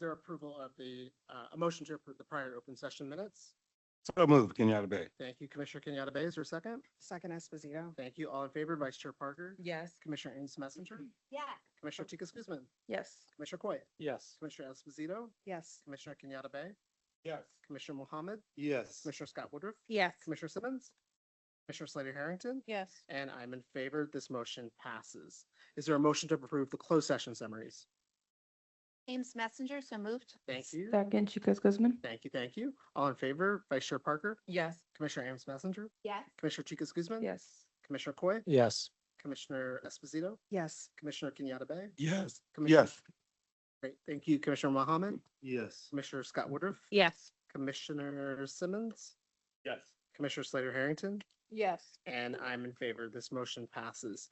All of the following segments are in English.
there approval of a motion to approve the prior open session minutes? So moved, Kenyatta Bay. Thank you, Commissioner Kenyatta Bay. Is there a second? Second Esposito. Thank you. All in favor, Vice Chair Parker? Yes. Commissioner Ames Messenger? Yes. Commissioner Tikas Guzman? Yes. Commissioner Coy? Yes. Commissioner Esposito? Yes. Commissioner Kenyatta Bay? Yes. Commissioner Mohammed? Yes. Commissioner Scott Woodruff? Yes. Commissioner Simmons? Commissioner Slater Harrington? Yes. And I'm in favor. This motion passes. Is there a motion to approve the closed session summaries? Ames Messenger, so moved. Thank you. Second Chicas Guzman. Thank you. Thank you. All in favor, Vice Chair Parker? Yes. Commissioner Ames Messenger? Yes. Commissioner Tikas Guzman? Yes. Commissioner Coy? Yes. Commissioner Esposito? Yes. Commissioner Kenyatta Bay? Yes. Commissioner- Yes. Great. Thank you, Commissioner Mohammed. Yes. Commissioner Scott Woodruff? Yes. Commissioner Simmons? Yes. Commissioner Slater Harrington? Yes. And I'm in favor. This motion passes.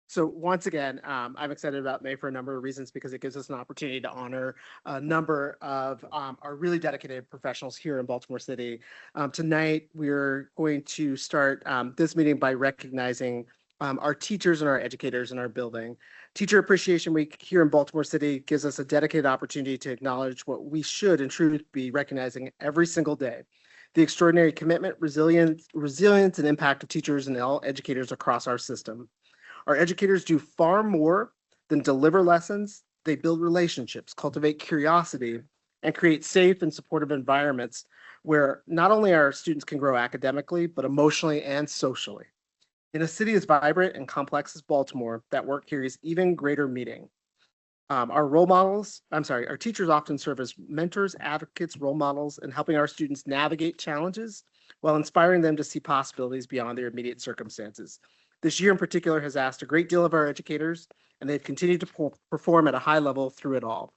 So once again, I'm excited about May for a number of reasons because it gives us an opportunity to honor a number of our really dedicated professionals here in Baltimore City. Tonight, we're going to start this meeting by recognizing our teachers and our educators in our building. Teacher Appreciation Week here in Baltimore City gives us a dedicated opportunity to acknowledge what we should in truth be recognizing every single day. The extraordinary commitment, resilience, and impact of teachers and all educators across our system. Our educators do far more than deliver lessons. They build relationships, cultivate curiosity, and create safe and supportive environments where not only our students can grow academically, but emotionally and socially. In a city as vibrant and complex as Baltimore, that work carries even greater meaning. Our teachers often serve as mentors, advocates, role models, and helping our students navigate challenges while inspiring them to see possibilities beyond their immediate circumstances. This year in particular has asked a great deal of our educators, and they've continued to perform at a high level through it all.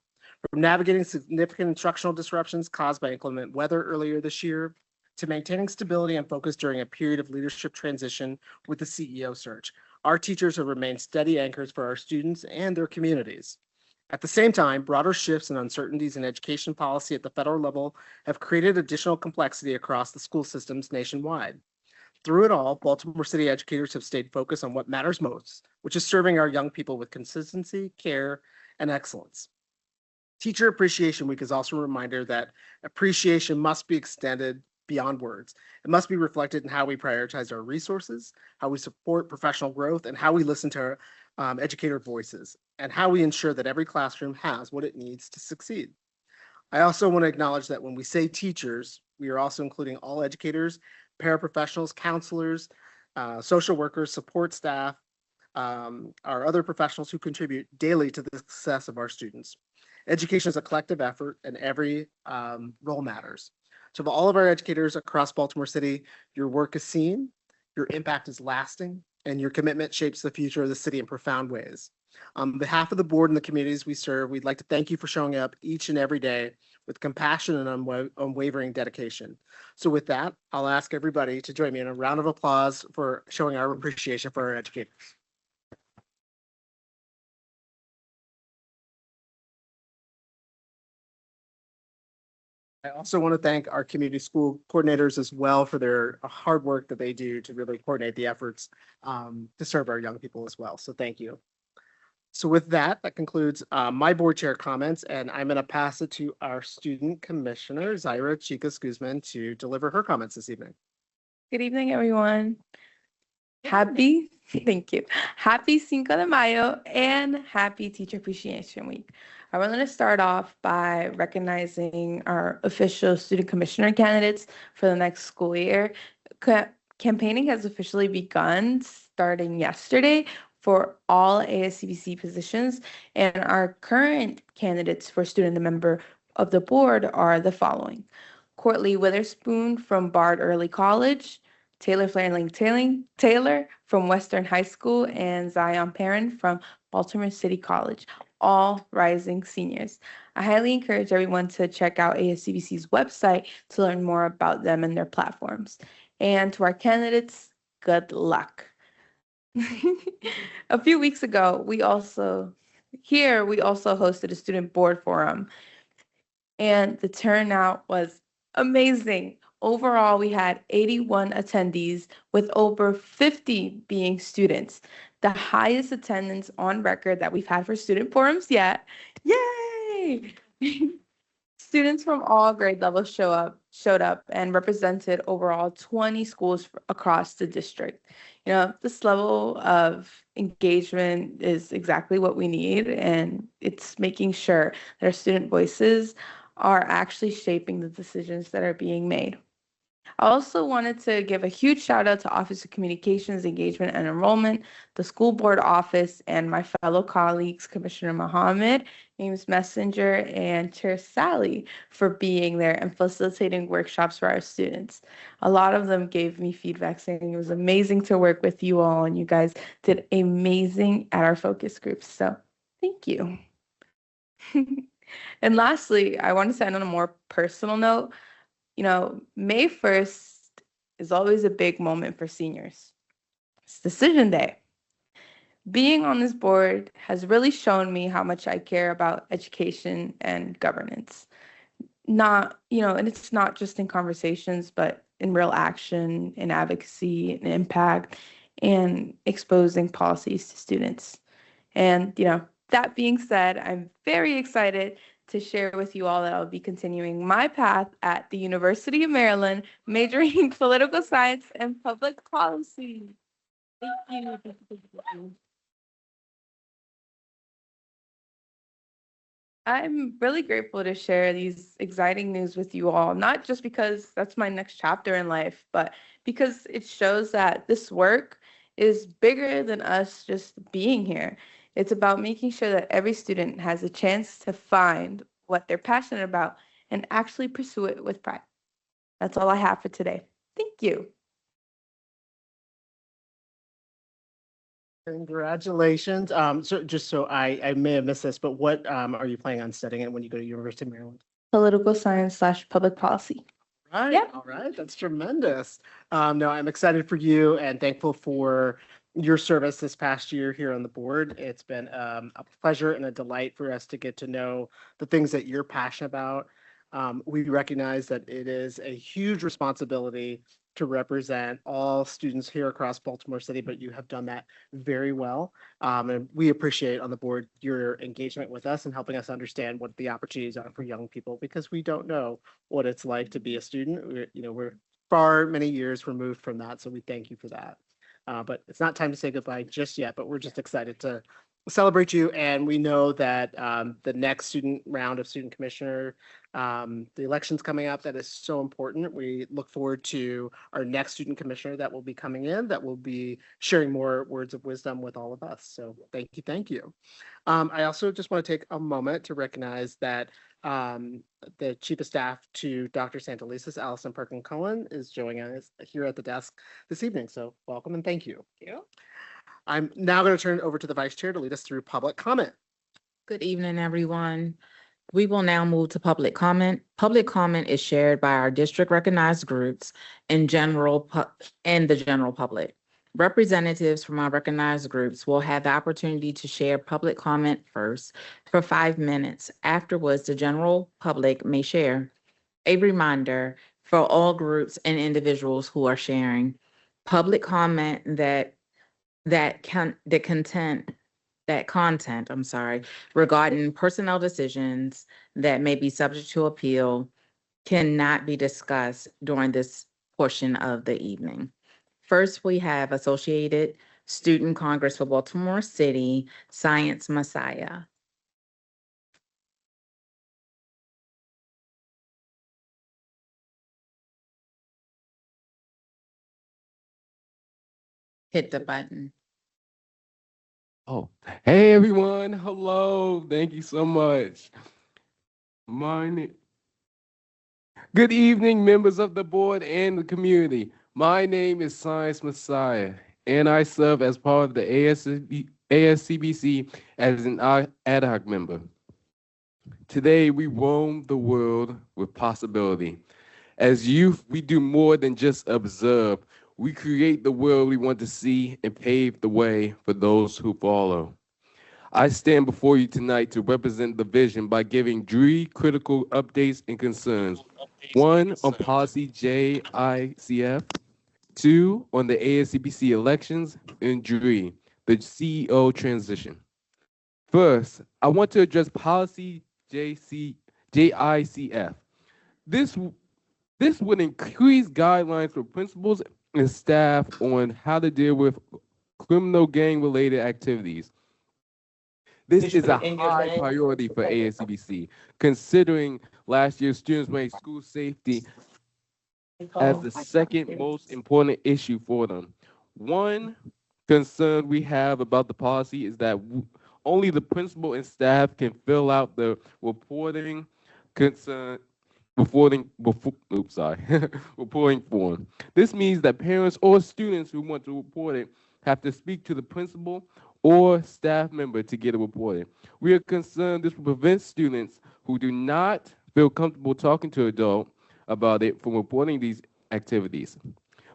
From navigating significant instructional disruptions caused by inclement weather earlier this year, to maintaining stability and focus during a period of leadership transition with the CEO search. Our teachers have remained steady anchors for our students and their communities. At the same time, broader shifts and uncertainties in education policy at the federal level have created additional complexity across the school systems nationwide. Through it all, Baltimore City educators have stayed focused on what matters most, which is serving our young people with consistency, care, and excellence. Teacher Appreciation Week is also a reminder that appreciation must be extended beyond words. It must be reflected in how we prioritize our resources, how we support professional growth, and how we listen to our educator voices, and how we ensure that every classroom has what it needs to succeed. I also want to acknowledge that when we say teachers, we are also including all educators, paraprofessionals, counselors, social workers, support staff, our other professionals who contribute daily to the success of our students. Education is a collective effort and every role matters. So for all of our educators across Baltimore City, your work is seen, your impact is lasting, and your commitment shapes the future of the city in profound ways. On behalf of the board and the communities we serve, we'd like to thank you for showing up each and every day with compassion and unwavering dedication. So with that, I'll ask everybody to join me in a round of applause for showing our appreciation for our educators. I also want to thank our community school coordinators as well for their hard work that they do to really coordinate the efforts to serve our young people as well. So thank you. So with that, that concludes my board chair comments, and I'm going to pass it to our student commissioner, Zaira Chicas Guzman, to deliver her comments this evening. Good evening, everyone. Happy, thank you. Happy Cinco de Mayo and happy Teacher Appreciation Week. I wanted to start off by recognizing our official student commissioner candidates for the next school year. Campaigning has officially begun starting yesterday for all ASCBC positions, and our current candidates for student and member of the board are the following: Courtly Witherspoon from Bard Early College, Taylor Flanling Taylor from Western High School, and Zion Perrin from Baltimore City College, all rising seniors. I highly encourage everyone to check out ASCBC's website to learn more about them and their platforms. And to our candidates, good luck. A few weeks ago, we also hosted a student board forum, and the turnout was amazing. Overall, we had 81 attendees, with over 50 being students, the highest attendance on record that we've had for student forums yet. Yay! Students from all grade levels showed up and represented overall 20 schools across the district. You know, this level of engagement is exactly what we need, and it's making sure that our student voices are actually shaping the decisions that are being made. I also wanted to give a huge shout out to Office of Communications, Engagement, and Enrollment, the school board office, and my fellow colleagues, Commissioner Mohammed, James Messenger, and Chair Sally, for being there and facilitating workshops for our students. A lot of them gave me feedback saying it was amazing to work with you all, and you guys did amazing at our focus groups. So thank you. And lastly, I want to end on a more personal note. You know, May 1st is always a big moment for seniors. It's decision day. Being on this board has really shown me how much I care about education and governance. And it's not just in conversations, but in real action, in advocacy, and impact, and exposing policies to students. And, that being said, I'm very excited to share with you all that I'll be continuing my path at the University of Maryland, majoring in political science and public policy. Thank you. I'm really grateful to share these exciting news with you all, not just because that's my next chapter in life, but because it shows that this work is bigger than us just being here. It's about making sure that every student has a chance to find what they're passionate about and actually pursue it with pride. That's all I have for today. Thank you. Congratulations. So just so I may have missed this, but what are you planning on studying it when you go to University of Maryland? Political science/public policy. Right. Yep. All right. That's tremendous. No, I'm excited for you and thankful for your service this past year here on the board. It's been a pleasure and a delight for us to get to know the things that you're passionate about. We recognize that it is a huge responsibility to represent all students here across Baltimore City, but you have done that very well. And we appreciate on the board your engagement with us and helping us understand what the opportunities are for young people, because we don't know what it's like to be a student. We're far many years removed from that, so we thank you for that. But it's not time to say goodbye just yet, but we're just excited to celebrate you. And we know that the next student round of student commissioner, the election's coming up. That is so important. We look forward to our next student commissioner that will be coming in, that will be sharing more words of wisdom with all of us. So thank you. Thank you. I also just want to take a moment to recognize that the Chief of Staff to Dr. Santelises, Allison Perkin-Cohen, is joining us here at the desk this evening. So welcome and thank you. Thank you. I'm now going to turn it over to the Vice Chair to lead us through public comment. Good evening, everyone. We will now move to public comment. Public comment is shared by our district recognized groups and the general public. Representatives from our recognized groups will have the opportunity to share public comment first for 5 minutes. Afterwards, the general public may share. A reminder for all groups and individuals who are sharing, public comment content regarding personnel decisions that may be subject to appeal cannot be discussed during this portion of the evening. First, we have Associated Student Congress for Baltimore City, Science Messiah. Hit the button. Oh, hey everyone. Hello. Thank you so much. Good evening, members of the board and the community. My name is Science Messiah, and I serve as part of the ASCBC as an ad hoc member. Today, we roam the world with possibility. As youth, we do more than just observe. We create the world we want to see and pave the way for those who follow. I stand before you tonight to represent the vision by giving three critical updates and concerns. One, on policy JICF. Two, on the ASCPC elections. And three, the CEO transition. First, I want to address policy JICF. This would increase guidelines for principals and staff on how to deal with criminal gang-related activities. This is a high priority for ASCBC, considering last year's students made school safety as the second most important issue for them. One concern we have about the policy is that only the principal and staff can fill out the reporting reporting form. This means that parents or students who want to report it have to speak to the principal or staff member to get it reported. We are concerned this will prevent students who do not feel comfortable talking to an adult about it from reporting these activities.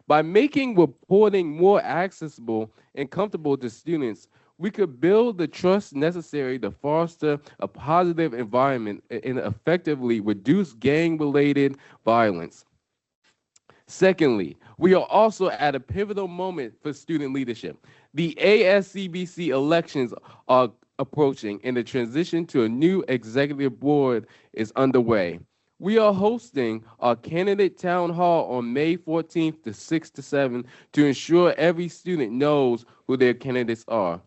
By making reporting more accessible and comfortable to students, we could build the trust necessary to foster a positive environment and effectively reduce gang-related violence. Secondly, we are also at a pivotal moment for student leadership. The ASCBC elections are approaching and the transition to a new executive board is underway. We are hosting our candidate town hall on May 14th to 6 to 7 to ensure every student knows who their candidates are.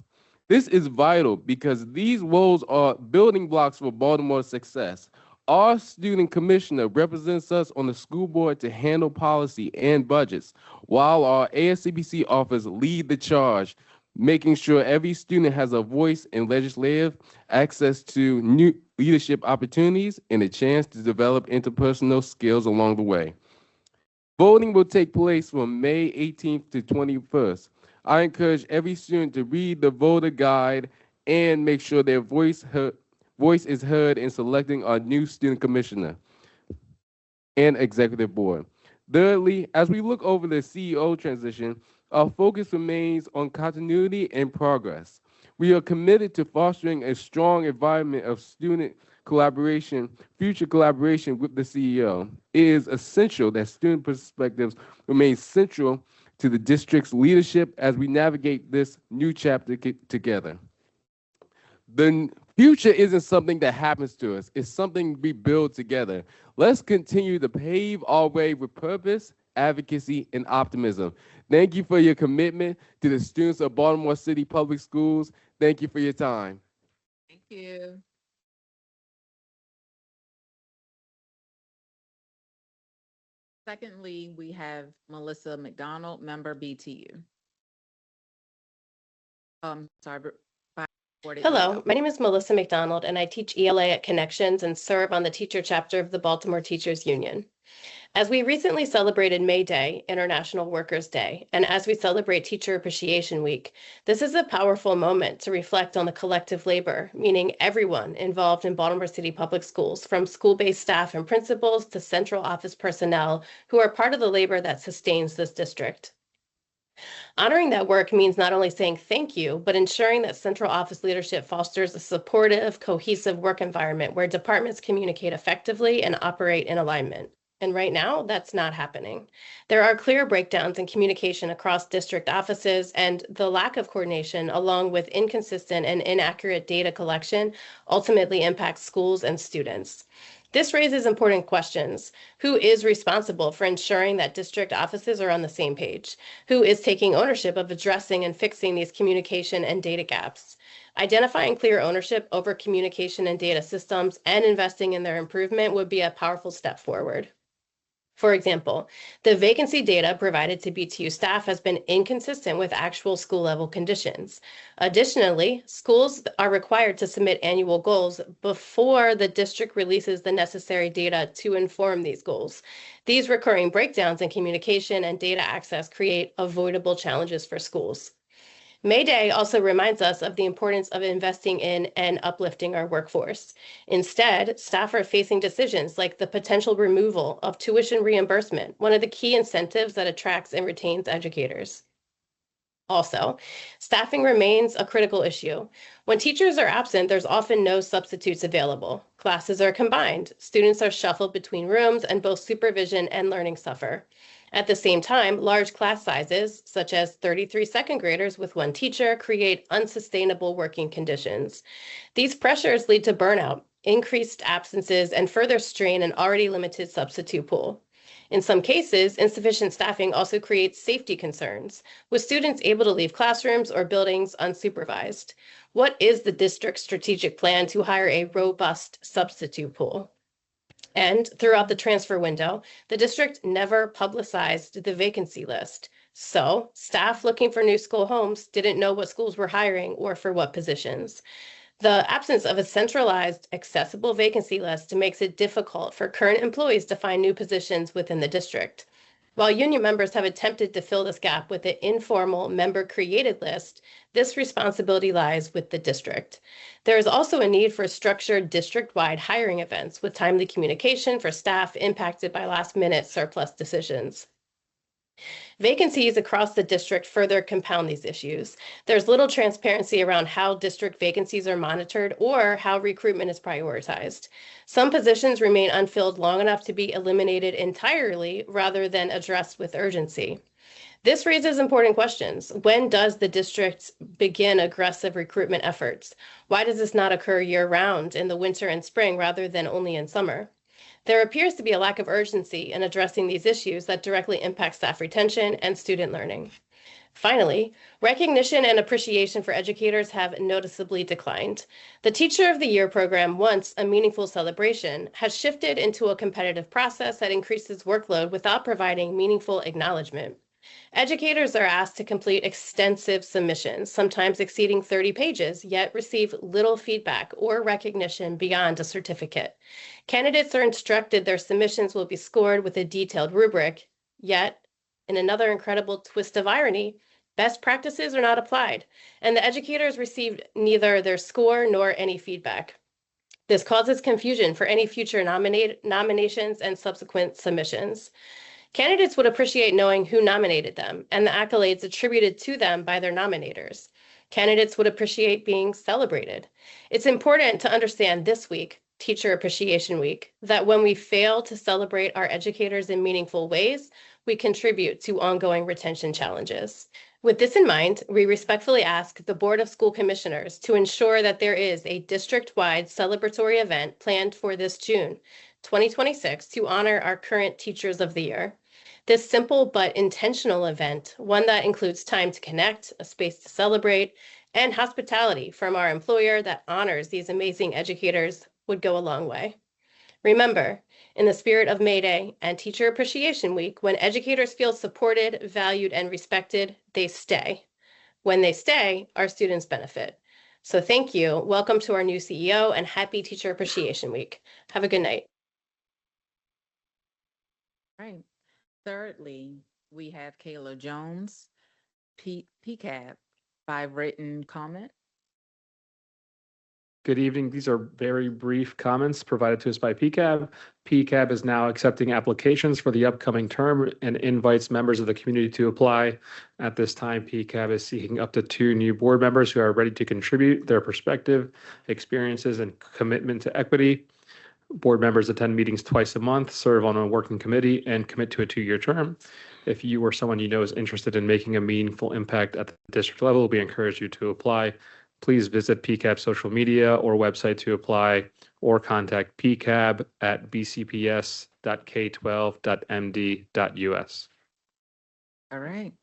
This is vital because these roles are building blocks for Baltimore's success. Our student commissioner represents us on the school board to handle policy and budgets, while our ASCBC office lead the charge, making sure every student has a voice in legislative, access to new leadership opportunities, and a chance to develop interpersonal skills along the way. Voting will take place from May 18th to 21st. I encourage every student to read the voter guide and make sure their voice is heard in selecting our new student commissioner and executive board. Thirdly, as we look over the CEO transition, our focus remains on continuity and progress. We are committed to fostering a strong environment of student collaboration, future collaboration with the CEO. It is essential that student perspectives remain central to the district's leadership as we navigate this new chapter together. The future isn't something that happens to us. It's something we build together. Let's continue to pave our way with purpose, advocacy, and optimism. Thank you for your commitment to the students of Baltimore City Public Schools. Thank you for your time. Thank you. Secondly, we have Melissa McDonald, member BTU. Sorry. Hello, my name is Melissa McDonald, and I teach ELA at Connections and serve on the teacher chapter of the Baltimore Teachers Union. As we recently celebrated May Day, International Workers' Day, and as we celebrate Teacher Appreciation Week, this is a powerful moment to reflect on the collective labor, meaning everyone involved in Baltimore City Public Schools, from school-based staff and principals to central office personnel who are part of the labor that sustains this district. Honoring that work means not only saying thank you, but ensuring that central office leadership fosters a supportive, cohesive work environment where departments communicate effectively and operate in alignment. And right now, that's not happening. There are clear breakdowns in communication across district offices, and the lack of coordination, along with inconsistent and inaccurate data collection, ultimately impacts schools and students. This raises important questions. Who is responsible for ensuring that district offices are on the same page? Who is taking ownership of addressing and fixing these communication and data gaps? Identifying clear ownership over communication and data systems and investing in their improvement would be a powerful step forward. For example, the vacancy data provided to BTU staff has been inconsistent with actual school level conditions. Additionally, schools are required to submit annual goals before the district releases the necessary data to inform these goals. These recurring breakdowns in communication and data access create avoidable challenges for schools. May Day also reminds us of the importance of investing in and uplifting our workforce. Instead, staff are facing decisions like the potential removal of tuition reimbursement, one of the key incentives that attracts and retains educators. Also, staffing remains a critical issue. When teachers are absent, there's often no substitutes available. Classes are combined, students are shuffled between rooms, and both supervision and learning suffer. At the same time, large class sizes, such as 33 second graders with one teacher, create unsustainable working conditions. These pressures lead to burnout, increased absences, and further strain an already limited substitute pool. In some cases, insufficient staffing also creates safety concerns, with students able to leave classrooms or buildings unsupervised. What is the district's strategic plan to hire a robust substitute pool? And throughout the transfer window, the district never publicized the vacancy list. So staff looking for new school homes didn't know what schools were hiring or for what positions. The absence of a centralized, accessible vacancy list makes it difficult for current employees to find new positions within the district. While union members have attempted to fill this gap with an informal member-created list, this responsibility lies with the district. There is also a need for structured district-wide hiring events with timely communication for staff impacted by last-minute surplus decisions. Vacancies across the district further compound these issues. There's little transparency around how district vacancies are monitored or how recruitment is prioritized. Some positions remain unfilled long enough to be eliminated entirely rather than addressed with urgency. This raises important questions. When does the district begin aggressive recruitment efforts? Why does this not occur year-round in the winter and spring rather than only in summer? There appears to be a lack of urgency in addressing these issues that directly impact staff retention and student learning. Finally, recognition and appreciation for educators have noticeably declined. The Teacher of the Year program, once a meaningful celebration, has shifted into a competitive process that increases workload without providing meaningful acknowledgement. Educators are asked to complete extensive submissions, sometimes exceeding 30 pages, yet receive little feedback or recognition beyond a certificate. Candidates are instructed their submissions will be scored with a detailed rubric, yet, in another incredible twist of irony, best practices are not applied, and the educators received neither their score nor any feedback. This causes confusion for any future nominations and subsequent submissions. Candidates would appreciate knowing who nominated them and the accolades attributed to them by their nominators. Candidates would appreciate being celebrated. It's important to understand this week, Teacher Appreciation Week, that when we fail to celebrate our educators in meaningful ways, we contribute to ongoing retention challenges. With this in mind, we respectfully ask the Board of School Commissioners to ensure that there is a district-wide celebratory event planned for this June 2026 to honor our current Teachers of the Year. This simple but intentional event, one that includes time to connect, a space to celebrate, and hospitality from our employer that honors these amazing educators, would go a long way. Remember, in the spirit of May Day and Teacher Appreciation Week, when educators feel supported, valued, and respected, they stay. When they stay, our students benefit. So thank you, welcome to our new CEO, and happy Teacher Appreciation Week. Have a good night. Right. Thirdly, we have Kayla Jones, PCAB, by written comment. Good evening. These are very brief comments provided to us by PCAB. PCAB is now accepting applications for the upcoming term and invites members of the community to apply. At this time, PCAB is seeking up to 2 new board members who are ready to contribute their perspective, experiences, and commitment to equity. Board members attend meetings twice a month, serve on a working committee, and commit to a 2-year term. If you or someone you know is interested in making a meaningful impact at the district level, we encourage you to apply. Please visit PCAB's social media or website to apply, or contact PCAB at bcps.k12.md.us. All right.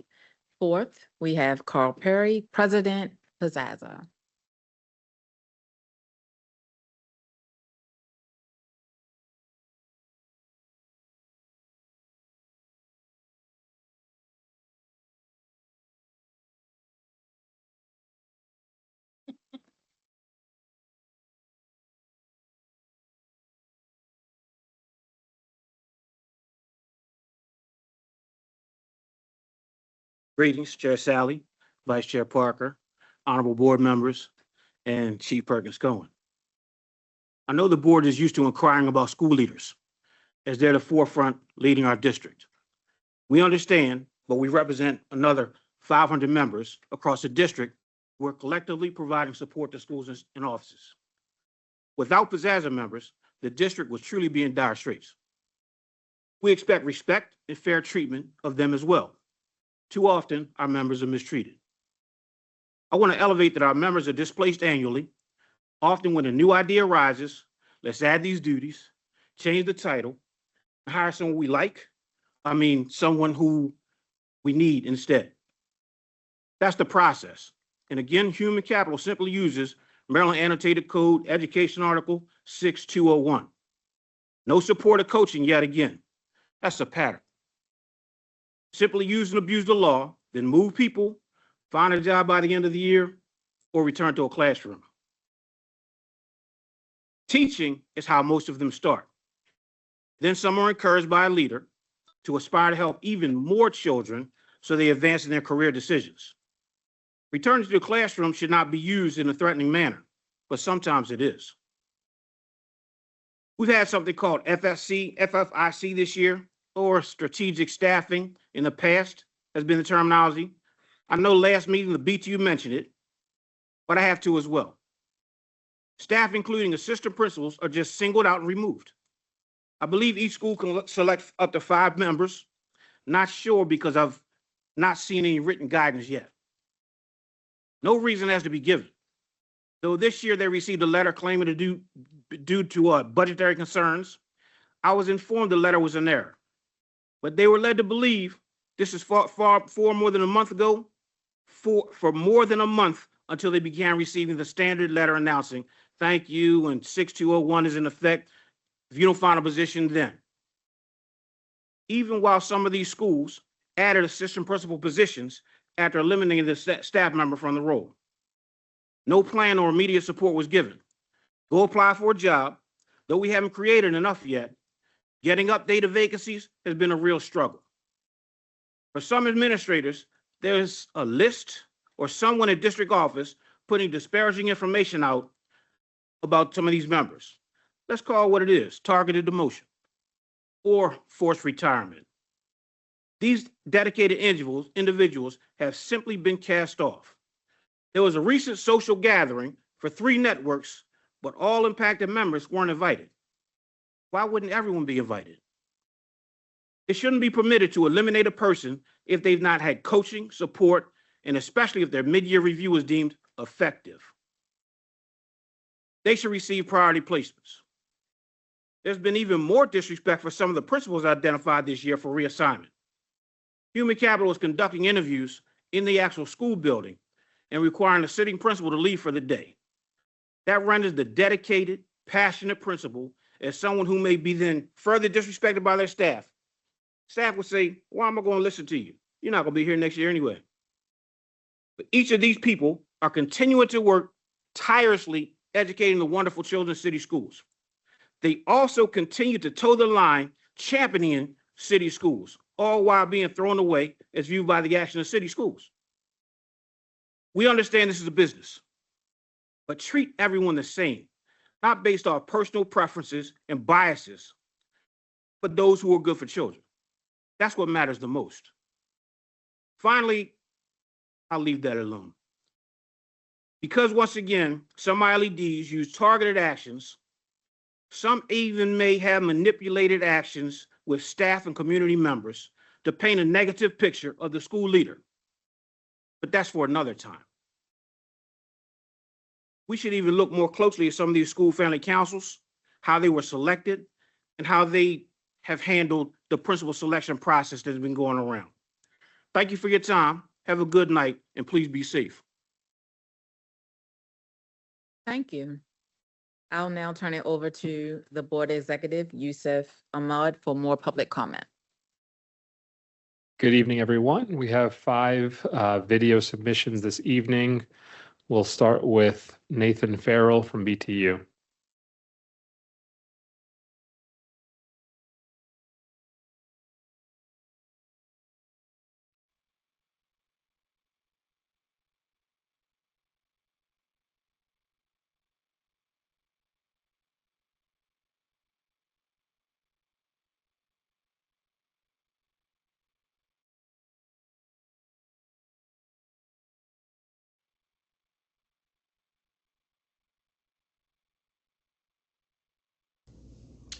Fourth, we have Carl Perry, President, Piazza. Greetings, Chair Sally, Vice Chair Parker, honorable board members, and Chief Perkins Cohen. I know the board is used to inquiring about school leaders as they're the forefront leading our district. We understand, but we represent another 500 members across the district who are collectively providing support to schools and offices. Without Pizzazza members, the district would truly be in dire straits. We expect respect and fair treatment of them as well. Too often, our members are mistreated. I want to elevate that our members are displaced annually. Often when a new idea arises, let's add these duties, change the title, hire someone we like, someone who we need instead. That's the process. And again, human capital simply uses Maryland Annotated Code Education Article 6201. No support or coaching yet again. That's a pattern. Simply use and abuse the law, then move people, find a job by the end of the year, or return to a classroom. Teaching is how most of them start. Then some are encouraged by a leader to aspire to help even more children so they advance in their career decisions. Returning to the classroom should not be used in a threatening manner, but sometimes it is. We've had something called FFIC this year, or strategic staffing in the past has been the terminology. I know last meeting the BTU mentioned it, but I have to as well. Staff, including assistant principals, are just singled out and removed. I believe each school can select up to 5 members. Not sure because I've not seen any written guidance yet. No reason has to be given. Though this year they received a letter claiming to due to budgetary concerns, I was informed the letter was an error. But they were led to believe this is for more than a month ago, for more than a month until they began receiving the standard letter announcing, thank you, and 6201 is in effect. If you don't find a position, then. Even while some of these schools added assistant principal positions after eliminating the staff member from the role. No plan or immediate support was given. Go apply for a job. Though we haven't created enough yet, getting updated vacancies has been a real struggle. For some administrators, there's a list or someone at district office putting disparaging information out about some of these members. Let's call it what it is, targeted demotion or forced retirement. These dedicated individuals have simply been cast off. There was a recent social gathering for 3 networks, but all impacted members weren't invited. Why wouldn't everyone be invited? It shouldn't be permitted to eliminate a person if they've not had coaching, support, and especially if their mid-year review is deemed effective. They should receive priority placements. There's been even more disrespect for some of the principals identified this year for reassignment. Human Capital is conducting interviews in the actual school building and requiring the sitting principal to leave for the day. That renders the dedicated, passionate principal as someone who may be then further disrespected by their staff. Staff would say, why am I going to listen to you? You're not going to be here next year anyway. But each of these people are continuing to work tirelessly educating the wonderful children's city schools. They also continue to toe the line championing city schools, all while being thrown away as viewed by the action of city schools. We understand this is a business, but treat everyone the same, not based off personal preferences and biases, but those who are good for children. That's what matters the most. Finally, I'll leave that alone. Because once again, some ILEDs use targeted actions. Some even may have manipulated actions with staff and community members to paint a negative picture of the school leader. But that's for another time. We should even look more closely at some of these school family councils, how they were selected, and how they have handled the principal selection process that's been going around. Thank you for your time. Have a good night, and please be safe. Thank you. I'll now turn it over to the Board Executive, Yusuf Ahmad, for more public comment. Good evening, everyone. We have 5 video submissions this evening. We'll start with Nathan Farrell from BTU.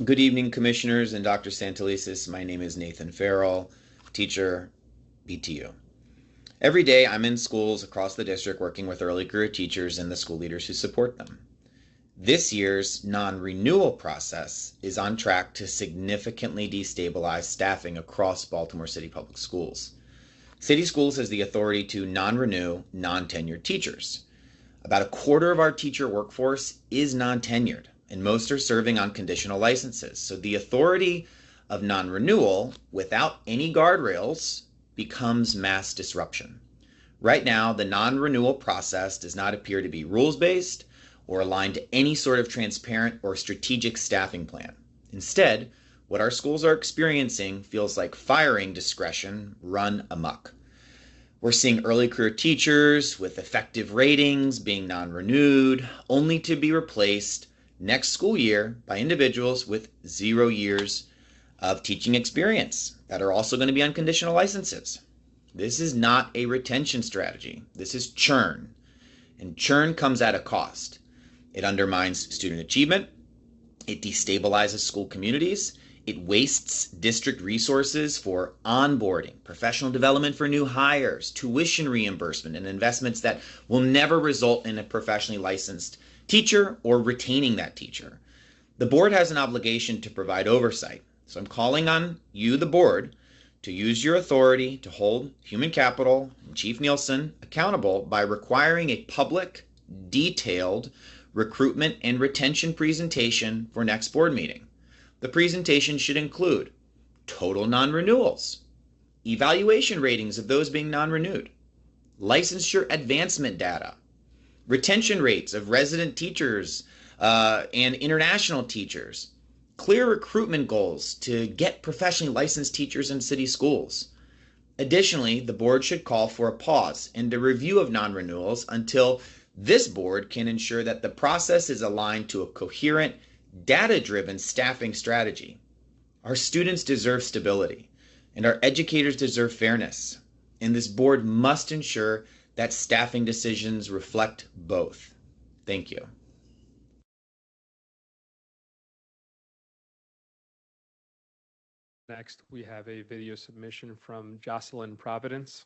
Good evening, commissioners and Dr. Santelises. My name is Nathan Farrell, teacher, BTU. Every day I'm in schools across the district working with early career teachers and the school leaders who support them. This year's non-renewal process is on track to significantly destabilize staffing across Baltimore City Public Schools. City Schools has the authority to non-renew non-tenured teachers. About a quarter of our teacher workforce is non-tenured, and most are serving on conditional licenses. So the authority of non-renewal without any guardrails becomes mass disruption. Right now, the non-renewal process does not appear to be rules-based or aligned to any sort of transparent or strategic staffing plan. Instead, what our schools are experiencing feels like firing discretion run amok. We're seeing early career teachers with effective ratings being non-renewed, only to be replaced next school year by individuals with 0 years of teaching experience that are also going to be on conditional licenses. This is not a retention strategy. This is churn. And churn comes at a cost. It undermines student achievement. It destabilizes school communities. It wastes district resources for onboarding, professional development for new hires, tuition reimbursement, and investments that will never result in a professionally licensed teacher or retaining that teacher. The board has an obligation to provide oversight. So I'm calling on you, the board, to use your authority to hold Human Capital and Chief Nielsen accountable by requiring a public, detailed recruitment and retention presentation for next board meeting. The presentation should include total non-renewals, evaluation ratings of those being non-renewed, licensure advancement data, retention rates of resident teachers and international teachers, clear recruitment goals to get professionally licensed teachers in city schools. Additionally, the board should call for a pause and a review of non-renewals until this board can ensure that the process is aligned to a coherent, data-driven staffing strategy. Our students deserve stability, and our educators deserve fairness, and this board must ensure that staffing decisions reflect both. Thank you. Next, we have a video submission from Jocelyn Providence.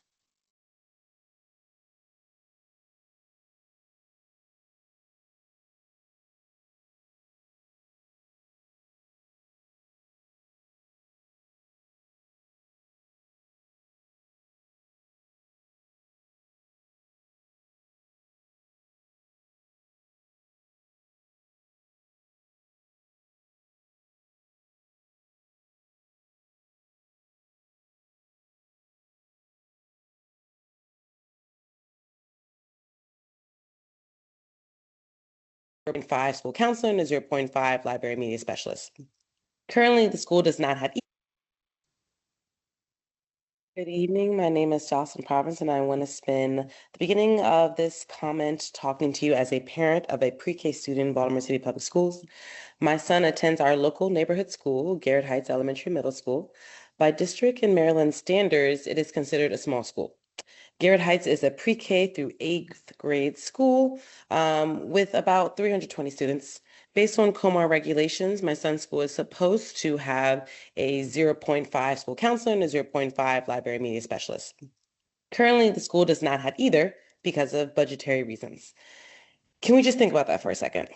.5 school counselor and a 0.5 library media specialist. Currently, the school does not have. Good evening. My name is Jocelyn Providence, and I want to spend the beginning of this comment talking to you as a parent of a pre-K student in Baltimore City Public Schools. My son attends our local neighborhood school, Garrett Heights Elementary Middle School. By district and Maryland standards, it is considered a small school. Garrett Heights is a pre-K through 8th grade school with about 320 students. Based on COMAR regulations, my son's school is supposed to have a 0.5 school counselor and a 0.5 library media specialist. Currently, the school does not have either because of budgetary reasons. Can we just think about that for a second?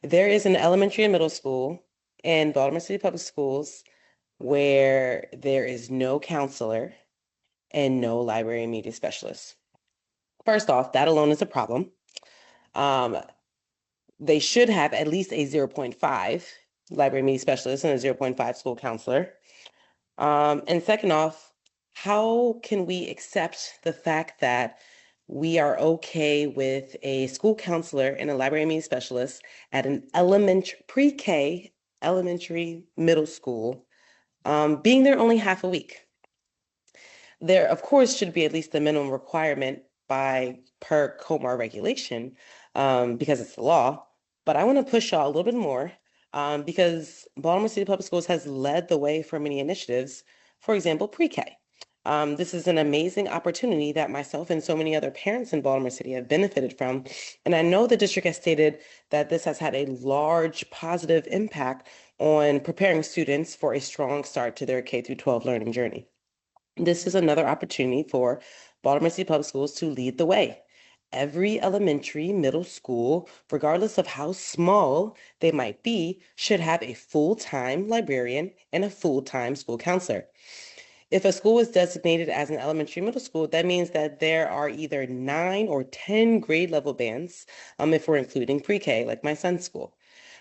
There is an elementary and middle school in Baltimore City Public Schools where there is no counselor and no library and media specialists. First off, that alone is a problem. They should have at least a 0.5 library media specialist and a 0.5 school counselor. And second off, how can we accept the fact that we are okay with a school counselor and a library media specialist at an pre-K elementary middle school being there only half a week? There, of course, should be at least the minimum requirement per COMAR regulation because it's the law. But I want to push y'all a little bit more because Baltimore City Public Schools has led the way for many initiatives. For example, pre-K. This is an amazing opportunity that myself and so many other parents in Baltimore City have benefited from. And I know the district has stated that this has had a large positive impact on preparing students for a strong start to their K-12 learning journey. This is another opportunity for Baltimore City Public Schools to lead the way. Every elementary, middle school, regardless of how small they might be, should have a full-time librarian and a full-time school counselor. If a school is designated as an elementary middle school, that means that there are either 9 or 10 grade level bands, if we're including pre-K, like my son's school.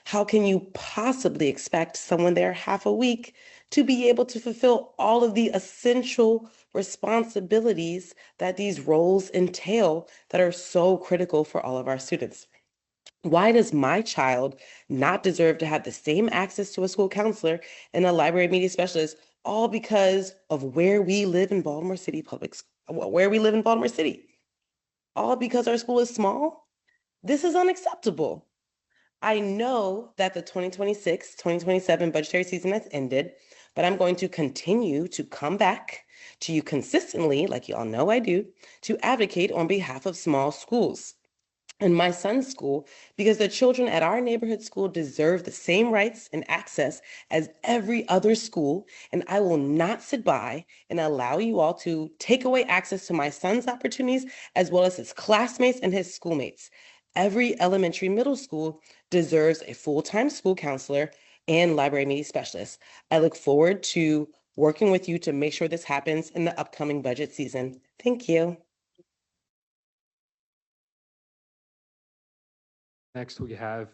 How can you possibly expect someone there half a week to be able to fulfill all of the essential responsibilities that these roles entail that are so critical for all of our students? Why does my child not deserve to have the same access to a school counselor and a library media specialist, all because of where we live in Baltimore City where we live in Baltimore City? All because our school is small? This is unacceptable. I know that the 2026-2027 budgetary season has ended, but I'm going to continue to come back to you consistently, like you all know I do, to advocate on behalf of small schools and my son's school, because the children at our neighborhood school deserve the same rights and access as every other school, and I will not sit by and allow you all to take away access to my son's opportunities as well as his classmates and his schoolmates. Every elementary middle school deserves a full-time school counselor and library media specialist. I look forward to working with you to make sure this happens in the upcoming budget season. Thank you. Next, we have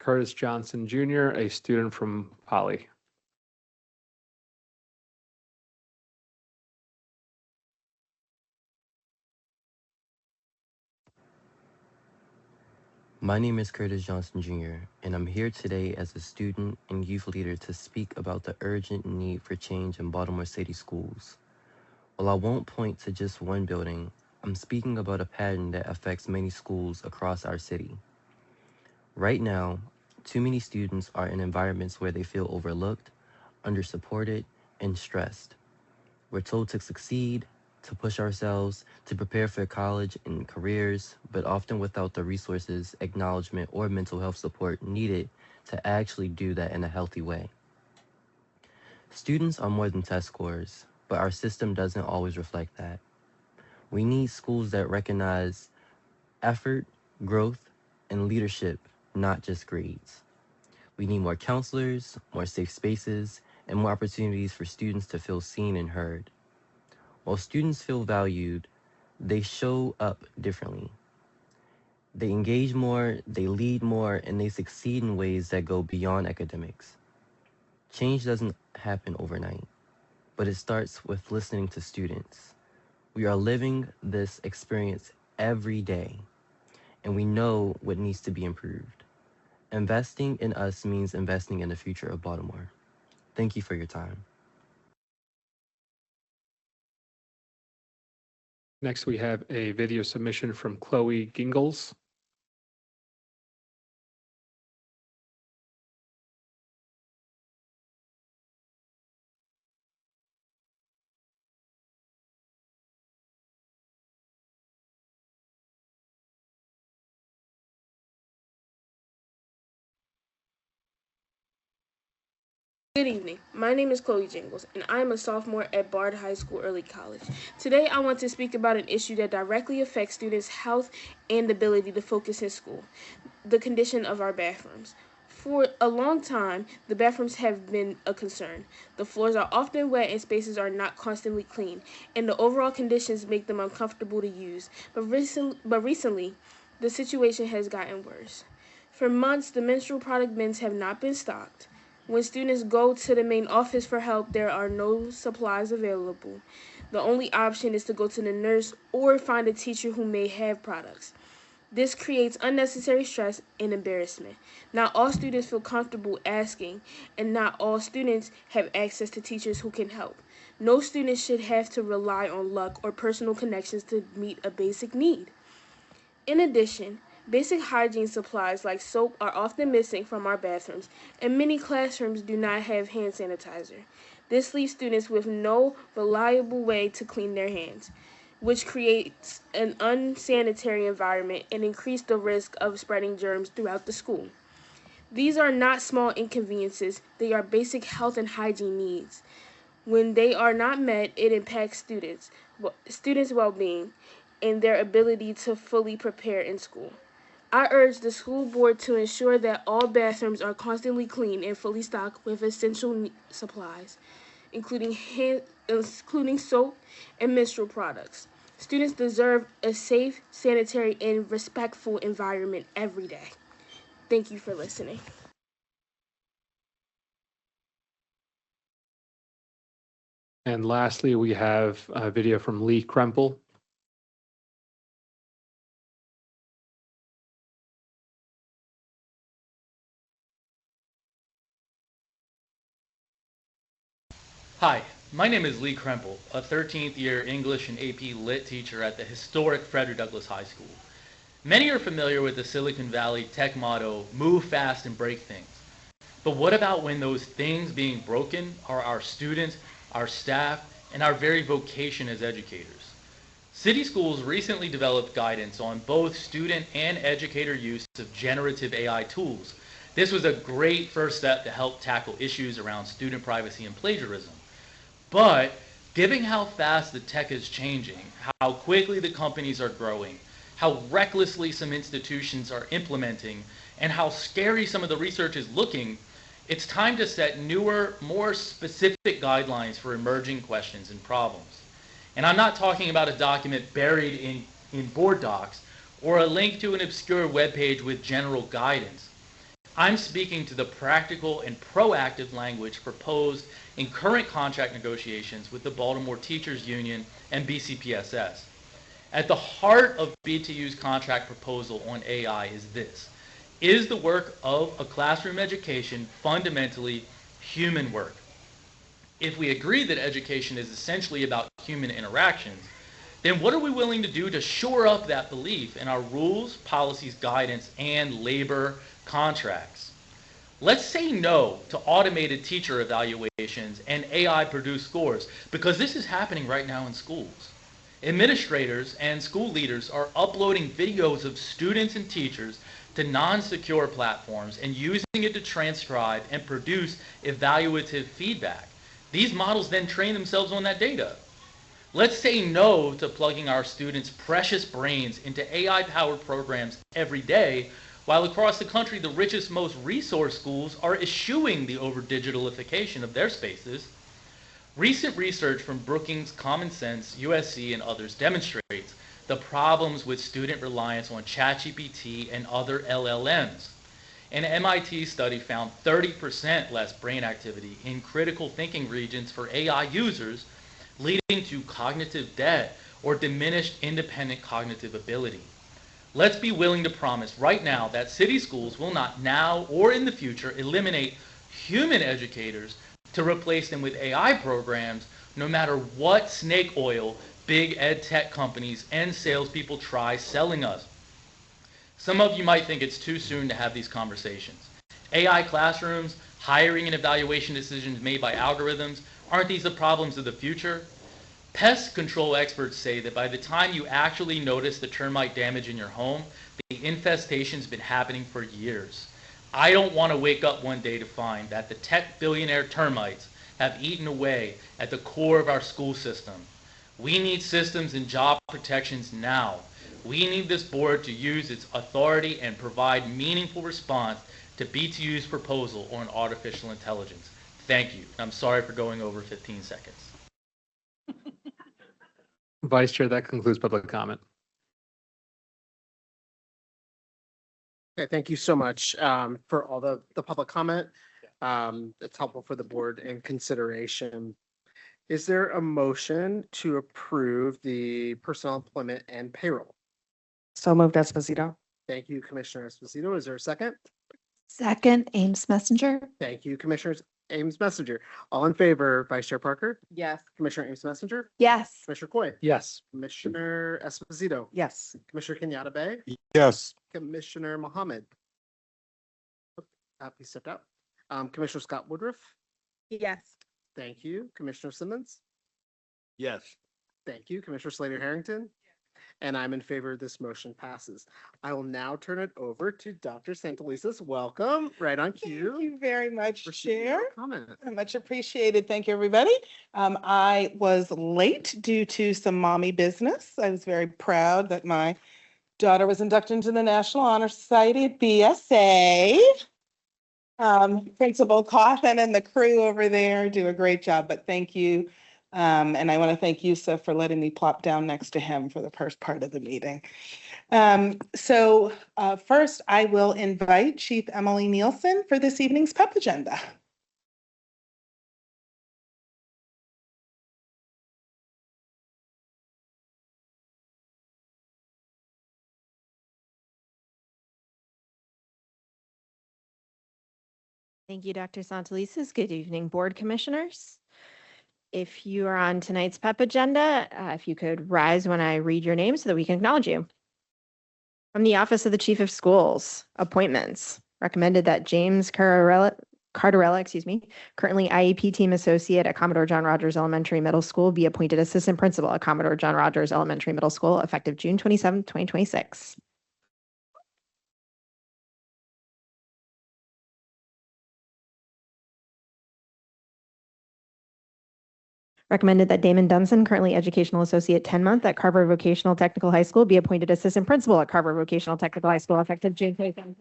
Curtis Johnson Jr., a student from Poly. My name is Curtis Johnson Jr., and I'm here today as a student and youth leader to speak about the urgent need for change in Baltimore City schools. While I won't point to just one building, I'm speaking about a pattern that affects many schools across our city. Right now, too many students are in environments where they feel overlooked, undersupported, and stressed. We're told to succeed, to push ourselves, to prepare for college and careers, but often without the resources, acknowledgement, or mental health support needed to actually do that in a healthy way. Students are more than test scores, but our system doesn't always reflect that. We need schools that recognize effort, growth, and leadership, not just grades. We need more counselors, more safe spaces, and more opportunities for students to feel seen and heard. While students feel valued, they show up differently. They engage more, they lead more, and they succeed in ways that go beyond academics. Change doesn't happen overnight, but it starts with listening to students. We are living this experience every day, and we know what needs to be improved. Investing in us means investing in the future of Baltimore. Thank you for your time. Next, we have a video submission from Chloe Gingles. Good evening. My name is Chloe Jingles, and I am a sophomore at Bard High School Early College. Today, I want to speak about an issue that directly affects students' health and ability to focus in school: the condition of our bathrooms. For a long time, the bathrooms have been a concern. The floors are often wet and spaces are not constantly clean, and the overall conditions make them uncomfortable to use. But recently, the situation has gotten worse. For months, the menstrual product bins have not been stocked. When students go to the main office for help, there are no supplies available. The only option is to go to the nurse or find a teacher who may have products. This creates unnecessary stress and embarrassment. Not all students feel comfortable asking, and not all students have access to teachers who can help. No student should have to rely on luck or personal connections to meet a basic need. In addition, basic hygiene supplies like soap are often missing from our bathrooms, and many classrooms do not have hand sanitizer. This leaves students with no reliable way to clean their hands, which creates an unsanitary environment and increases the risk of spreading germs throughout the school. These are not small inconveniences, they are basic health and hygiene needs. When they are not met, it impacts students' well-being and their ability to fully prepare in school. I urge the school board to ensure that all bathrooms are constantly clean and fully stocked with essential supplies, including soap and menstrual products. Students deserve a safe, sanitary, and respectful environment every day. Thank you for listening. And lastly, we have a video from Lee Krempel. Hi, my name is Lee Krempel, a 13th year English and AP Lit teacher at the historic Frederick Douglass High School. Many are familiar with the Silicon Valley tech motto, move fast and break things. But what about when those things being broken are our students, our staff, and our very vocation as educators? City Schools recently developed guidance on both student and educator use of generative AI tools. This was a great first step to help tackle issues around student privacy and plagiarism. But given how fast the tech is changing, how quickly the companies are growing, how recklessly some institutions are implementing, and how scary some of the research is looking, it's time to set newer, more specific guidelines for emerging questions and problems. And I'm not talking about a document buried in board docs or a link to an obscure webpage with general guidance. I'm speaking to the practical and proactive language proposed in current contract negotiations with the Baltimore Teachers Union and BCPSS. At the heart of BTU's contract proposal on AI is this: is the work of a classroom education fundamentally human work? If we agree that education is essentially about human interactions, then what are we willing to do to shore up that belief in our rules, policies, guidance, and labor contracts? Let's say no to automated teacher evaluations and AI-produced scores, because this is happening right now in schools. Administrators and school leaders are uploading videos of students and teachers to non-secure platforms and using it to transcribe and produce evaluative feedback. These models then train themselves on that data. Let's say no to plugging our students' precious brains into AI-powered programs every day, while across the country the richest, most resource schools are eschewing the over-digitalification of their spaces. Recent research from Brookings, Common Sense, USC, and others demonstrates the problems with student reliance on ChatGPT and other LLMs. An MIT study found 30% less brain activity in critical thinking regions for AI users, leading to cognitive debt or diminished independent cognitive ability. Let's be willing to promise right now that city schools will not now or in the future eliminate human educators to replace them with AI programs, no matter what snake oil big ed tech companies and salespeople try selling us. Some of you might think it's too soon to have these conversations. AI classrooms, hiring and evaluation decisions made by algorithms, aren't these the problems of the future? Pest control experts say that by the time you actually notice the termite damage in your home, the infestation's been happening for years. I don't want to wake up one day to find that the tech billionaire termites have eaten away at the core of our school system. We need systems and job protections now. We need this board to use its authority and provide meaningful response to BTU's proposal on artificial intelligence. Thank you. I'm sorry for going over 15 seconds. Vice Chair, that concludes public comment. Okay, thank you so much for all the public comment. It's helpful for the board in consideration. Is there a motion to approve the personnel, employment, and payroll? So moved, Esposito. Thank you, Commissioner Esposito. Is there a second? Second, Ames Messenger. Thank you, Commissioner Ames Messenger. All in favor, Vice Chair Parker? Yes. Commissioner Ames Messenger? Yes. Commissioner Coy? Yes. Commissioner Esposito? Yes. Commissioner Kenyatta Bay? Yes. Commissioner Mohammed? He stepped out. Commissioner Scott Woodruff? Yes. Thank you. Commissioner Simmons? Yes. Thank you. Commissioner Slater Harrington? And I'm in favor. This motion passes. I will now turn it over to Dr. Santelises. Welcome. Right on cue. Thank you very much, Chair. Comment. Much appreciated. Thank you, everybody. I was late due to some mommy business. I was very proud that my daughter was inducted into the National Honor Society at BSA. Principal Coffin and the crew over there do a great job, but thank you. And I want to thank Yusuf for letting me plop down next to him for the first part of the meeting. First, I will invite Chief Emily Nielsen for this evening's PEP agenda. Thank you, Dr. Santelises. Good evening, board commissioners. If you are on tonight's PEP agenda, if you could rise when I read your name so that we can acknowledge you. From the Office of the Chief of Schools, appointments. Recommended that James Cardarella, currently IEP Team Associate at Commodore John Rogers Elementary Middle School, be appointed Assistant Principal at Commodore John Rogers Elementary Middle School, effective June 27, 2026. Recommended that Damon Dunson, currently Educational Associate 10-month at Carver Vocational Technical High School, be appointed Assistant Principal at Carver Vocational Technical High School, effective June 27.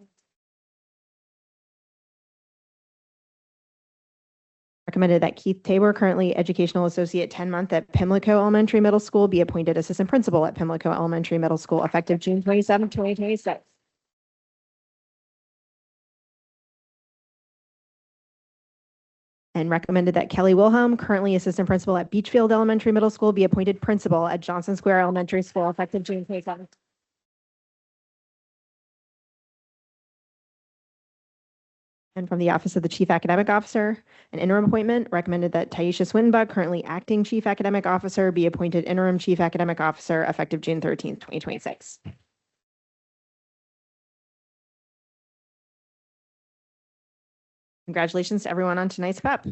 Recommended that Keith Tabor, currently Educational Associate 10-month at Pimlico Elementary Middle School, be appointed Assistant Principal at Pimlico Elementary Middle School, effective June 27, 2026. And recommended that Kelly Wilhelm, currently Assistant Principal at Beachfield Elementary Middle School, be appointed Principal at Johnson Square Elementary School, effective June 27th. And from the Office of the Chief Academic Officer, an interim appointment, recommended that Taisha Swinbuck, currently Acting Chief Academic Officer, be appointed Interim Chief Academic Officer, effective June 13th, 2026. Congratulations to everyone on tonight's PEP.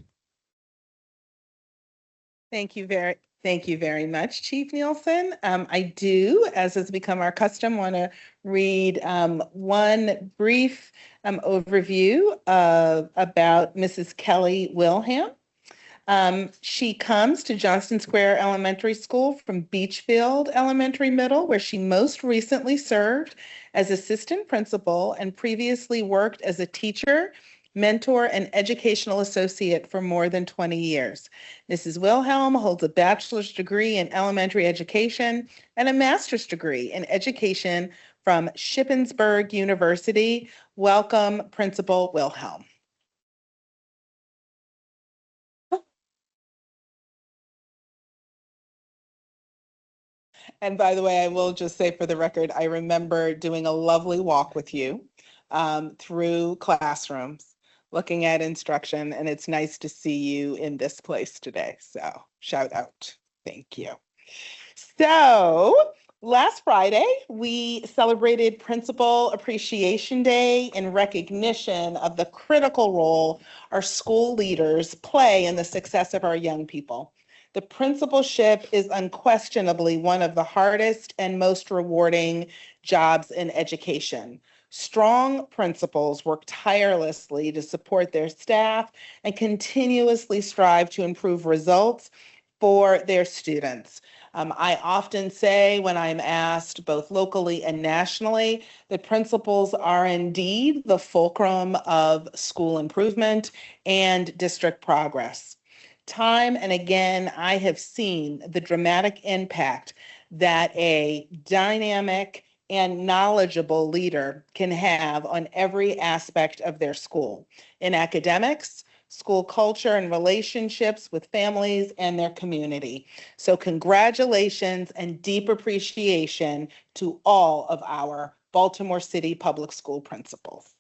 Thank you very much, Chief Nielsen. I do, as has become our custom, want to read one brief overview about Mrs. Kelly Wilhelm. She comes to Johnston Square Elementary School from Beachfield Elementary Middle, where she most recently served as assistant principal and previously worked as a teacher, mentor, and educational associate for more than 20 years. Mrs. Wilhelm holds a bachelor's degree in elementary education and a master's degree in education from Shippensburg University. Welcome, Principal Wilhelm. And by the way, I will just say for the record, I remember doing a lovely walk with you through classrooms, looking at instruction, and it's nice to see you in this place today. So shout out. Thank you. So last Friday, we celebrated Principal Appreciation Day in recognition of the critical role our school leaders play in the success of our young people. The principalship is unquestionably one of the hardest and most rewarding jobs in education. Strong principals work tirelessly to support their staff and continuously strive to improve results for their students. I often say when I'm asked both locally and nationally that principals are indeed the fulcrum of school improvement and district progress. Time and again, I have seen the dramatic impact that a dynamic and knowledgeable leader can have on every aspect of their school, in academics, school culture, and relationships with families and their community. So congratulations and deep appreciation to all of our Baltimore City Public School principals.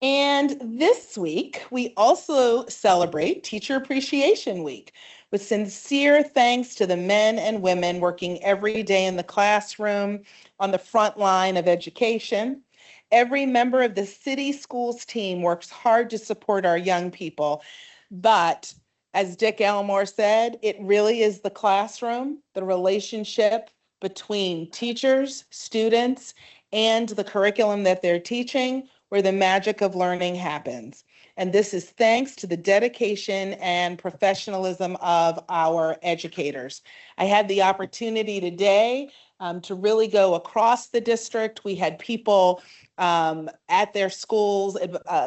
And this week, we also celebrate Teacher Appreciation Week with sincere thanks to the men and women working every day in the classroom on the front line of education, Every member of the city schools team works hard to support our young people. But as Dick Elmore said, it really is the classroom, the relationship between teachers, students, and the curriculum that they're teaching where the magic of learning happens. And this is thanks to the dedication and professionalism of our educators. I had the opportunity today to really go across the district. We had people at their schools,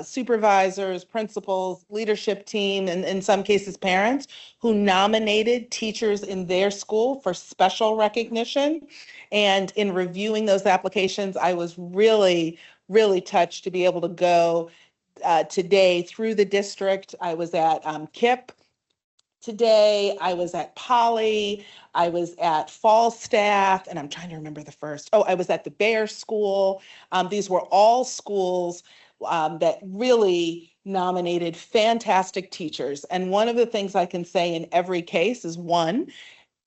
supervisors, principals, leadership team, and in some cases parents who nominated teachers in their school for special recognition. And in reviewing those applications, I was really touched to be able to go today through the district. I was at KIPP today. I was at Poly. I was at Falstaff, and I'm trying to remember the first. Oh, I was at the Bear School. These were all schools that really nominated fantastic teachers. And one of the things I can say in every case is one,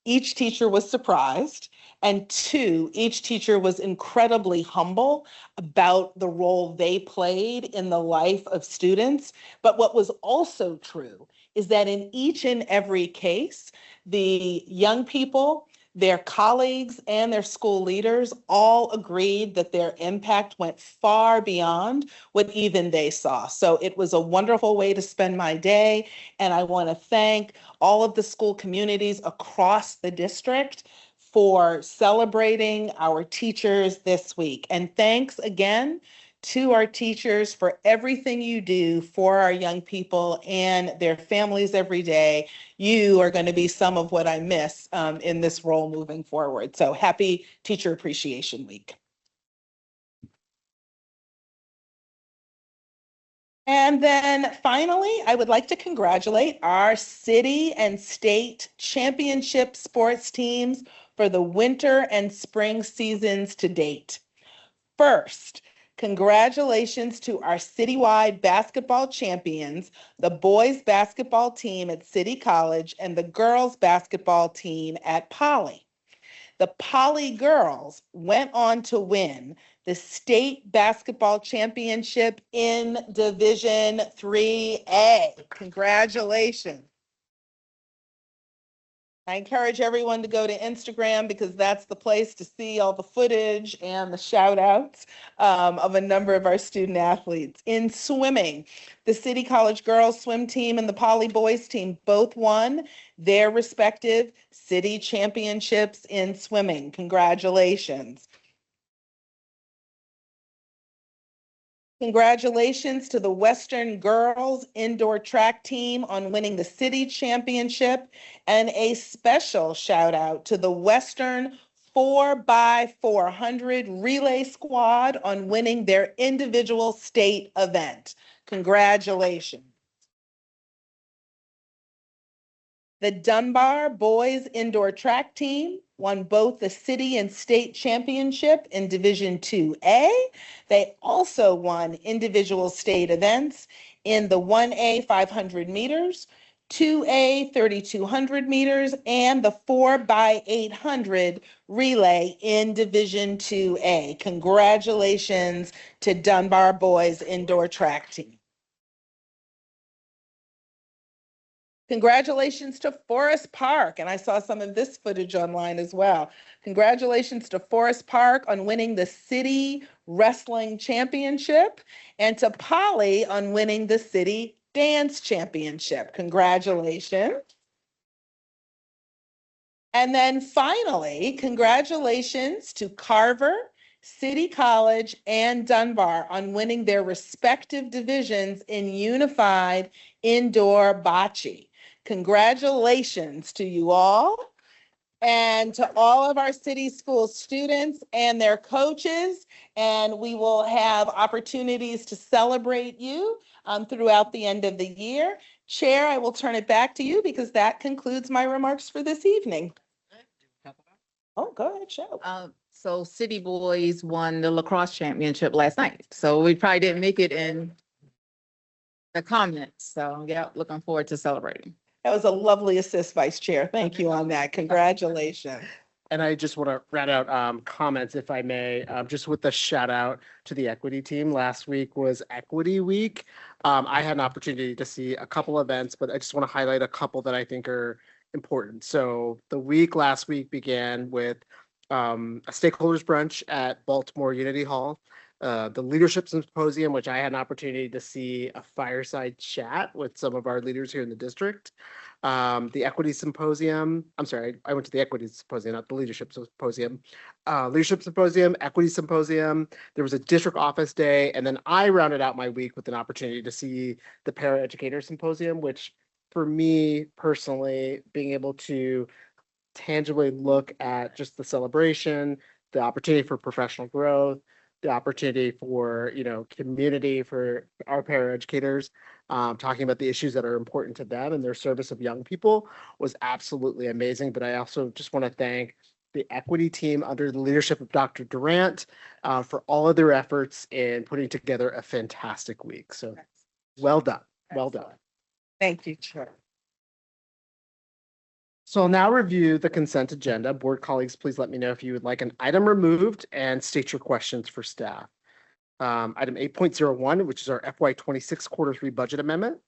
each teacher was surprised. And two, each teacher was incredibly humble about the role they played in the life of students. But what was also true is that in each and every case, the young people, their colleagues, and their school leaders all agreed that their impact went far beyond what even they saw. So it was a wonderful way to spend my day. And I want to thank all of the school communities across the district for celebrating our teachers this week. And thanks again to our teachers for everything you do for our young people and their families every day. You are going to be some of what I miss in this role moving forward. So happy Teacher Appreciation Week. And then finally, I would like to congratulate our city and state championship sports teams for the winter and spring seasons to date. First, congratulations to our citywide basketball champions, the boys basketball team at City College and the girls basketball team at Poly. The Poly girls went on to win the state basketball championship in Division 3A. Congratulations. I encourage everyone to go to Instagram because that's the place to see all the footage and the shout outs of a number of our student athletes. In swimming, the City College girls swim team and the Poly boys team both won their respective city championships in swimming. Congratulations. Congratulations to the Western girls indoor track team on winning the city championship, and a special shout out to the Western 4x400 relay squad on winning their individual state event. Congratulations. The Dunbar boys indoor track team won both the city and state championship in Division 2A. They also won individual state events in the 1A 500 meters, 2A 3,200 meters, and the 4x800 relay in Division 2A. Congratulations to Dunbar boys indoor track team. Congratulations to Forest Park, and I saw some of this footage online as well. Congratulations to Forest Park on winning the City Wrestling Championship, and to Poly on winning the City Dance Championship. Congratulations. And then finally, congratulations to Carver, City College, and Dunbar on winning their respective divisions in unified indoor bocce. Congratulations to you all, and to all of our city school students and their coaches. And we will have opportunities to celebrate you throughout the end of the year. Chair, I will turn it back to you because that concludes my remarks for this evening. Oh, go ahead, show. So City Boys won the lacrosse championship last night. So we probably didn't make it in the comments. So yeah, looking forward to celebrating. That was a lovely assist, Vice Chair. Thank you on that. Congratulations. And I just want to round out comments, if I may, just with the shout out to the equity team. Last week was Equity Week. I had an opportunity to see a couple events, but I just want to highlight a couple that I think are important. So the week last week began with a stakeholders brunch at Baltimore Unity Hall. The leadership symposium, which I had an opportunity to see a fireside chat with some of our leaders here in the district. The equity symposium, I'm sorry, I went to the equity symposium, not the leadership symposium. Leadership symposium, equity symposium, there was a district office day, and then I rounded out my week with an opportunity to see the paraeducator symposium, which for me personally, being able to tangibly look at just the celebration, the opportunity for professional growth, the opportunity for, community for our paraeducators, talking about the issues that are important to them and their service of young people was absolutely amazing. But I also just want to thank the equity team under the leadership of Dr. Durant for all of their efforts in putting together a fantastic week. So well done. Well done. Thank you, Chair. So I'll now review the consent agenda. Board colleagues, please let me know if you would like an item removed and state your questions for staff. Item 8.01, which is our FY26 quarter 3 budget amendment.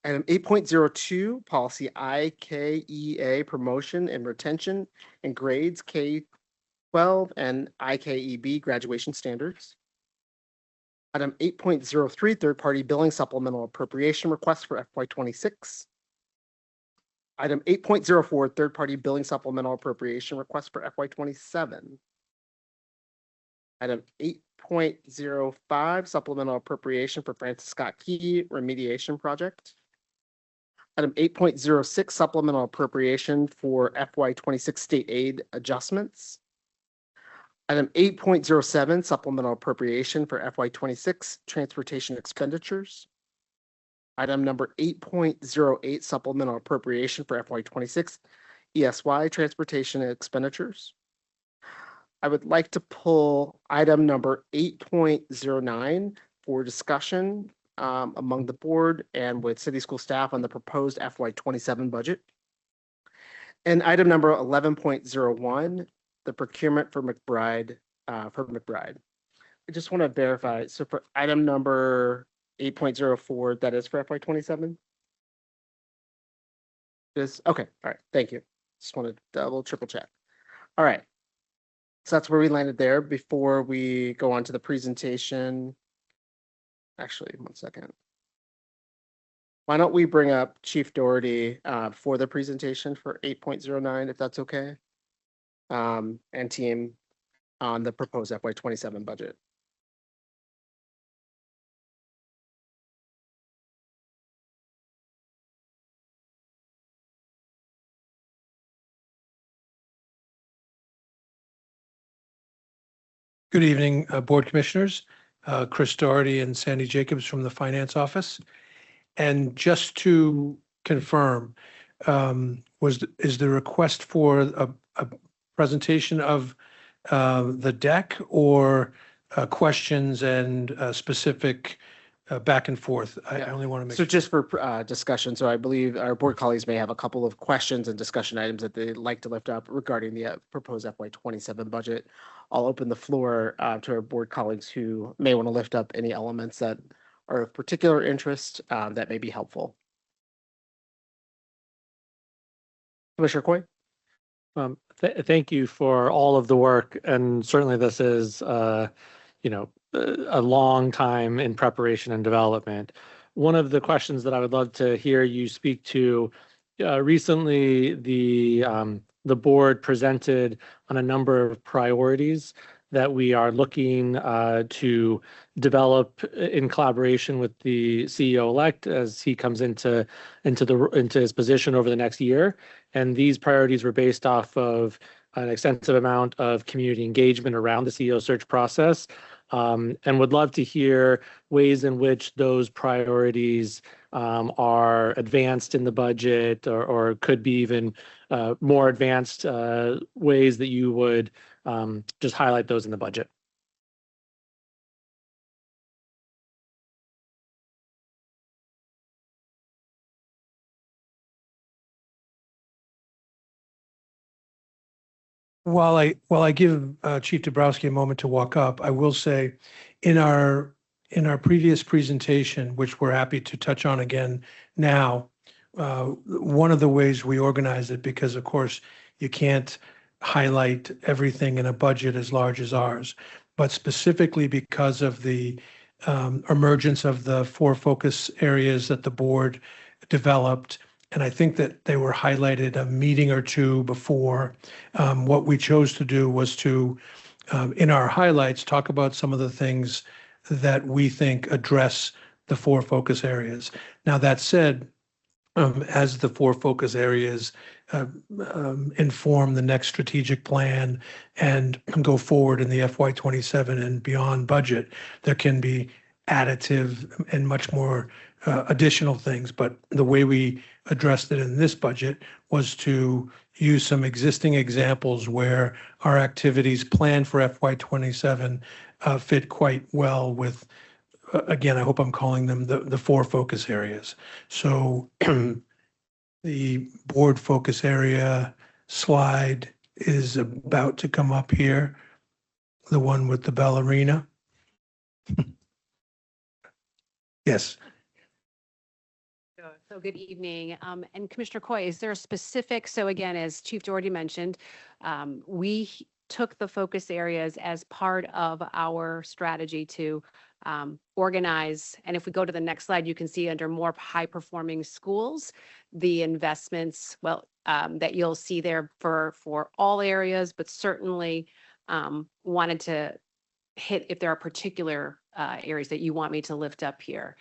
Item 8.02, policy IKEA promotion and retention and grades K-12 and IKEB graduation standards. Item 8.03, third-party billing supplemental appropriation request for FY26. Item 8.04, third-party billing supplemental appropriation request for FY27. Item 8.05, supplemental appropriation for Francis Scott Key remediation project. Item 8.06, supplemental appropriation for FY26 state aid adjustments. Item 8.07, supplemental appropriation for FY26 transportation expenditures. Item number 8.08, supplemental appropriation for FY26 ESY transportation expenditures. I would like to pull item number 8.09 for discussion among the board and with city school staff on the proposed FY27 budget. And item number 11.01, the procurement for McBride. I just want to verify. So for item number 8.04, that is for FY27? Okay, all right, thank you. Just want to triple check. All right, so that's where we landed there. Before we go on to the presentation, actually, one second. Why don't we bring up Chief Doherty for the presentation for 8.09, if that's okay, and team on the proposed FY27 budget. Good evening, Board Commissioners. Chris Doherty and Sandy Jacobs from the Finance Office. And just to confirm, is the request for a presentation of the deck or questions and specific back and forth? I only want to make So just for discussion, so I believe our board colleagues may have a couple of questions and discussion items that they'd like to lift up regarding the proposed FY27 budget. I'll open the floor to our board colleagues who may want to lift up any elements that are of particular interest that may be helpful. Commissioner Coy? Thank you for all of the work, and certainly this is, a long time in preparation and development. One of the questions that I would love to hear you speak to, recently the board presented on a number of priorities that we are looking to develop in collaboration with the CEO-elect as he comes into his position over the next year. And these priorities were based off of an extensive amount of community engagement around the CEO search process, and would love to hear ways in which those priorities are advanced in the budget or could be even more advanced ways that you would just highlight those in the budget. While I give Chief Dabrowski a moment to walk up, I will say in our previous presentation, which we're happy to touch on again now, one of the ways we organize it, because of course you can't highlight everything in a budget as large as ours, but specifically because of the emergence of the 4 focus areas that the board developed. And I think that they were highlighted a meeting or two before. What we chose to do was to, in our highlights, talk about some of the things that we think address the 4 focus areas. Now, that said, as the 4 focus areas inform the next strategic plan and go forward in the FY27 and beyond budget, there can be additive and much more additional things. But the way we addressed it in this budget was to use some existing examples where our activities planned for FY27 fit quite well with, again, I hope I'm calling them the 4 focus areas. So the board focus area slide is about to come up here, the one with the ballerina. Yes. So good evening. And Commissioner Coy, is there a specific, so again, as Chief Doherty mentioned, we took the focus areas as part of our strategy to organize. And if we go to the next slide, you can see under more high performing schools, the investments, that you'll see there for all areas, but certainly wanted to hit if there are particular areas that you want me to lift up here.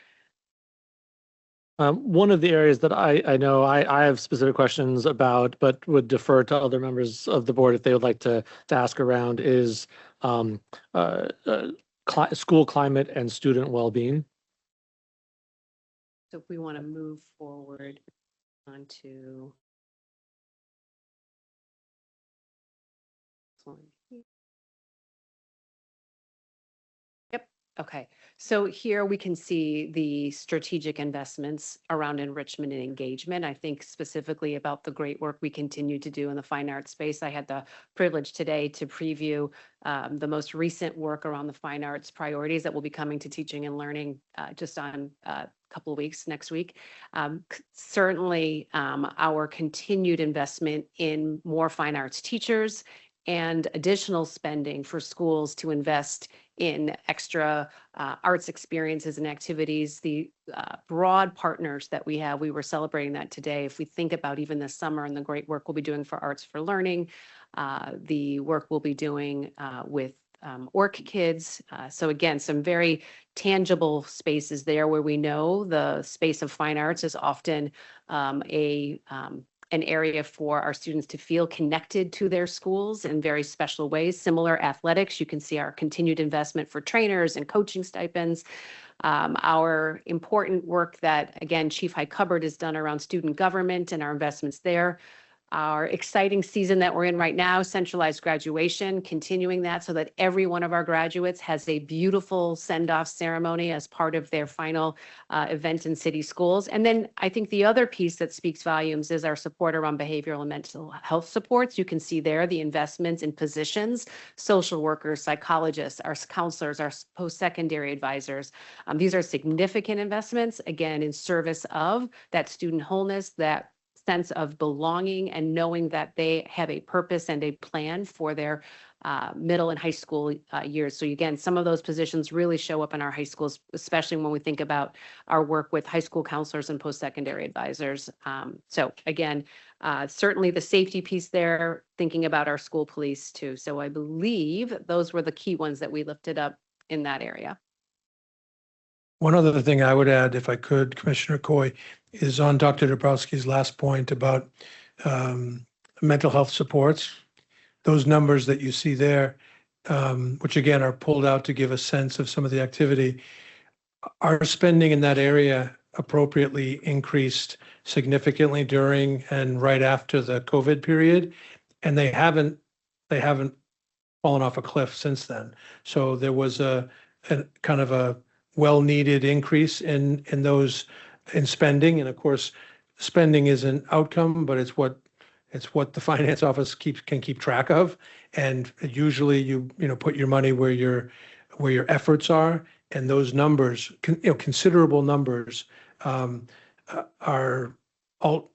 One of the areas that I know I have specific questions about, but would defer to other members of the board if they would like to ask around is school climate and student well-being. So if we want to move forward onto this one. Yep. Okay. So here we can see the strategic investments around enrichment and engagement. I think specifically about the great work we continue to do in the fine arts space. I had the privilege today to preview the most recent work around the fine arts priorities that will be coming to teaching and learning just on a couple of weeks next week. Certainly our continued investment in more fine arts teachers and additional spending for schools to invest in extra arts experiences and activities, the broad partners that we have. We were celebrating that today. If we think about even this summer and the great work we'll be doing for Arts for Learning, the work we'll be doing with OrcKids. So again, some very tangible spaces there where we know the space of fine arts is often an area for our students to feel connected to their schools in very special ways. Similar athletics, you can see our continued investment for trainers and coaching stipends. Our important work that, again, Chief Hyde Cupboard has done around student government and our investments there. Our exciting season that we're in right now, centralized graduation, continuing that so that every one of our graduates has a beautiful send-off ceremony as part of their final event in city schools. And then I think the other piece that speaks volumes is our support around behavioral and mental health supports. You can see there the investments in positions, social workers, psychologists, our counselors, our post-secondary advisors. These are significant investments, again, in service of that student wholeness, that sense of belonging and knowing that they have a purpose and a plan for their middle and high school years. So again, some of those positions really show up in our high schools, especially when we think about our work with high school counselors and post-secondary advisors. So again, certainly the safety piece there, thinking about our school police too. So I believe those were the key ones that we lifted up in that area. One other thing I would add, if I could, Commissioner Coy, is on Dr. Dabrowski's last point about mental health supports. Those numbers that you see there, which again are pulled out to give a sense of some of the activity, our spending in that area appropriately increased significantly during and right after the COVID period, and they haven't fallen off a cliff since then. So there was a kind of a well-needed increase in spending. And of course, spending is an outcome, but it's what It's what the finance office can keep track of. And usually you put your money where your efforts are, and those numbers, considerable numbers, are all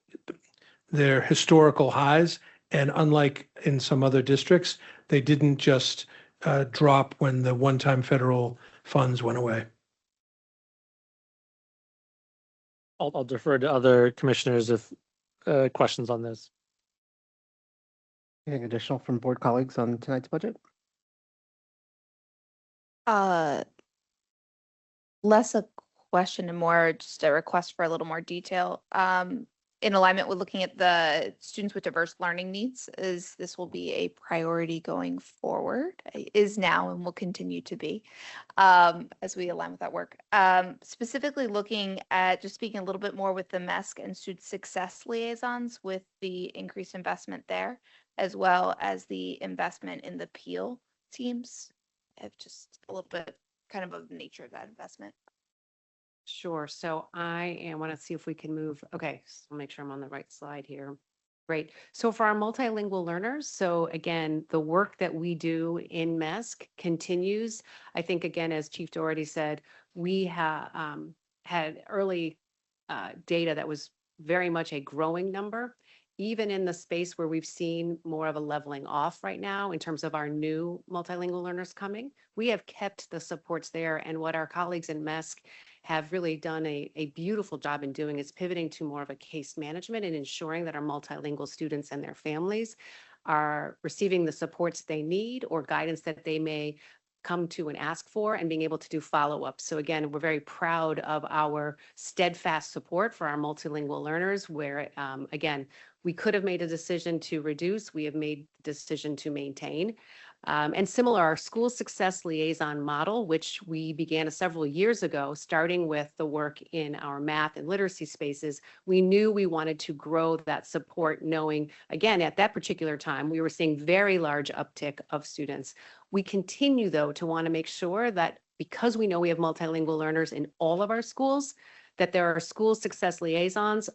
their historical highs. And unlike in some other districts, they didn't just drop when the one-time federal funds went away. I'll defer to other commissioners if questions on this. Anything additional from board colleagues on tonight's budget? Less a question and more just a request for a little more detail. In alignment with looking at the students with diverse learning needs, this will be a priority going forward, is now and will continue to be, as we align with that work. Specifically looking at just speaking a little bit more with the MESC and student success liaisons with the increased investment there, as well as the investment in the Peel teams. Just a little bit kind of the nature of that investment. Sure. So I want to see if we can move. Okay, so I'll make sure I'm on the right slide here. Great. So for our multilingual learners, so again, the work that we do in MESC continues. I think, again, as Chief Doherty said, we had early data that was very much a growing number, even in the space where we've seen more of a leveling off right now in terms of our new multilingual learners coming. We have kept the supports there, and what our colleagues in MESC have really done a beautiful job in doing is pivoting to more of a case management and ensuring that our multilingual students and their families are receiving the supports they need or guidance that they may come to and ask for, and being able to do follow-up. So again, we're very proud of our steadfast support for our multilingual learners, where again, we could have made a decision to reduce, we have made the decision to maintain. And similar, our school success liaison model, which we began several years ago, starting with the work in our math and literacy spaces, we knew we wanted to grow that support, knowing, again, at that particular time, we were seeing very large uptick of students. We continue, though, to want to make sure that because we know we have multilingual learners in all of our schools, that there are school success liaisons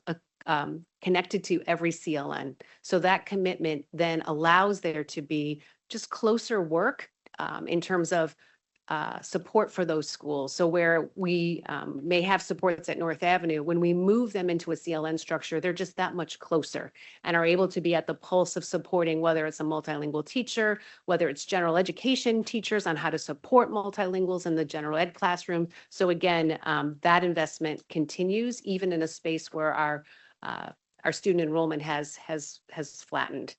connected to every CLN. So that commitment then allows there to be just closer work in terms of support for those schools. So where we may have supports at North Avenue, when we move them into a CLN structure, they're just that much closer and are able to be at the pulse of supporting, whether it's a multilingual teacher, whether it's general education teachers on how to support multilinguals in the general ed classroom. So again, that investment continues even in a space where our student enrollment has flattened.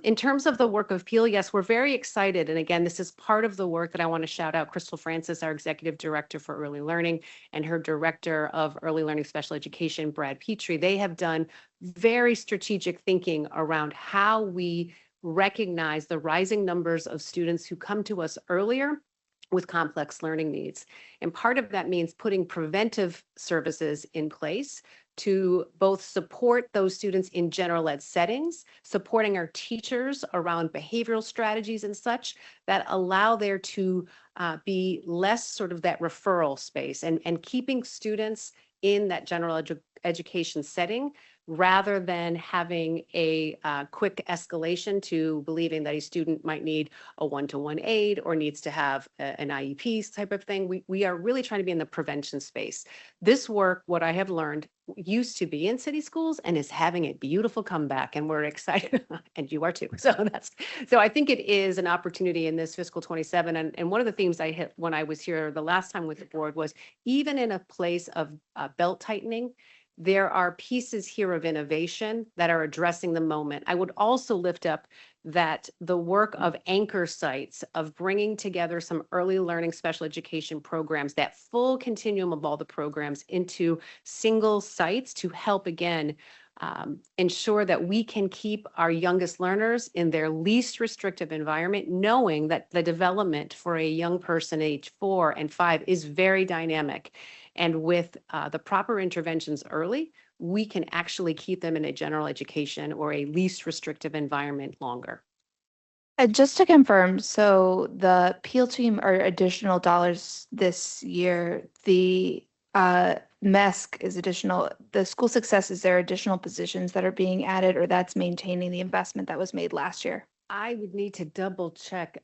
In terms of the work of Peel, yes, we're very excited. And again, this is part of the work that I want to shout out Crystal Francis, our Executive Director for Early Learning, and her Director of Early Learning Special Education, Brad Petrie. They have done very strategic thinking around how we recognize the rising numbers of students who come to us earlier with complex learning needs. And part of that means putting preventive services in place to both support those students in general ed settings, supporting our teachers around behavioral strategies and such that allow there to be less sort of that referral space and keeping students in that general education setting, rather than having a quick escalation to believing that a student might need a one-to-one aid or needs to have an IEP type of thing. We are really trying to be in the prevention space. This work, what I have learned, used to be in city schools and is having a beautiful comeback, and we're excited, and you are too. So I think it is an opportunity in this fiscal 27. And one of the themes I hit when I was here the last time with the board was, even in a place of belt tightening, there are pieces here of innovation that are addressing the moment. I would also lift up that the work of anchor sites, of bringing together some early learning special education programs, that full continuum of all the programs into single sites to help, again, ensure that we can keep our youngest learners in their least restrictive environment, knowing that the development for a young person age 4 and 5 is very dynamic. And with the proper interventions early, we can actually keep them in a general education or a least restrictive environment longer. Just to confirm, so the Peel team are additional dollars this year. The MESC is additional, the school success, is there additional positions that are being added, or that's maintaining the investment that was made last year? I would need to double check.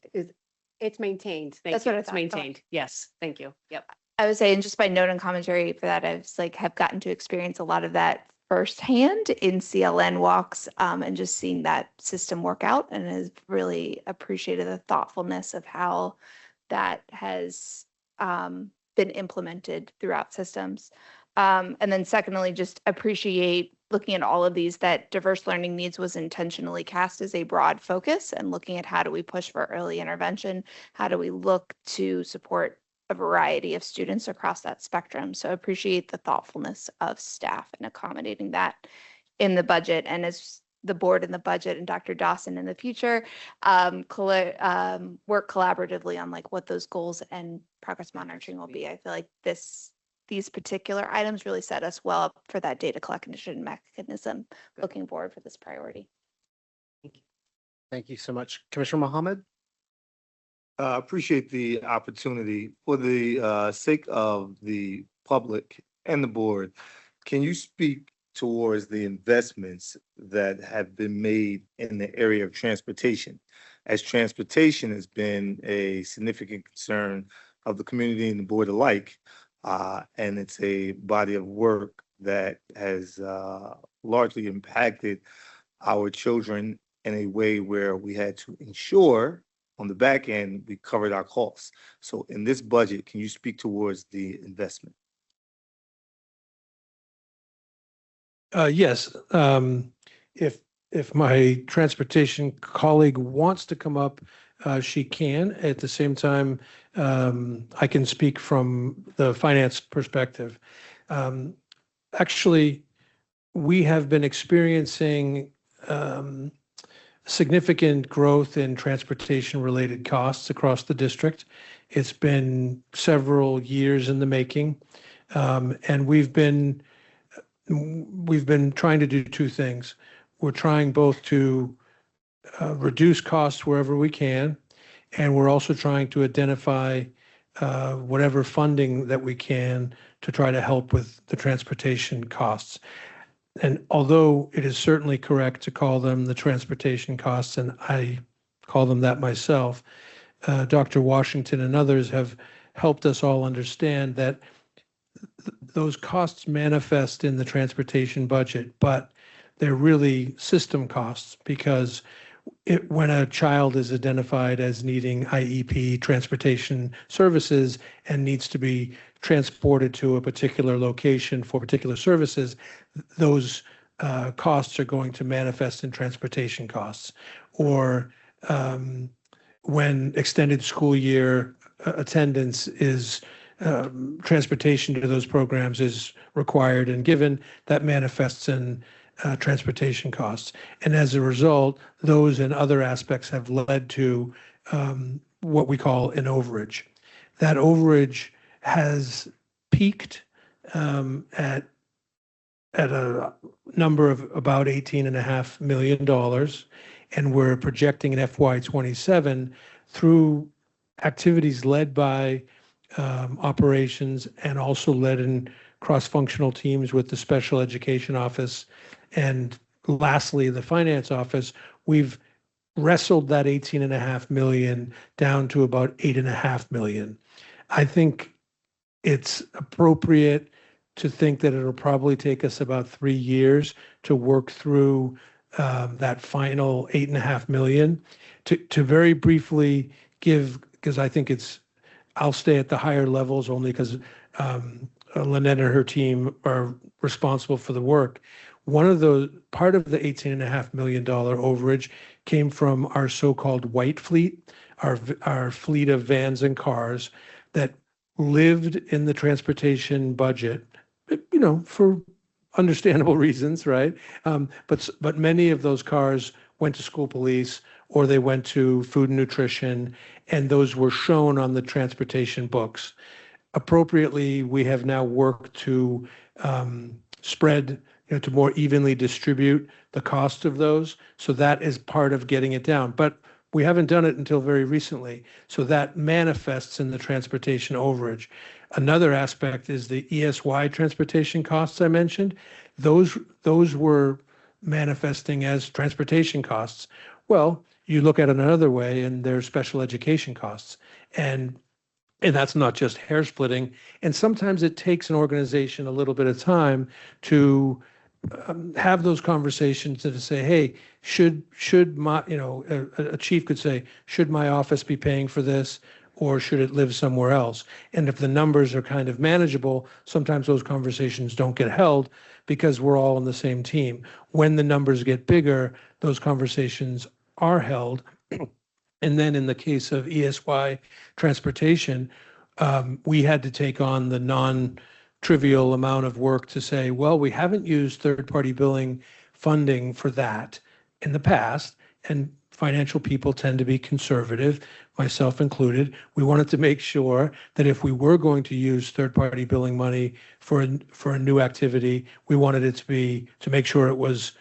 It's maintained. Thank That's you. what I It's thought. Okay. maintained. Yes, thank you. Yep. I was saying, just by note and commentary for that, I've like have gotten to experience a lot of that firsthand in CLN walks, and just seeing that system work out, and has really appreciated the thoughtfulness of how that has been implemented throughout systems. And then secondly, just appreciate looking at all of these, that diverse learning needs was intentionally cast as a broad focus, and looking at how do we push for early intervention? How do we look to support a variety of students across that spectrum? So appreciate the thoughtfulness of staff and accommodating that in the budget. And as the board and the budget and Dr. Dawson in the future work collaboratively on like what those goals and progress monitoring will be. I feel like these particular items really set us well up for that data collection mechanism looking forward for this priority. Thank you so much. Commissioner Mohammed? Appreciate the opportunity. For the sake of the public and the board, can you speak towards the investments that have been made in the area of transportation, as transportation has been a significant concern of the community and the board alike, and it's a body of work that has largely impacted our children in a way where we had to ensure on the back end we covered our costs. So in this budget, can you speak towards the investment? Yes. If my transportation colleague wants to come up, she can. At the same time, I can speak from the finance perspective. Actually, we have been experiencing significant growth in transportation-related costs across the district. It's been several years in the making, and we've been trying to do two things. We're trying both to reduce costs wherever we can, and we're also trying to identify whatever funding that we can to try to help with the transportation costs. And although it is certainly correct to call them the transportation costs, and I call them that myself, Dr. Washington and others have helped us all understand that those costs manifest in the transportation budget, but they're really system costs, because when a child is identified as needing IEP transportation services and needs to be transported to a particular location for particular services, those costs are going to manifest in transportation costs. Or when extended school year attendance is transportation to those programs is required and given, that manifests in transportation costs. And as a result, those and other aspects have led to what we call an overage. That overage has peaked at a number of about $18.5 million, and we're projecting in FY27 through activities led by operations and also led in cross-functional teams with the special education office and lastly the finance office. We've wrestled that 18.5 million down to about 8.5 million. I think it's appropriate to think that it'll probably take us about 3 years to work through that final 8.5 million. To very briefly give, because I think I'll stay at the higher levels only because Lynette and her team are responsible for the work. Part of the $18.5 million overage came from our so-called white fleet, our fleet of vans and cars that lived in the transportation budget, for understandable reasons, right? But many of those cars went to school police or they went to food and nutrition, and those were shown on the transportation books. Appropriately, we have now worked to spread, to more evenly distribute the cost of those. So that is part of getting it down. But we haven't done it until very recently. So that manifests in the transportation overage. Another aspect is the ESY transportation costs I mentioned. Those were manifesting as transportation costs. Well, you look at it another way and there's special education costs. And that's not just hair splitting. And sometimes it takes an organization a little bit of time to have those conversations and to say, hey, should my, a chief could say, should my office be paying for this, or should it live somewhere else? And if the numbers are kind of manageable, sometimes those conversations don't get held because we're all on the same team. When the numbers get bigger, those conversations are held. And then in the case of ESY transportation, we had to take on the non-trivial amount of work to say, well, we haven't used third-party billing funding for that in the past, and financial people tend to be conservative, myself included. We wanted to make sure that if we were going to use third-party billing money for a new activity, we wanted it to make sure it was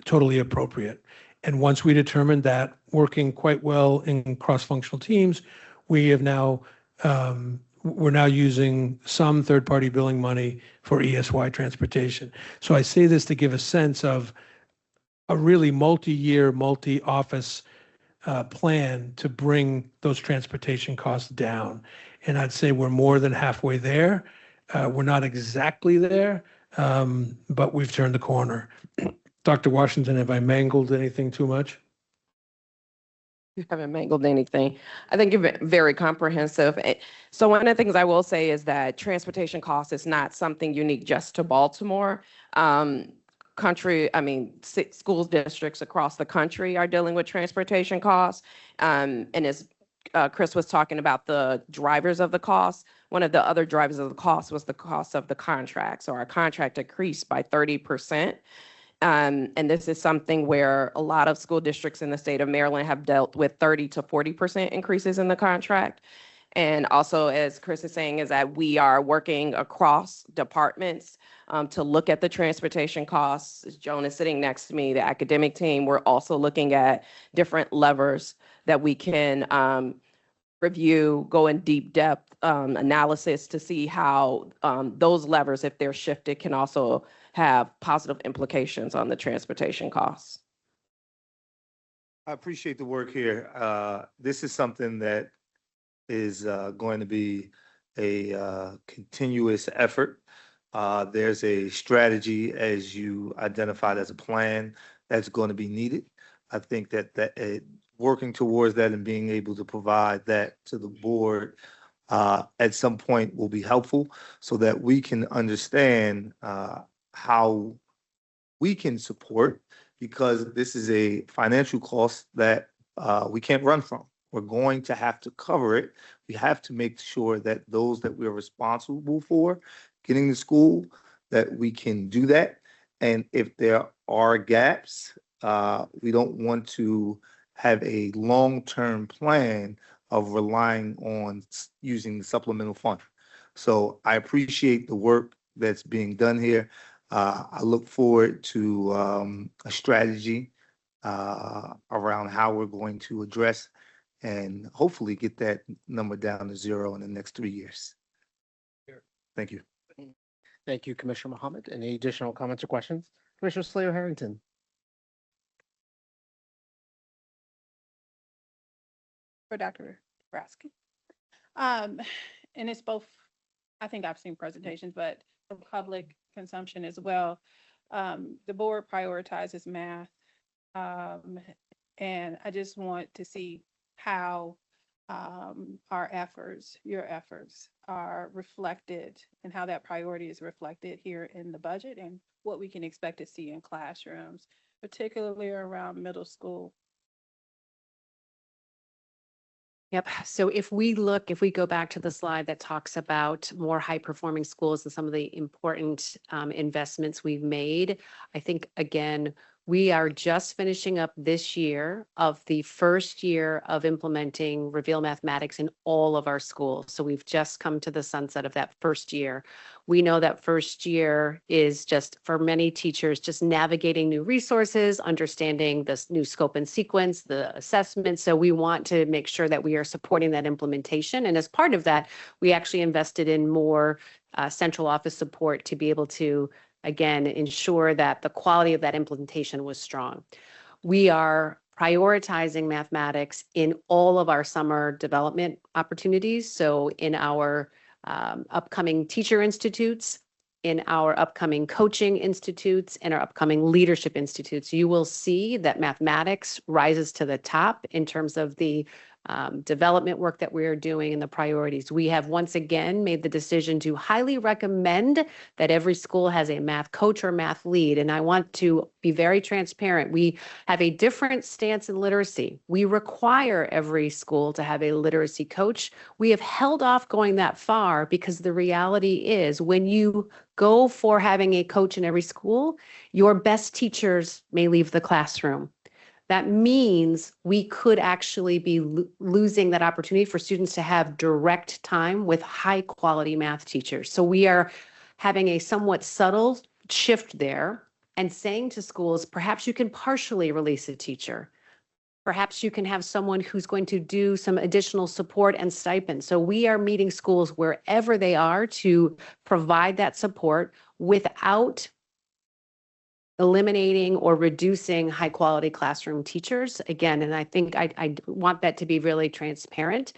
totally appropriate. And once we determined that, working quite well in cross-functional teams, we have now we're now using some third-party billing money for ESY transportation. So I say this to give a sense of a really multi-year, multi-office plan to bring those transportation costs down. And I'd say we're more than halfway there. We're not exactly there, but we've turned the corner. Dr. Washington, have I mangled anything too much? You haven't mangled anything. I think you're very comprehensive. So one of the things I will say is that transportation costs is not something unique just to Baltimore. School districts across the country are dealing with transportation costs. And as Chris was talking about the drivers of the cost, one of the other drivers of the cost was the cost of the contract. So our contract increased by 30%. And this is something where a lot of school districts in the state of Maryland have dealt with 30 to 40% increases in the contract. And also, as Chris is saying, is that we are working across departments to look at the transportation costs. Joan is sitting next to me, the academic team. We're also looking at different levers that we can review, go in deep depth analysis to see how those levers, if they're shifted, can also have positive implications on the transportation costs. I appreciate the work here. This is something that is going to be a continuous effort. There's a strategy, as you identified, as a plan that's going to be needed. I think that working towards that and being able to provide that to the board at some point will be helpful so that we can understand how we can support, because this is a financial cost that we can't run from. We're going to have to cover it. We have to make sure that those that we're responsible for getting to school, that we can do that. And if there are gaps, we don't want to have a long-term plan of relying on using the supplemental fund. So I appreciate the work that's being done here. I look forward to a strategy around how we're going to address and hopefully get that number down to 0 in the next 3 years. Thank you. Thank you, Commissioner Mohammed. Any additional comments or questions? Commissioner Slayo Harrington. For Dr. Brasky. And it's both, I think I've seen presentations, but for public consumption as well. The board prioritizes math. And I just want to see how our efforts, your efforts, are reflected and how that priority is reflected here in the budget and what we can expect to see in classrooms, particularly around middle school. Yep. So if we go back to the slide that talks about more high performing schools and some of the important investments we've made, I think, again, We are just finishing up this year of the first year of implementing Reveal Mathematics in all of our schools. So we've just come to the sunset of that first year. We know that first year is just, for many teachers, just navigating new resources, understanding this new scope and sequence, the assessment. So we want to make sure that we are supporting that implementation. And as part of that, we actually invested in more central office support to be able to, again, ensure that the quality of that implementation was strong. We are prioritizing mathematics in all of our summer development opportunities. So in our upcoming teacher institutes, in our upcoming coaching institutes, and our upcoming leadership institutes, you will see that mathematics rises to the top in terms of the development work that we are doing and the priorities. We have once again made the decision to highly recommend that every school has a math coach or math lead. And I want to be very transparent. We have a different stance in literacy. We require every school to have a literacy coach. We have held off going that far because the reality is when you go for having a coach in every school, your best teachers may leave the classroom. That means we could actually be losing that opportunity for students to have direct time with high quality math teachers. So we are having a somewhat subtle shift there and saying to schools, perhaps you can partially release a teacher. Perhaps you can have someone who's going to do some additional support and stipend. So we are meeting schools wherever they are to provide that support without eliminating or reducing high quality classroom teachers. Again, and I think I want that to be really transparent.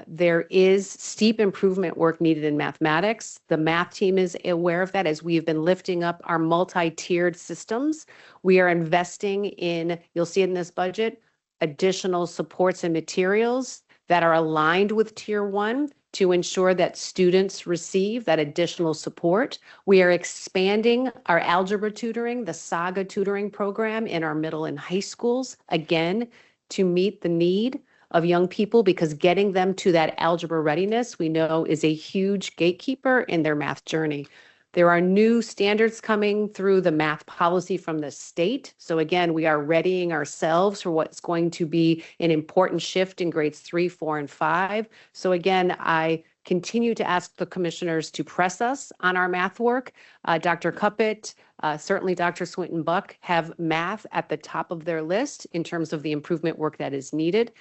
There is steep improvement work needed in mathematics. The math team is aware of that as we've been lifting up our multi-tiered systems. We are investing in, you'll see it in this budget, additional supports and materials that are aligned with Tier 1 to ensure that students receive that additional support. We are expanding our algebra tutoring, the Saga tutoring program in our middle and high schools, again, to meet the need of young people, because getting them to that algebra readiness, we know, is a huge gatekeeper in their math journey. There are new standards coming through the math policy from the state. So again, we are readying ourselves for what's going to be an important shift in grades 3, 4, and 5. So again, I continue to ask the commissioners to press us on our math work. Dr. Cuppett, certainly Dr. Swinton Buck have math at the top of their list in terms of the improvement work that is needed.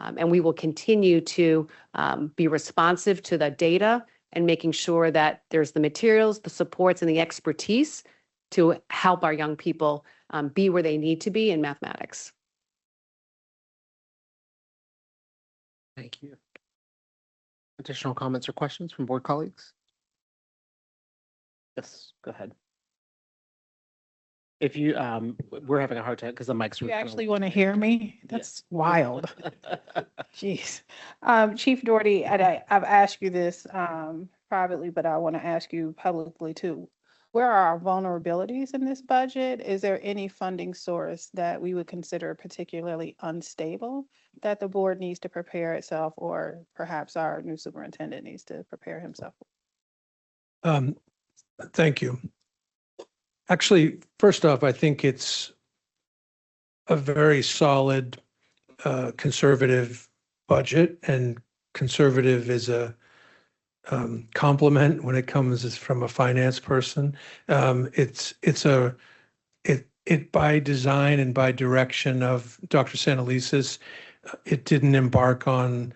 And we will continue to be responsive to the data and making sure that there's the materials, the supports, and the expertise to help our young people be where they need to be in mathematics. Thank you. Additional comments or questions from board colleagues? Yes, go ahead. If you, we're having a hard time because the mics. You actually want to hear me? That's wild. Jeez. Chief Doherty, I've asked you this privately, but I want to ask you publicly too. Where are our vulnerabilities in this budget? Is there any funding source that we would consider particularly unstable that the board needs to prepare itself, or perhaps our new superintendent needs to prepare himself? Thank you. Actually, first off, I think it's a very solid, conservative budget, and conservative is a compliment when it comes from a finance person. It by design and by direction of Dr. Santelises, it didn't embark on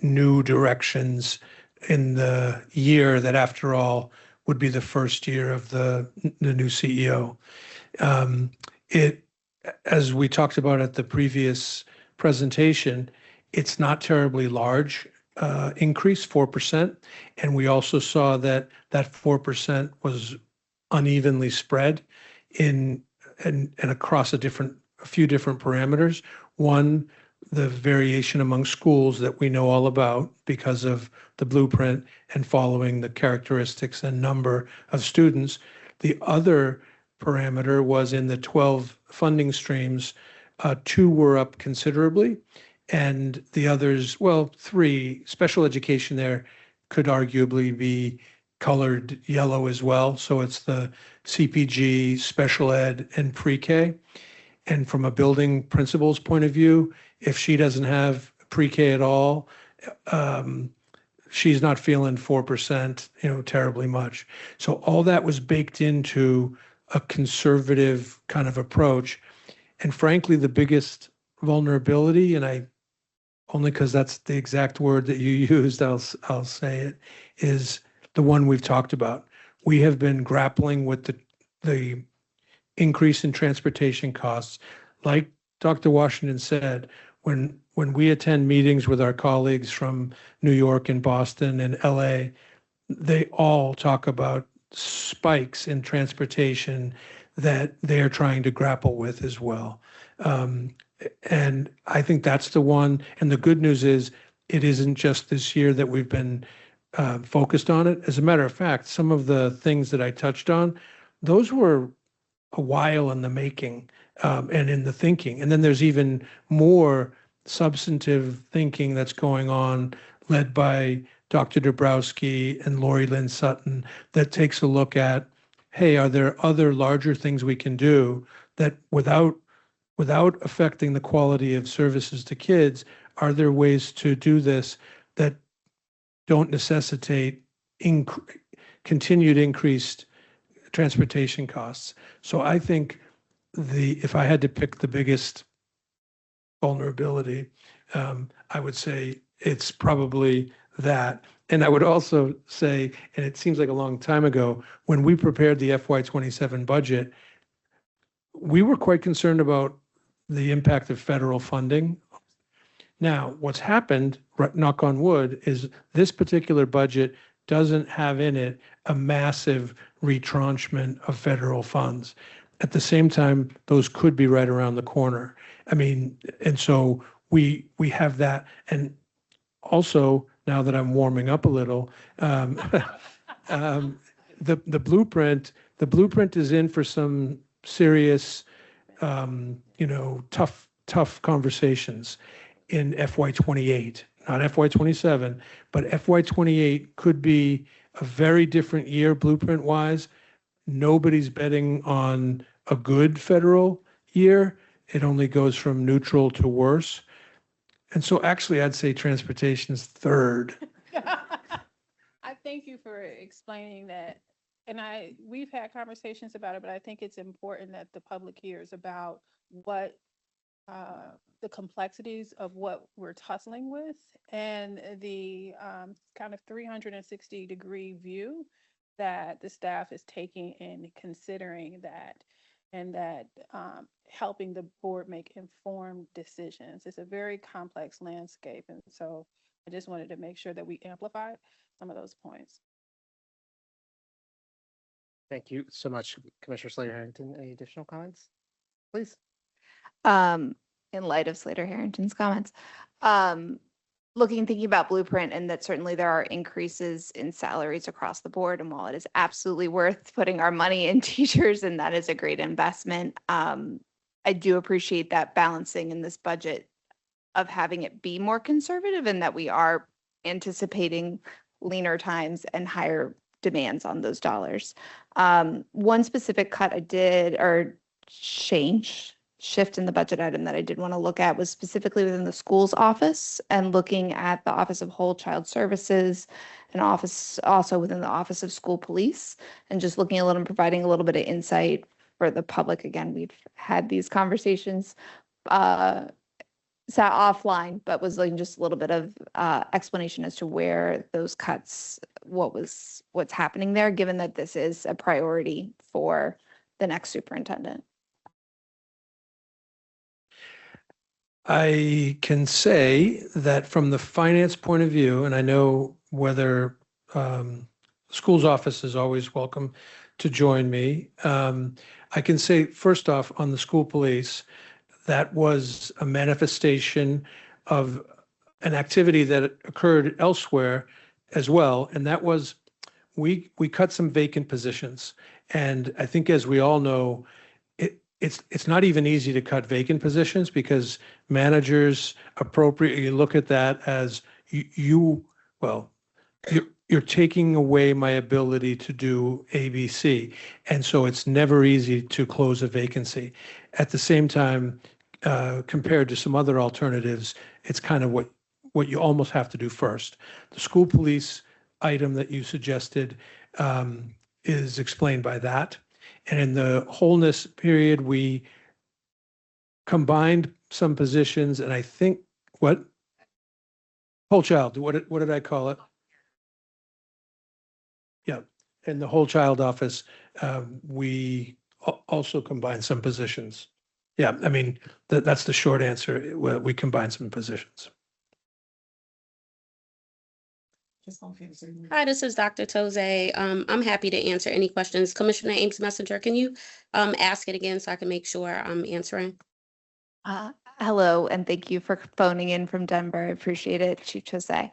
new directions in the year that, after all, would be the first year of the new CEO. As we talked about at the previous presentation, it's not terribly large increase, 4%. And we also saw that 4% was unevenly spread in and across a few different parameters. One, the variation among schools that we know all about because of the blueprint and following the characteristics and number of students. The other parameter was in the 12 funding streams, 2 were up considerably, and the others, well, 3, special education there could arguably be colored yellow as well. So it's the CPG, special ed, and pre-K. And from a building principal's point of view, if she doesn't have pre-K at all, she's not feeling 4%, terribly much. So all that was baked into a conservative kind of approach. And frankly, the biggest vulnerability, and only because that's the exact word that you used, I'll say it, is the one we've talked about. We have been grappling with the increase in transportation costs. Like Dr. Washington said, when we attend meetings with our colleagues from New York and Boston and LA, they all talk about spikes in transportation that they're trying to grapple with as well. And I think that's the one. And the good news is it isn't just this year that we've been focused on it. As a matter of fact, some of the things that I touched on, those were a while in the making and in the thinking. And then there's even more substantive thinking that's going on, led by Dr. Dabrowski and Lori Lynn Sutton, that takes a look at, hey, are there other larger things we can do that without affecting the quality of services to kids, are there ways to do this that don't necessitate continued increased transportation costs? So I think if I had to pick the biggest vulnerability, I would say it's probably that. And I would also say, and it seems like a long time ago, when we prepared the FY27 budget, we were quite concerned about the impact of federal funding. Now, what's happened, knock on wood, is this particular budget doesn't have in it a massive retranchement of federal funds. At the same time, those could be right around the corner. I mean, and so we have that. And also, now that I'm warming up a little, the blueprint is in for some serious, tough conversations in FY28, not FY27, but FY28 could be a very different year blueprint wise. Nobody's betting on a good federal year. It only goes from neutral to worse. And so actually I'd say transportation's third. I thank you for explaining that. And we've had conversations about it, but I think it's important that the public hears about what the complexities of what we're tussling with and the kind of 360-degree view that the staff is taking in considering that, and that helping the board make informed decisions. It's a very complex landscape. And so I just wanted to make sure that we amplified some of those points. Thank you so much, Commissioner Slater-Harrington. Any additional comments, please? In light of Slater-Harrington's comments, thinking about Blueprint, and that certainly there are increases in salaries across the board. And while it is absolutely worth putting our money in teachers, and that is a great investment, I do appreciate that balancing in this budget of having it be more conservative, and that we are anticipating leaner times and higher demands on those dollars. One specific cut I did, or shift in the budget item that I did want to look at, was specifically within the schools office, and looking at the Office of Whole Child Services, and also within the Office of School Police, and just looking and providing a little bit of insight for the public. Again, we've had these conversations sat offline, but was just a little bit of explanation as to where those cuts, what's happening there, given that this is a priority for the next superintendent. I can say that from the finance point of view, and I know whether school's office is always welcome to join me. I can say, first off, on the school police, that was a manifestation of an activity that occurred elsewhere as well. And that was, we cut some vacant positions. And I think, as we all know, it's not even easy to cut vacant positions, because managers appropriately look at that as you're taking away my ability to do ABC. And so it's never easy to close a vacancy. At the same time, compared to some other alternatives, it's kind of what you almost have to do first. The school police item that you suggested is explained by that. And in the wholeness period, we combined some positions, and I think what? Whole child, what did I call it? Yeah, in the whole child office, we also combined some positions. Yeah, I mean, that's the short answer. We combined some positions. Hi, this is Dr. Toze. I'm happy to answer any questions. Commissioner Ames Messenger, can you ask it again so I can make sure I'm answering? Hello, and thank you for phoning in from Denver. I appreciate it, Chief Jose.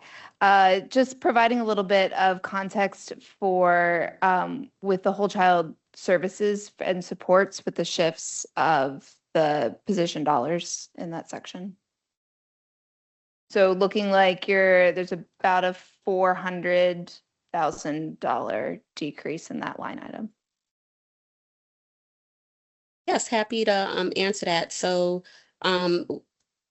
Just providing a little bit of context for with the whole child services and supports with the shifts of the position dollars in that section. So looking like there's about a $400,000 decrease in that line item. Yes, happy to answer that. So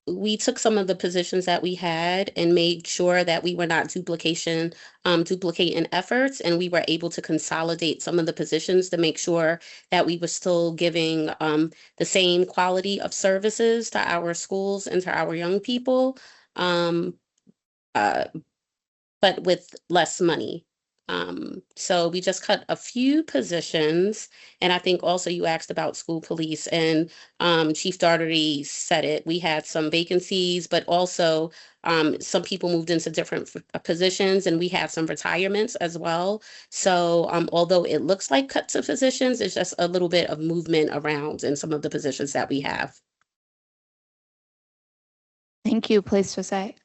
we took some of the positions that we had and made sure that we were not duplicating efforts, and we were able to consolidate some of the positions to make sure that we were still giving the same quality of services to our schools and to our young people, but with less money. So we just cut a few positions, and I think also you asked about school police, and Chief Daugherty said it. We had some vacancies, but also some people moved into different positions, and we had some retirements as well. So although it looks like cuts of positions, it's just a little bit of movement around in some of the positions that we have. Thank you, Place Jose.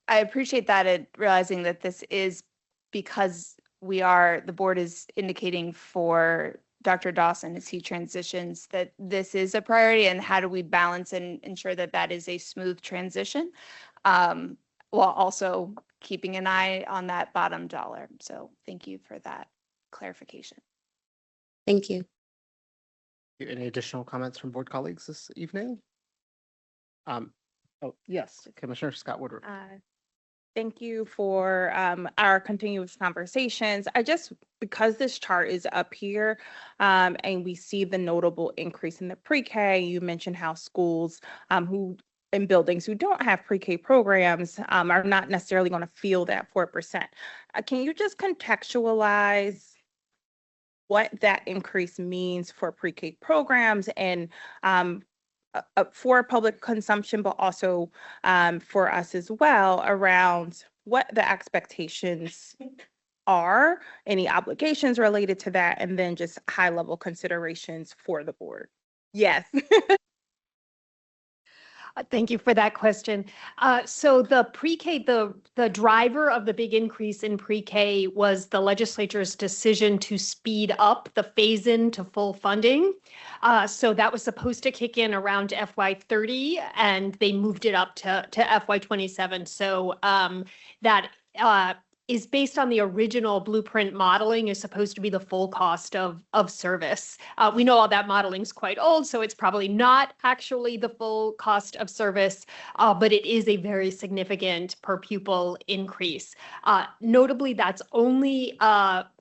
I appreciate that, and realizing that this is because the board is indicating for Dr. Dawson as he transitions that this is a priority, and how do we balance and ensure that that is a smooth transition while also keeping an eye on that bottom dollar. So thank you for that clarification. Thank you. Any additional comments from board colleagues this evening? Oh, yes, Commissioner Scott Woodward. Thank you for our continuous conversations. Because this chart is up here and we see the notable increase in the pre-K, you mentioned how schools in buildings who don't have pre-K programs are not necessarily going to feel that 4%. Can you just contextualize what that increase means for pre-K programs and for public consumption, but also for us as well, around what the expectations are, any obligations related to that, and then just high-level considerations for the board? Yes. Thank you for that question. So the pre-K, the driver of the big increase in pre-K was the legislature's decision to speed up the phase-in to full funding. So that was supposed to kick in around FY30, and they moved it up to FY27. So that is based on the original blueprint modeling, is supposed to be the full cost of service. We know all that modeling is quite old, so it's probably not actually the full cost of service, but it is a very significant per pupil increase. Notably, that's only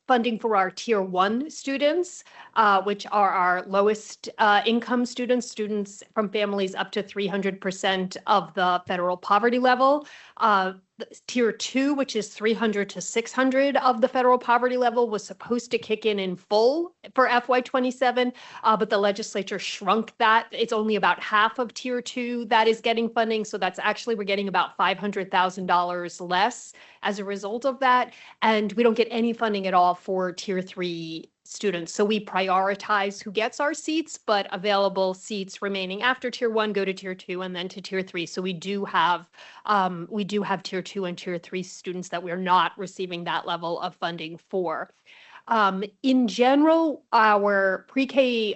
funding for our Tier 1 students, which are our lowest income students from families up to 300% of the federal poverty level. Tier 2, which is 300 to 600 of the federal poverty level, was supposed to kick in full for FY27, but the legislature shrunk that. It's only about half of Tier 2 that is getting funding, so we're getting about $500,000 less as a result of that, and we don't get any funding at all for Tier 3 students. So we prioritize who gets our seats, but available seats remaining after Tier 1 go to Tier 2 and then to Tier 3. So we do have Tier 2 and Tier 3 students that we're not receiving that level of funding for. In general, our pre-K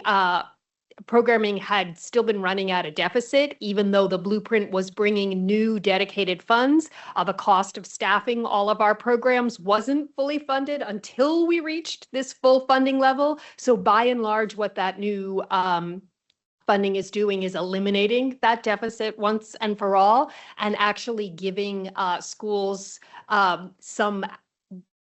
programming had still been running at a deficit, even though the blueprint was bringing new dedicated funds. The cost of staffing all of our programs wasn't fully funded until we reached this full funding level. So by and large, what that new funding is doing is eliminating that deficit once and for all, and actually giving schools some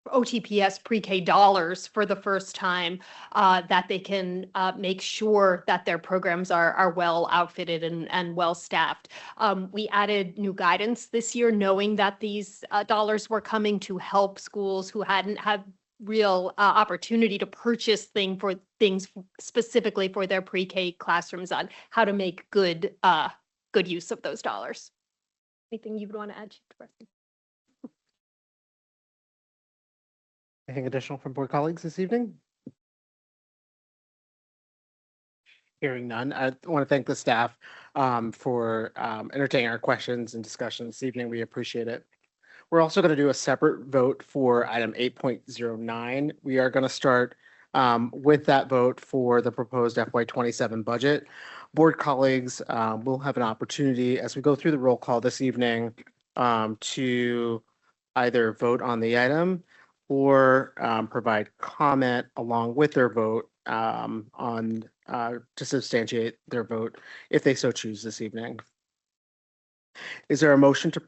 OTPS pre-K dollars for the first time, that they can make sure that their programs are well outfitted and well staffed. We added new guidance this year, knowing that these dollars were coming to help schools who hadn't had real opportunity to purchase things specifically for their pre-K classrooms on how to make good use of those dollars. Anything you would want to add, Chief DeBruski? Anything additional from board colleagues this evening? Hearing none, I want to thank the staff for entertaining our questions and discussion this evening. We appreciate it. We're also going to do a separate vote for item 8.09. We are going to start with that vote for the proposed FY27 budget. Board colleagues will have an opportunity as we go through the roll call this evening to either vote on the item or provide comment along with their vote on to substantiate their vote if they so choose this evening. Is there a motion to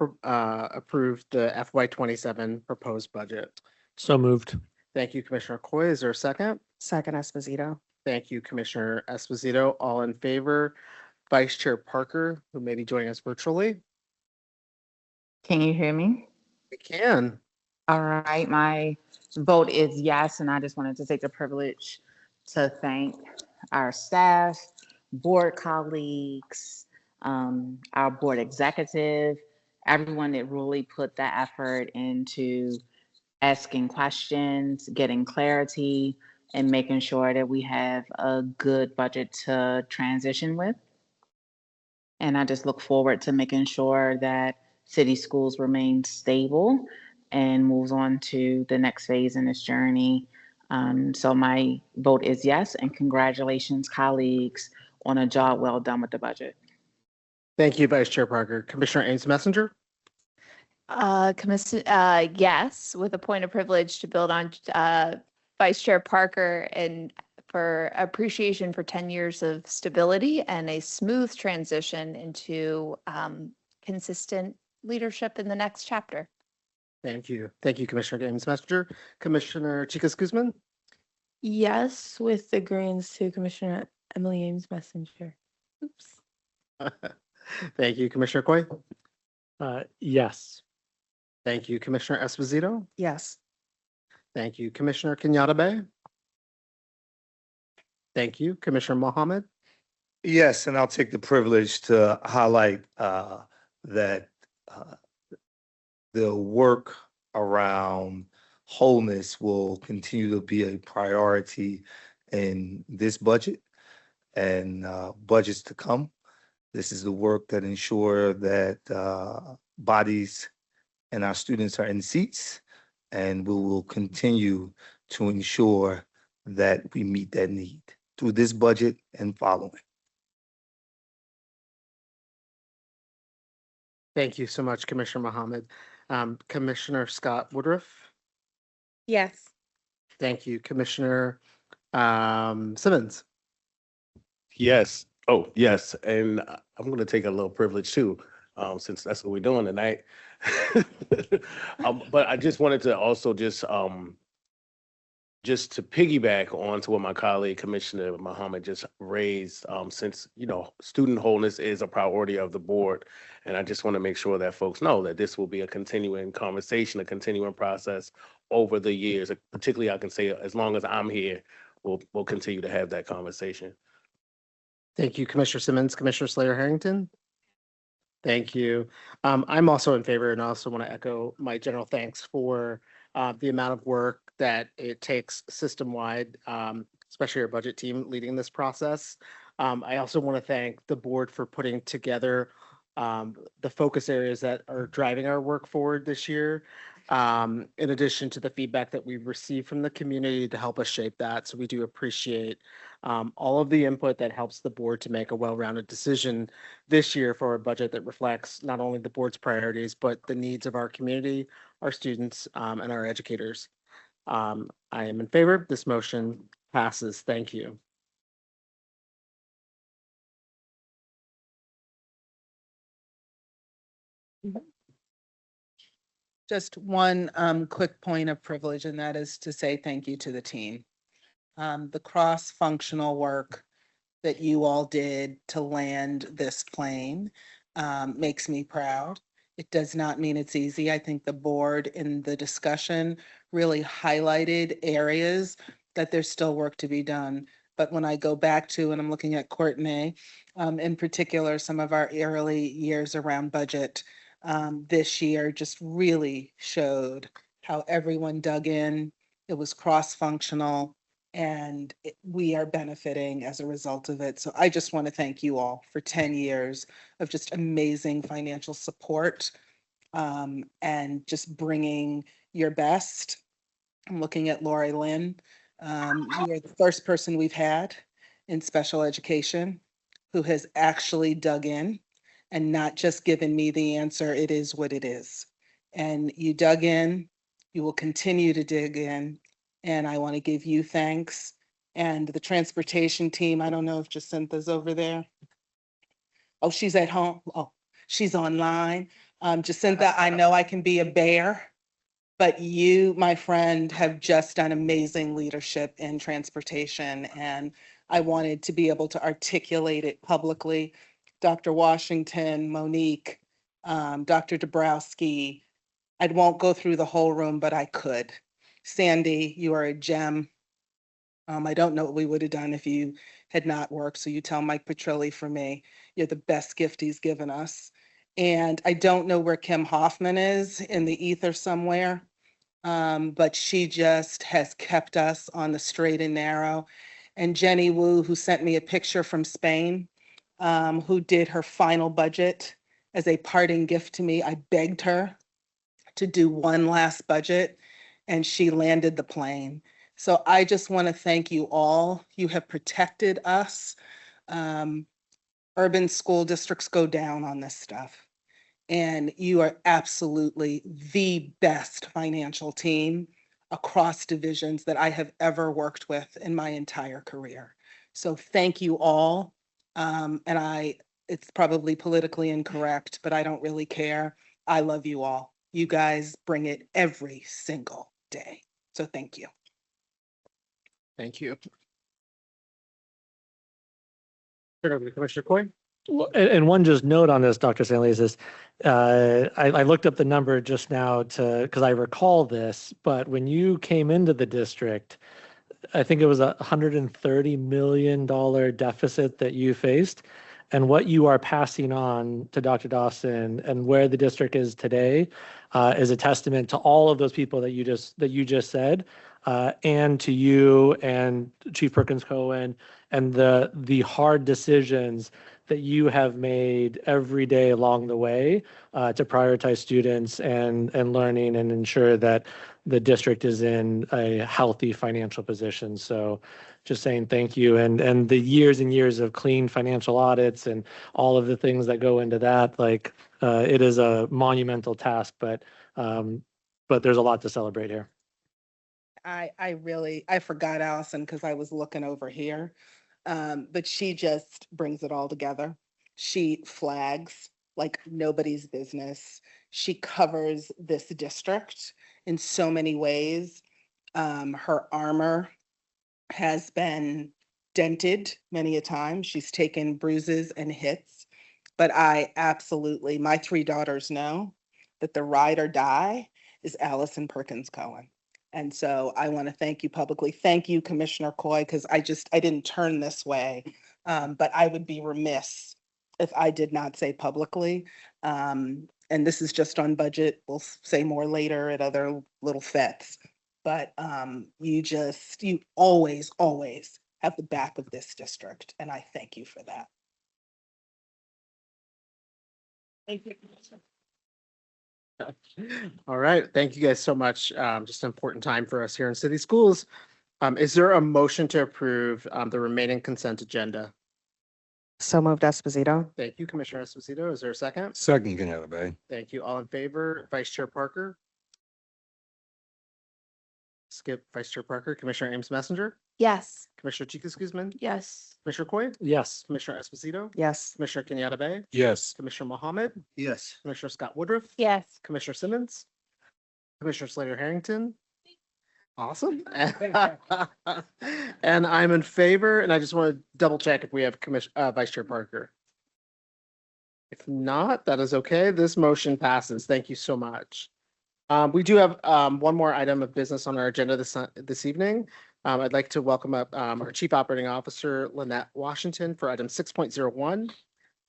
approve the FY27 proposed budget? So moved. Thank you, Commissioner Coy. Is there a second? Second, Esposito. Thank you, Commissioner Esposito. All in favor? Vice Chair Parker, who may be joining us virtually. Can you hear me? We can. All right, my vote is yes, and I just wanted to take the privilege to thank our staff, board colleagues, our board executive, everyone that really put the effort into asking questions, getting clarity, and making sure that we have a good budget to transition with. And I just look forward to making sure that city schools remain stable and moves on to the next phase in this journey. So my vote is yes, and congratulations, colleagues, on a job well done with the budget. Thank you, Vice Chair Parker. Commissioner Ames Messenger? Yes, with a point of privilege to build on Vice Chair Parker and for appreciation for 10 years of stability and a smooth transition into consistent leadership in the next chapter. Thank you. Thank you, Commissioner Ames Messenger. Commissioner Chicas Guzman? Yes, with the greens to Commissioner Emily Ames Messenger. Oops. Thank you, Commissioner Coy. Yes. Thank you, Commissioner Esposito. Yes. Thank you, Commissioner Kenyatta Bay. Thank you, Commissioner Mohammed. Yes, and I'll take the privilege to highlight that the work around wholeness will continue to be a priority in this budget and budgets to come. This is the work that ensure that bodies and our students are in seats, and we will continue to ensure that we meet that need through this budget and following. Thank you so much, Commissioner Mohammed. Commissioner Scott Woodruff. Yes. Thank you, Commissioner Simmons. Yes. Oh, yes. And I'm going to take a little privilege too, since that's what we're doing tonight. But I just wanted to also just to piggyback on to what my colleague Commissioner Mohammed just raised, since, you know, student wholeness is a priority of the board. And I just want to make sure that folks know that this will be a continuing conversation, a continuing process over the years. Particularly, I can say as long as I'm here, we'll continue to have that conversation. Thank you, Commissioner Simmons. Commissioner Slater Harrington. Thank you. I'm also in favor, and I also want to echo my general thanks for the amount of work that it takes system-wide, especially our budget team leading this process. I also want to thank the board for putting together the focus areas that are driving our work forward this year. in addition to the feedback that we've received from the community to help us shape that. So we do appreciate all of the input that helps the board to make a well-rounded decision this year for a budget that reflects not only the board's priorities, but the needs of our community, our students, and our educators. I am in favor. This motion passes. Thank you. Just one quick point of privilege, and that is to say thank you to the team. The cross-functional work that you all did to land this plane makes me proud. It does not mean it's easy. I think the board in the discussion really highlighted areas that there's still work to be done. But when I go back to, and I'm looking at Courtney, in particular, some of our early years around budget this year just really showed how everyone dug in. It was cross-functional, and we are benefiting as a result of it. So I just want to thank you all for 10 years of just amazing financial support and just bringing your best. I'm looking at Lori Lynn. You are the first person we've had in special education who has actually dug in and not just given me the answer, it is what it is. And you dug in, you will continue to dig in, and I want to give you thanks. And the transportation team, I don't know if Jacinta's over there. Oh, she's at home. Oh, she's online. Jacinta, I know I can be a bear, but you, my friend, have just done amazing leadership in transportation. And I wanted to be able to articulate it publicly. Dr. Washington, Monique, Dr. Dabrowski, I won't go through the whole room, but I could. Sandy, you are a gem. I don't know what we would have done if you had not worked. So you tell Mike Petrilli for me, you're the best gift he's given us. And I don't know where Kim Hoffman is in the ether somewhere, but she just has kept us on the straight and narrow. And Jenny Wu, who sent me a picture from Spain, who did her final budget as a parting gift to me. I begged her to do one last budget, and she landed the plane. So I just want to thank you all. You have protected us. Urban school districts go down on this stuff. And you are absolutely the best financial team across divisions that I have ever worked with in my entire career. So thank you all. It's probably politically incorrect, but I don't really care. I love you all. You guys bring it every single day. So thank you. Thank you. Turn over to Commissioner Coy. Well, and one just note on this, Dr. Stanley, is I looked up the number just now because I recall this, but when you came into the district, I think it was a $130 million deficit that you faced. And what you are passing on to Dr. Dawson and where the district is today is a testament to all of those people that you just said, and to you and Chief Perkins Cohen and the hard decisions that you have made every day along the way to prioritize students and learning and ensure that the district is in a healthy financial position. So just saying thank you, and the years and years of clean financial audits and all of the things that go into that, like it is a monumental task, but there's a lot to celebrate here. I forgot Allison because I was looking over here, but she just brings it all together. She flags like nobody's business. She covers this district in so many ways. Her armor has been dented many a time. She's taken bruises and hits, but my 3 daughters know that the ride or die is Allison Perkins Cohen. And so I want to thank you publicly. Thank you, Commissioner Coy, because I didn't turn this way, but I would be remiss if I did not say publicly, and this is just on budget, we'll say more later at other little fets, but you always have the back of this district, and I thank you for that. Thank you, Commissioner. All right, thank you guys so much. Just an important time for us here in city schools. Is there a motion to approve the remaining consent agenda? So moved, Esposito. Thank you, Commissioner Esposito. Is there a second? Second, Kenyatta Bay. Thank you. All in favor? Vice Chair Parker? Skip Vice Chair Parker. Commissioner Ames Messenger? Yes. Commissioner Chicas Guzman? Yes. Commissioner Coy? Yes. Commissioner Esposito? Yes. Commissioner Kenyatta Bay? Yes. Commissioner Mohammed? Yes. Commissioner Scott Woodruff? Yes. Commissioner Simmons? Commissioner Slater Harrington? Awesome. And I'm in favor, and I just want to double check if we have Vice Chair Parker. If not, that is okay. This motion passes. Thank you so much. We do have one more item of business on our agenda this evening. I'd like to welcome up our Chief Operating Officer, Lynette Washington, for item 6.01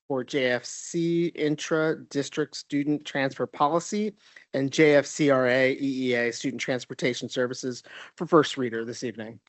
for JFC Intra-District Student Transfer Policy and JFCRA EEA Student Transportation Services for first reader this evening.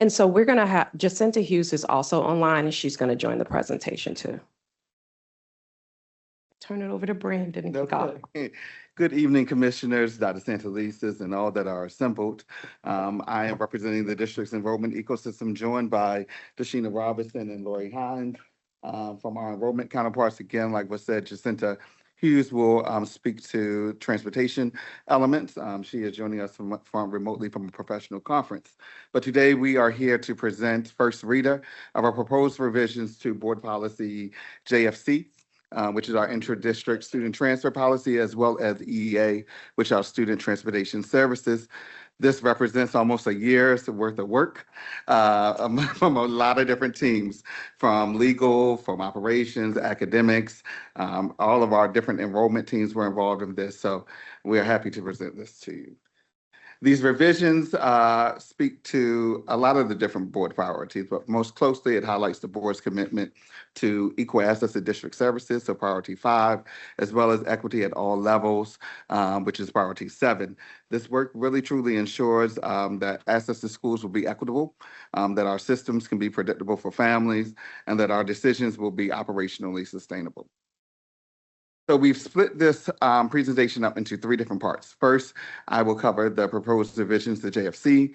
And so we're going to have, Jacinta Hughes is also online and she's going to join the presentation too. Turn it over to Brandon and kick off. Okay. Good evening, Commissioners, Dr. Santelises, and all that are assembled. I am representing the district's enrollment ecosystem, joined by Dashina Robinson and Lori Hines. From our enrollment counterparts, again, like was said, Jacinta Hughes will speak to transportation elements. She is joining us from remotely from a professional conference. But today we are here to present first reader of our proposed revisions to Board Policy JFC. Which is our intra-district student transfer policy, as well as EEA, which are student transportation services. This represents almost a year's worth of work from a lot of different teams, from legal, from operations, academics. All of our different enrollment teams were involved in this, so we are happy to present this to you. These revisions speak to a lot of the different board priorities, but most closely it highlights the board's commitment to equal access to district services, so priority 5, as well as equity at all levels, which is priority 7. This work really truly ensures that access to schools will be equitable, that our systems can be predictable for families, and that our decisions will be operationally sustainable. So we've split this presentation up into 3 different parts. First, I will cover the proposed revisions to JFC.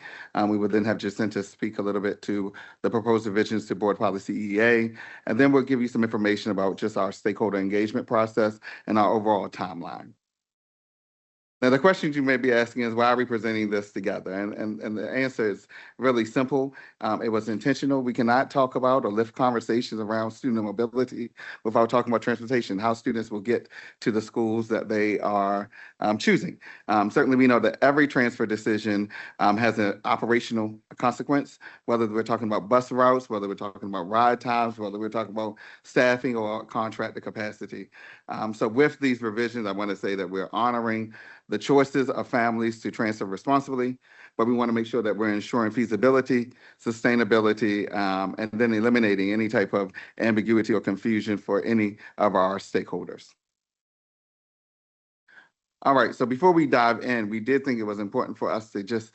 We will then have Jacinta speak a little bit to the proposed revisions to Board Policy EEA, and then we'll give you some information about just our stakeholder engagement process and our overall timeline. Now, the questions you may be asking is, why are we presenting this together? And the answer is really simple. It was intentional. We cannot talk about or lift conversations around student mobility without talking about transportation, how students will get to the schools that they are choosing. Certainly, we know that every transfer decision has an operational consequence, whether we're talking about bus routes, whether we're talking about ride times, whether we're talking about staffing or contractor capacity. So with these revisions, I want to say that we're honoring the choices of families to transfer responsibly, but we want to make sure that we're ensuring feasibility, sustainability, and then eliminating any type of ambiguity or confusion for any of our stakeholders. All right, so before we dive in, we did think it was important for us to just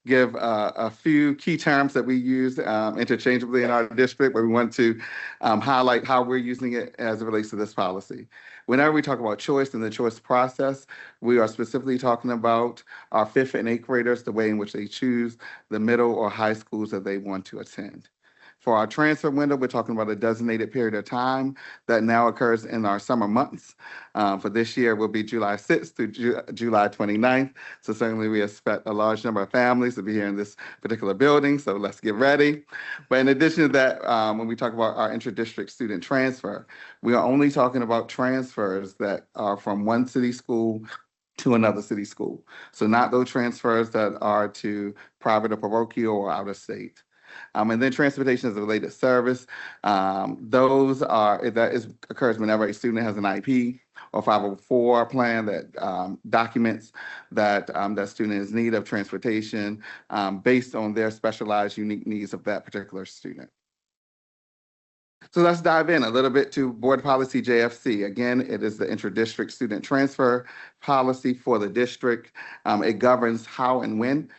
give a few key terms that we use interchangeably in our district, where we want to highlight how we're using it as it relates to this policy. Whenever we talk about choice and the choice process, we are specifically talking about our 5th and 8th graders, the way in which they choose the middle or high schools that they want to attend. For our transfer window, we're talking about a designated period of time that now occurs in our summer months. For this year, will be July 6th through July 29th. So certainly we expect a large number of families to be here in this particular building, so let's get ready. But in addition to that, when we talk about our intra-district student transfer, we are only talking about transfers that are from one city school to another city school. So not those transfers that are to private or parochial or out of state. And then transportation as a related service. Occurs whenever a student has an IP or 504 plan that documents that that student is in need of transportation based on their specialized unique needs of that particular student. So let's dive in a little bit to Board Policy JFC. Again, it is the intra-district student transfer policy for the district. It governs how and when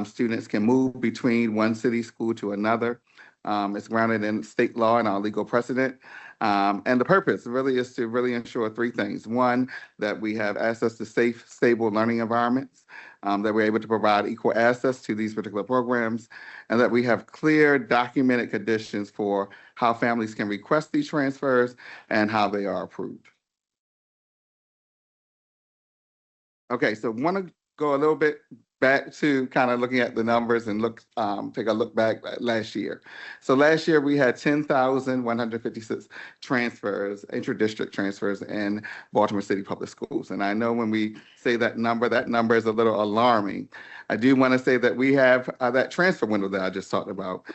students can move between one city school to another. It's grounded in state law and our legal precedent. And the purpose really is to really ensure three things. One, that we have access to safe, stable learning environments, that we're able to provide equal access to these particular programs, and that we have clear documented conditions for how families can request these transfers and how they are approved. Okay, so I want to go a little bit back to kind of looking at the numbers and take a look back at last year. So last year we had 10,156 transfers, intra-district transfers in Baltimore City Public Schools. And I know when we say that number is a little alarming. I do want to say that we have that transfer window that I just talked about,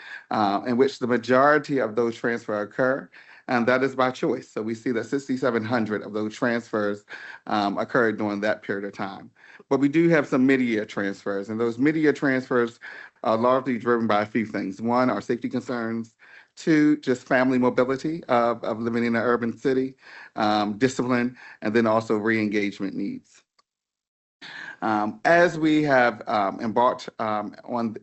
in which the majority of those transfers occur. And that is by choice. So we see that 6,700 of those transfers occurred during that period of time. But we do have some mid-year transfers, and those mid-year transfers are largely driven by a few things. One, are safety concerns. Two, just family mobility of living in an urban city, discipline, and then also re-engagement needs. As we have embarked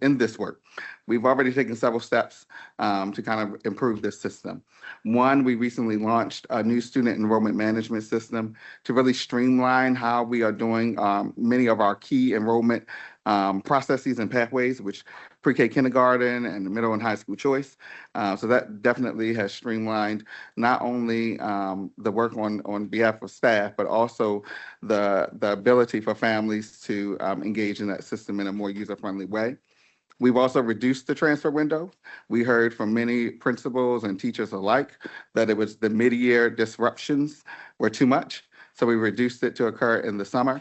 in this work, we've already taken several steps to kind of improve this system. One, we recently launched a new student enrollment management system to really streamline how we are doing many of our key enrollment processes and pathways, which pre-K kindergarten and middle and high school choice. So that definitely has streamlined not only the work on behalf of staff, but also the ability for families to engage in that system in a more user-friendly way. We've also reduced the transfer window. We heard from many principals and teachers alike that it was the mid-year disruptions were too much. So we reduced it to occur in the summer.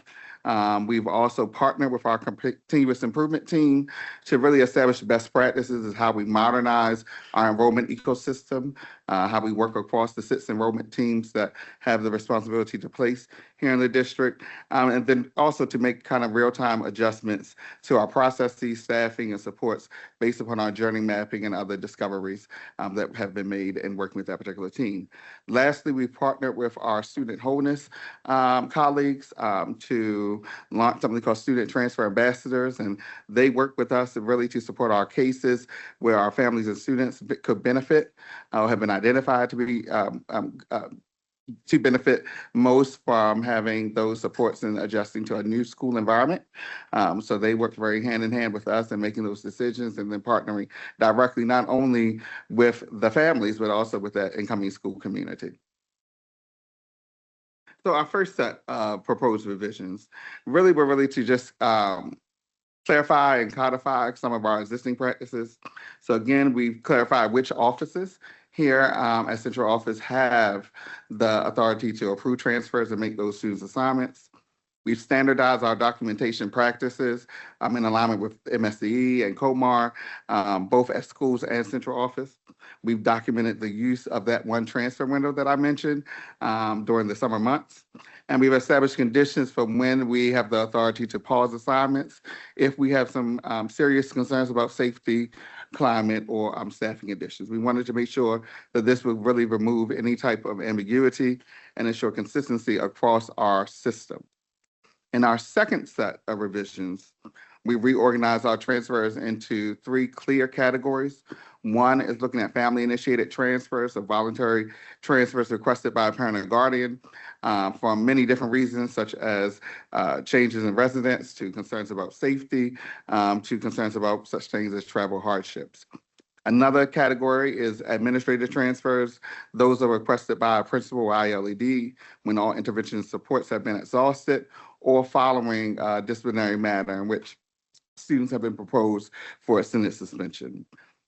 We've also partnered with our continuous improvement team to really establish best practices as how we modernize our enrollment ecosystem, how we work across the 6 enrollment teams that have the responsibility to place here in the district, and then also to make kind of real-time adjustments to our processes, staffing, and supports based upon our journey mapping and other discoveries that have been made in working with that particular team. Lastly, we partnered with our student wholeness colleagues to launch something called Student Transfer Ambassadors, and they work with us really to support our cases where our families and students could benefit or have been identified to be to benefit most from having those supports and adjusting to a new school environment. So they work very hand in hand with us in making those decisions and then partnering directly not only with the families, but also with that incoming school community. So our first set of proposed revisions really were to just clarify and codify some of our existing practices. So again, we've clarified which offices here at Central Office have the authority to approve transfers and make those students assignments. We've standardized our documentation practices in alignment with MSDE and COMAR, both at schools and Central Office. We've documented the use of that one transfer window that I mentioned during the summer months. And we've established conditions for when we have the authority to pause assignments if we have some serious concerns about safety, climate, or staffing conditions. We wanted to make sure that this would really remove any type of ambiguity and ensure consistency across our system. In our second set of revisions, we reorganized our transfers into 3 clear categories. One is looking at family-initiated transfers, so voluntary transfers requested by a parent or guardian for many different reasons, such as changes in residence, to concerns about safety, to concerns about such things as travel hardships. Another category is administrative transfers. Those are requested by a principal or ILED when all intervention supports have been exhausted or following a disciplinary matter in which students have been proposed for extended suspension.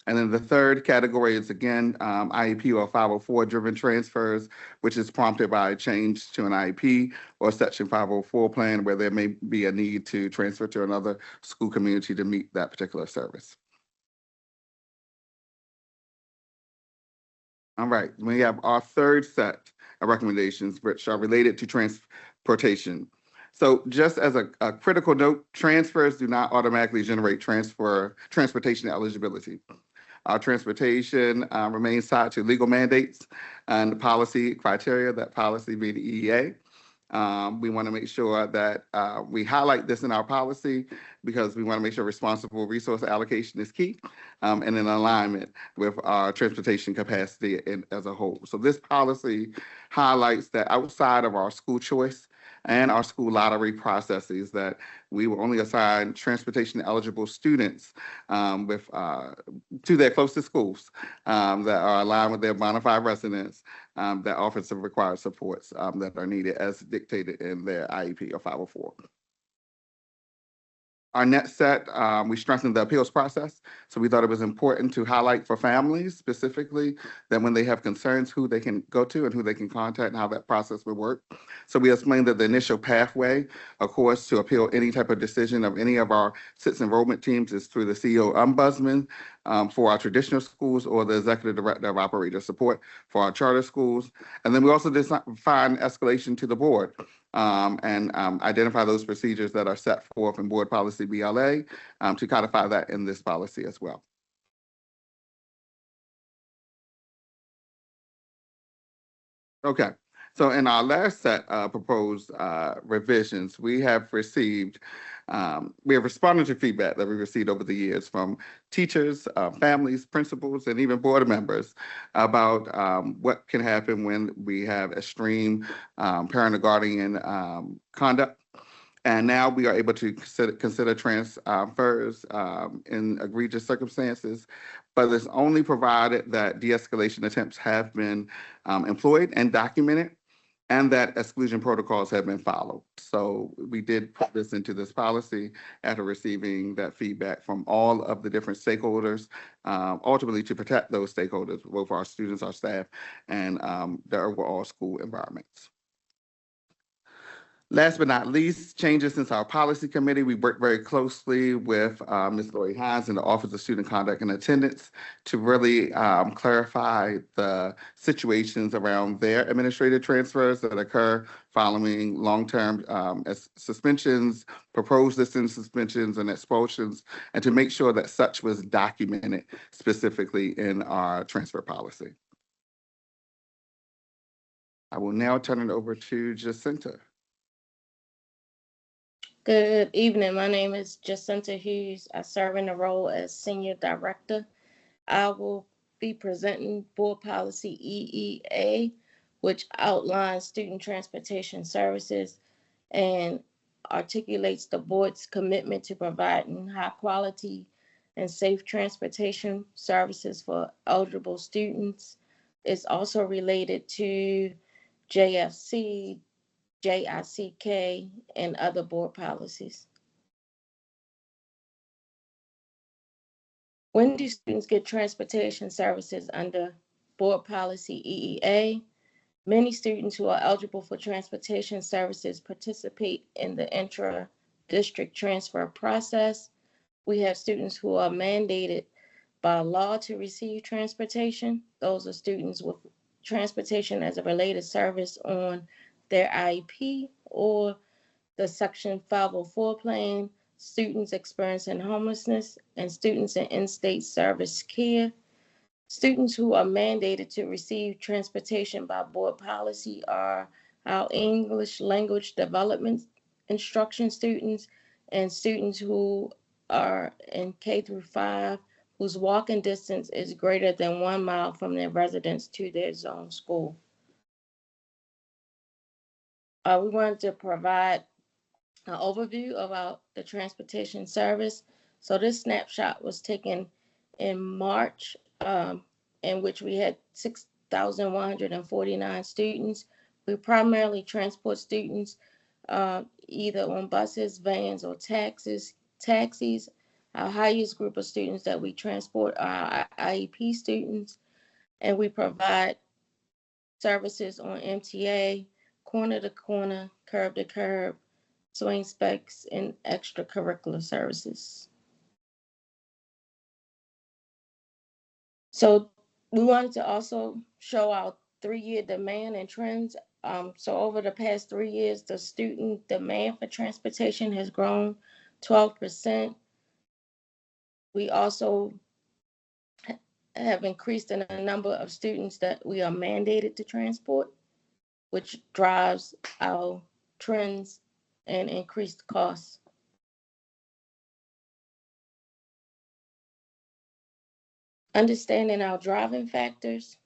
And then the third category is again, IEP or 504 driven transfers, which is prompted by a change to an IEP or Section 504 plan where there may be a need to transfer to another school community to meet that particular service. All right, we have our third set of recommendations, which are related to transportation. So just as a critical note, transfers do not automatically generate transportation eligibility. Our transportation remains tied to legal mandates and policy criteria, that policy being the EEA. We want to make sure that we highlight this in our policy because we want to make sure responsible resource allocation is key and in alignment with our transportation capacity as a whole. So this policy highlights that outside of our school choice and our school lottery processes that we will only assign transportation eligible students to their closest schools that are aligned with their bona fide residents that offer some required supports that are needed as dictated in their IEP or 504. Our next set, we strengthened the appeals process. So we thought it was important to highlight for families specifically that when they have concerns, who they can go to and who they can contact and how that process would work. So we explained that the initial pathway, of course, to appeal any type of decision of any of our SITS enrollment teams is through the CEO Ombudsman for our traditional schools or the Executive Director of Operator Support for our charter schools. And then we also define escalation to the board. And identify those procedures that are set forth in Board Policy BLA to codify that in this policy as well. Okay, so in our last set of proposed revisions, we have responded to feedback that we received over the years from teachers, families, principals, and even board members about what can happen when we have extreme parent or guardian conduct. And now we are able to consider transfers in egregious circumstances, but it's only provided that de-escalation attempts have been employed and documented and that exclusion protocols have been followed. So we did put this into this policy after receiving that feedback from all of the different stakeholders, ultimately to protect those stakeholders, both our students, our staff, and the overall school environments. Last but not least, changes since our policy committee. We worked very closely with Ms. Lori Hines and the Office of Student Conduct and Attendance to really clarify the situations around their administrative transfers that occur following long-term suspensions, proposed distance suspensions, and expulsions, and to make sure that such was documented specifically in our transfer policy. I will now turn it over to Jacinta. Good evening. My name is Jacinta Hughes. I serve in the role as Senior Director. I will be presenting Board Policy EEA, which outlines student transportation services and articulates the board's commitment to providing high quality and safe transportation services for eligible students. It's also related to JFC, JICK, and other board policies. When do students get transportation services under Board Policy EEA? Many students who are eligible for transportation services participate in the intra-district transfer process. We have students who are mandated by law to receive transportation. Those are students with transportation as a related service on their IEP or the Section 504 plan, students experiencing homelessness, and students in in-state service care. Students who are mandated to receive transportation by board policy are our English language development instruction students and students who are in K through 5 whose walking distance is greater than 1 mile from their residence to their zone school. We wanted to provide an overview about the transportation service. So this snapshot was taken in March, in which we had 6,149 students. We primarily transport students either on buses, vans, or taxis. Our highest group of students that we transport are our IEP students, and we provide services on MTA, corner to corner, curb to curb, swing specs, and extracurricular services. So we wanted to also show our 3-year demand and trends. So over the past 3 years, the student demand for transportation has grown 12%. We also have increased in the number of students that we are mandated to transport, which drives our trends and increased costs. Understanding our driving factors,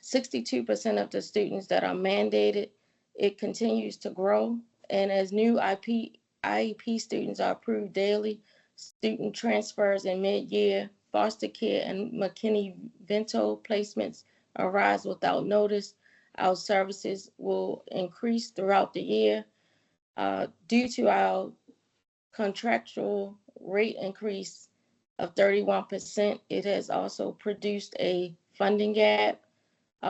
62% of the students that are mandated, it continues to grow. And as new IEP students are approved daily, student transfers in mid-year, foster care, and McKinney-Vento placements arise without notice. Our services will increase throughout the year. Due to our contractual rate increase of 31%, it has also produced a funding gap.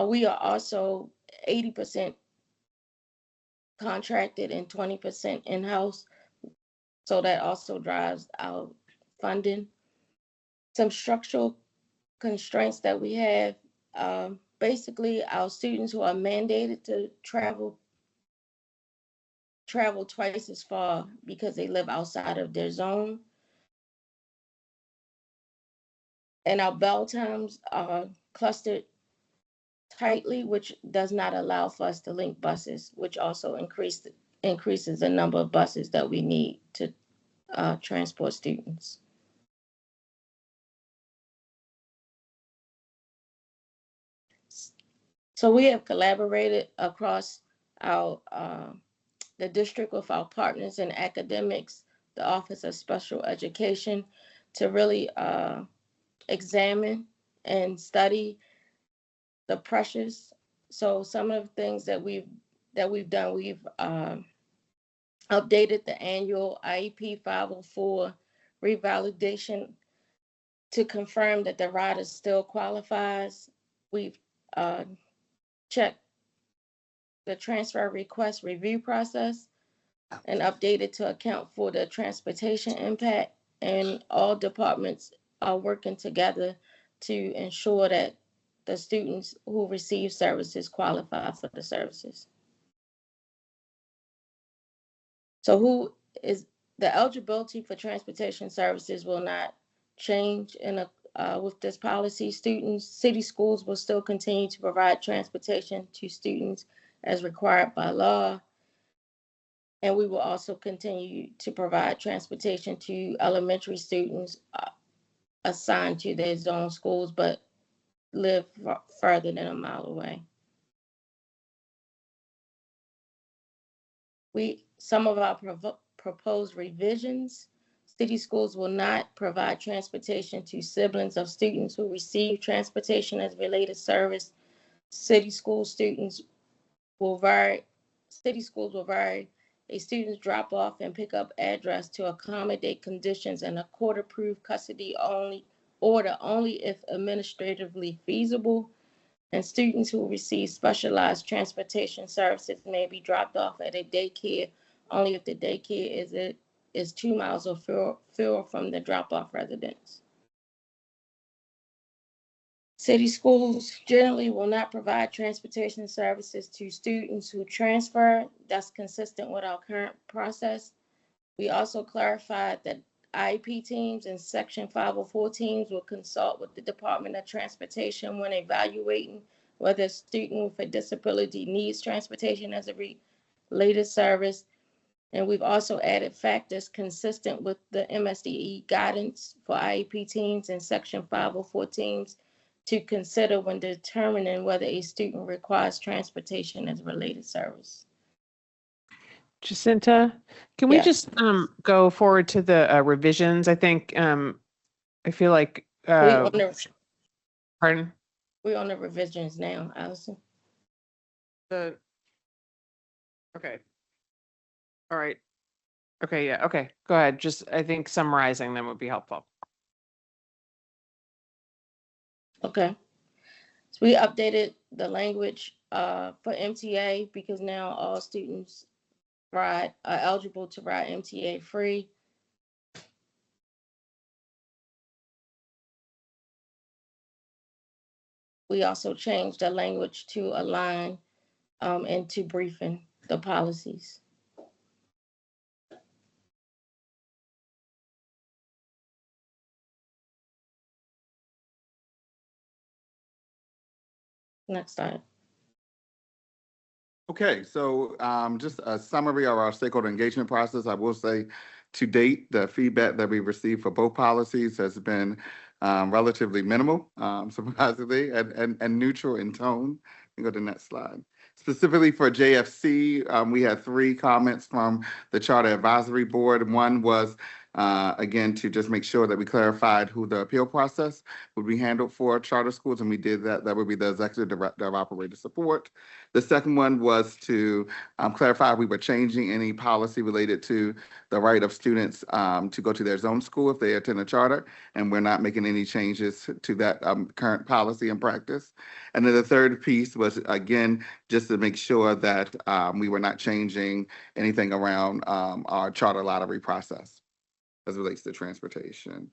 We are also 80% contracted and 20% in-house. So that also drives our funding. Some structural constraints that we have, basically our students who are mandated to travel twice as far because they live outside of their zone. And our bell times are clustered tightly, which does not allow for us to link buses, which also increases the number of buses that we need to transport students. So we have collaborated across our the district with our partners in academics, the Office of Special Education, to really examine and study the pressures. So some of the things that we've done, we've updated the annual IEP 504 revalidation to confirm that the rider still qualifies. We've checked the transfer request review process and updated to account for the transportation impact, and all departments are working together to ensure that the students who receive services qualify for the services. So who is the eligibility for transportation services will not change with this policy. City schools will still continue to provide transportation to students as required by law. And we will also continue to provide transportation to elementary students assigned to their zone schools, but live further than a mile away. Some of our proposed revisions, city schools will not provide transportation to siblings of students who receive transportation as related service. City schools will vary a student's drop-off and pick-up address to accommodate conditions and a court-approved custody order only if administratively feasible. And students who receive specialized transportation services may be dropped off at a daycare only if the daycare is 2 miles or fewer from the drop-off residence. City schools generally will not provide transportation services to students who transfer. That's consistent with our current process. We also clarified that IEP teams and Section 504 teams will consult with the Department of Transportation when evaluating whether a student with a disability needs transportation as a related service. And we've also added factors consistent with the MSDE guidance for IEP teams and Section 504 teams to consider when determining whether a student requires transportation as a related service. Jacinta, can we Yes. just go forward to the revisions? I think I feel like pardon? We're on the revisions now, Allison. Okay. All right. Okay, yeah, okay, go ahead. Just, I think summarizing them would be helpful. Okay. So we updated the language for MTA because now all students are eligible to ride MTA free. We also changed the language to align and to briefing the policies. Next slide. Okay, so just a summary of our stakeholder engagement process. I will say, to date, the feedback that we've received for both policies has been relatively minimal, surprisingly, and neutral in tone. You can go to the next slide. Specifically for JFC, we had 3 comments from the Charter Advisory Board. One was, again, to just make sure that we clarified who the appeal process would be handled for charter schools, and we did that. That would be the Executive Director of Operator Support. The second one was to clarify if we were changing any policy related to the right of students to go to their zone school if they attend a charter, and we're not making any changes to that current policy and practice. And then the third piece was, again, just to make sure that we were not changing anything around our charter lottery process as it relates to transportation.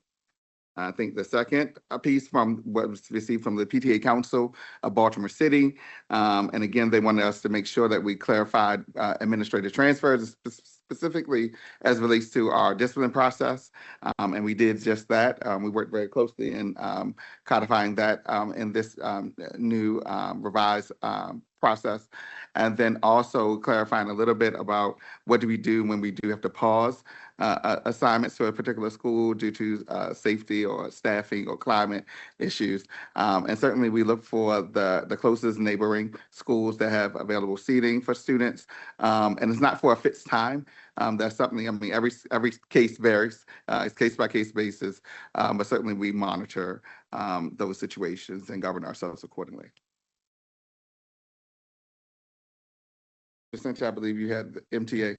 I think the second piece from what was received from the PTA Council of Baltimore City, and again, they wanted us to make sure that we clarified administrative transfers, specifically as it relates to our discipline process, and we did just that. We worked very closely in codifying that in this new revised process, and then also clarifying a little bit about what do we do when we do have to pause assignments to a particular school due to safety or staffing or climate issues. And certainly we look for the closest neighboring schools that have available seating for students. And it's not for a fixed time. That's something, I mean, every case varies. It's case by case basis, but certainly we monitor those situations and govern ourselves accordingly. Essentially, I believe you had the MTA.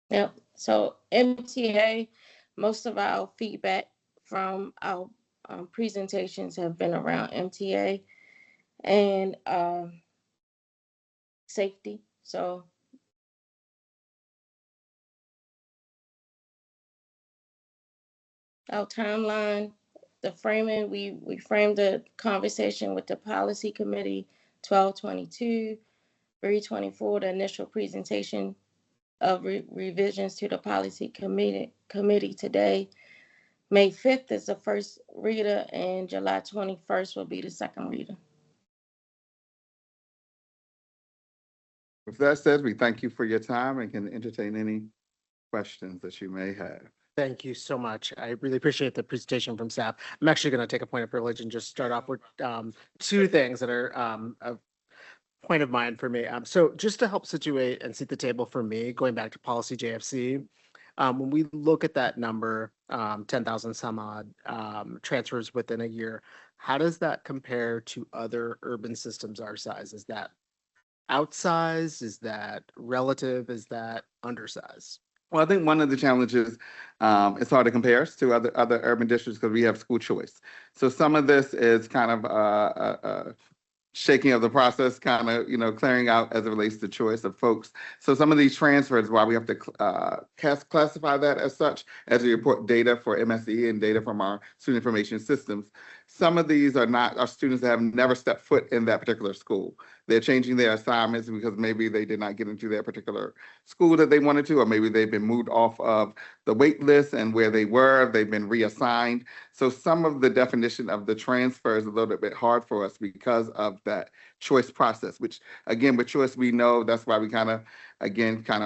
Yep. So MTA, most of our feedback from our presentations have been around MTA and safety. So our timeline, the framing, we framed the conversation with the policy committee 12/22, 3/24, the initial presentation of revisions to the policy committee today. May 5th is the first reader and July 21st will be the second reader. With that said, we thank you for your time and can entertain any questions that you may have. Thank you so much. I really appreciate the presentation from staff. I'm actually going to take a point of privilege and just start off with 2 things that are a point of mind for me. So just to help situate and seat the table for me, going back to policy JFC, when we look at that number, 10,000 some odd transfers within a year, how does that compare to other urban systems our size? Is that outsized? Is that relative? Is that undersized? Well, I think one of the challenges, it's hard to compare us to other urban districts because we have school choice. So some of this is kind of shaking of the process, kind of, clearing out as it relates to choice of folks. So some of these transfers, while we have to classify that as such, as we report data for MSE and data from our student information systems, some of these are not our students that have never stepped foot in that particular school. They're changing their assignments because maybe they did not get into their particular school that they wanted to, or maybe they've been moved off of the wait list and where they were, they've been reassigned. So some of the definition of the transfer is a little bit hard for us because of that choice process, which again, with choice, we know that's why we kind of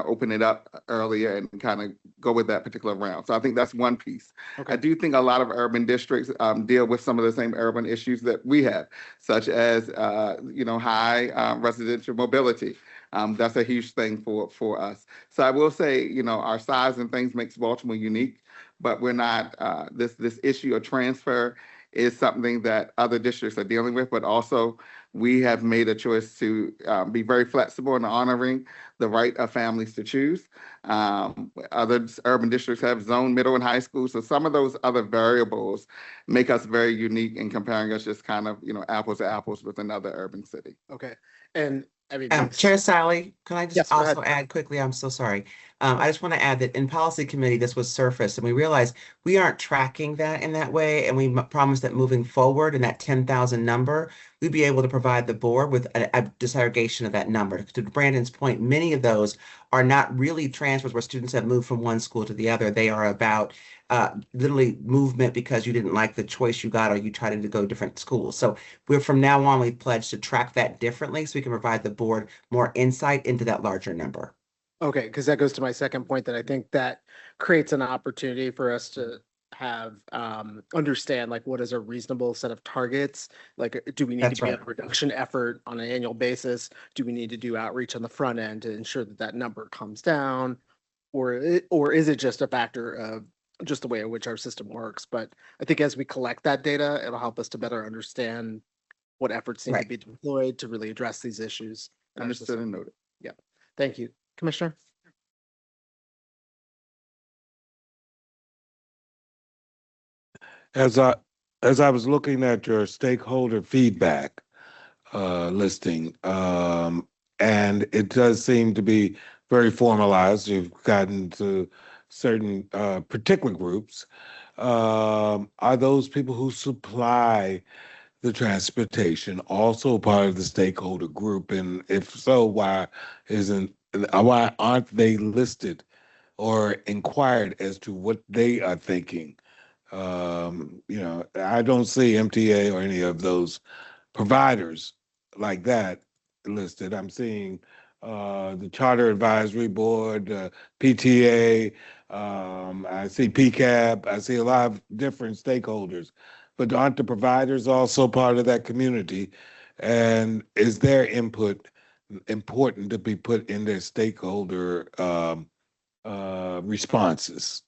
open it up earlier and kind of go with that particular round. So I think that's one piece. Okay. I do think a lot of urban districts deal with some of the same urban issues that we have, such as, high residential mobility. That's a huge thing for us. So I will say, our size and things makes Baltimore unique, but we're not, this issue of transfer is something that other districts are dealing with, but also we have made a choice to be very flexible in honoring the right of families to choose. Other urban districts have zone middle and high school, so some of those other variables make us very unique in comparing us just kind of, apples to apples with another urban city. Okay. And I mean, Chair Sally, can I Yes, just go also ahead. add quickly? I'm so sorry. I just want to add that in policy committee, this was surfaced and we realized we aren't tracking that in that way. And we promised that moving forward in that 10,000 number, we'd be able to provide the board with a disaggregation of that number. To Brandon's point, many of those are not really transfers where students have moved from one school to the other. They are about literally movement because you didn't like the choice you got or you tried to go different schools. So we're from now on, we pledged to track that differently so we can provide the board more insight into that larger number. Okay, because that goes to my second point, that I think that creates an opportunity for us to have understand like what is a reasonable set of targets. Like, do we need That's to be right. on a reduction effort on an annual basis? Do we need to do outreach on the front end to ensure that that number comes down? Or is it just a factor of just the way in which our system works? But I think as we collect that data, it'll help us to better understand what efforts need to Right. be deployed to really address these issues. in our Understood system. and noted. Yeah, thank you. Commissioner? As I was looking at your stakeholder feedback listing, and it does seem to be very formalized. You've gotten to certain particular groups. Are those people who supply the transportation also part of the stakeholder group? And if so, why aren't they listed or inquired as to what they are thinking? I don't see MTA or any of those providers like that listed. I'm seeing the Charter Advisory Board, PTA, I see PCAB, I see a lot of different stakeholders, but aren't the providers also part of that community? And is their input important to be put in their stakeholder responses?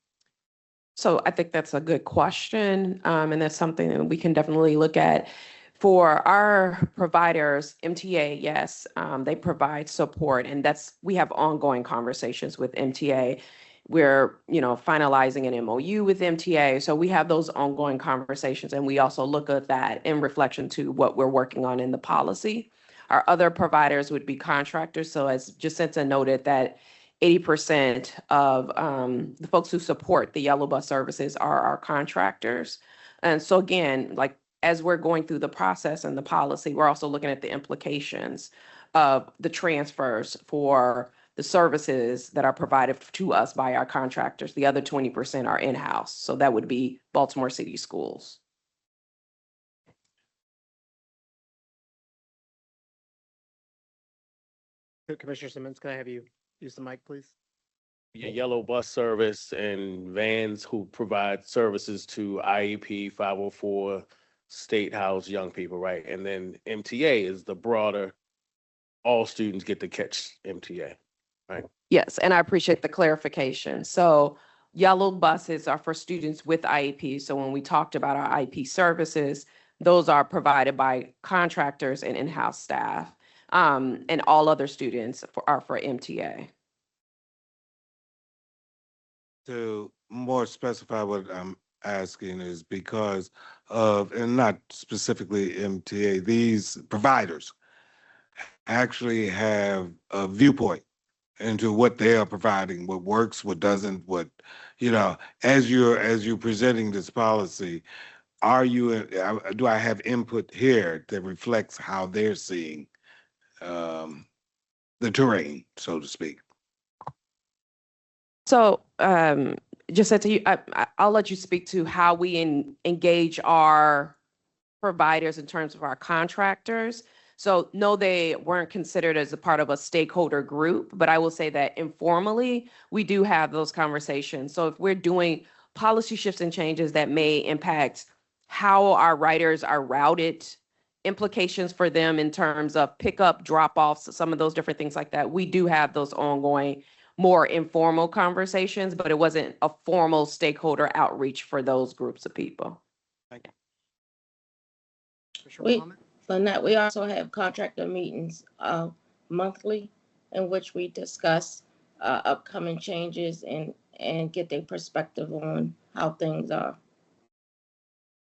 So I think that's a good question, and that's something that we can definitely look at. For our providers, MTA, yes, they provide support, and we have ongoing conversations with MTA. We're, finalizing an MOU with MTA, so we have those ongoing conversations, and we also look at that in reflection to what we're working on in the policy. Our other providers would be contractors, so as Jacinta noted, that 80% of the folks who support the yellow bus services are our contractors. And so again, like as we're going through the process and the policy, we're also looking at the implications of the transfers for the services that are provided to us by our contractors. The other 20% are in-house. So that would be Baltimore City Schools. Commissioner Simmons, can I have you use the mic, please? Your yellow bus service and vans who provide services to IEP 504 State House young people, right? And then MTA is the broader, all students get to catch MTA, right? Yes, and I appreciate the clarification. So yellow buses are for students with IEP. So when we talked about our IEP services, those are provided by contractors and in-house staff. And all other students are for MTA. To more specify what I'm asking is because of, and not specifically MTA, these providers actually have a viewpoint into what they are providing, what works, what doesn't, as you're presenting this policy, do I have input here that reflects how they're seeing the terrain, so to speak? So just said to you, I'll let you speak to how we engage our providers in terms of our contractors. So no, they weren't considered as a part of a stakeholder group, but I will say that informally, we do have those conversations. So if we're doing policy shifts and changes that may impact how our riders are routed, implications for them in terms of pickup, drop-offs, some of those different things like that, we do have those ongoing, more informal conversations, but it wasn't a formal stakeholder outreach for those groups of people. Commissioner We, Mohammed? Lynette, we also have contractor meetings monthly in which we discuss upcoming changes and get their perspective on how things are.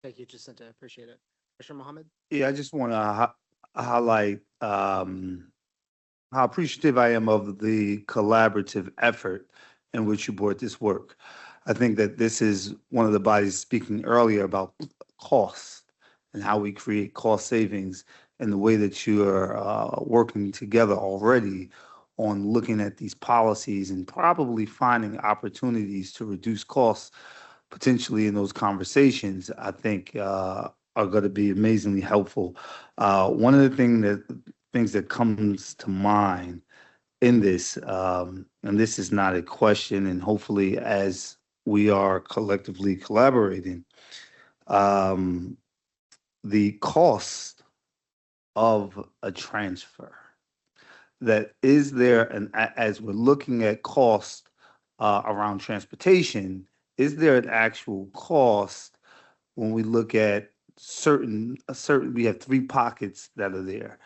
Thank you, Jacinta. Appreciate it. Commissioner Mohammed? Yeah, I just want to highlight how appreciative I am of the collaborative effort in which you brought this work. I think that this is one of the bodies speaking earlier about costs and how we create cost savings, and the way that you are working together already on looking at these policies and probably finding opportunities to reduce costs potentially in those conversations, I think are going to be amazingly helpful. One of the things that comes to mind in this, and this is not a question, and hopefully as we are collectively collaborating, the cost of a transfer. That is there, and as we're looking at cost around transportation, is there an actual cost when we look at we have three pockets that are there.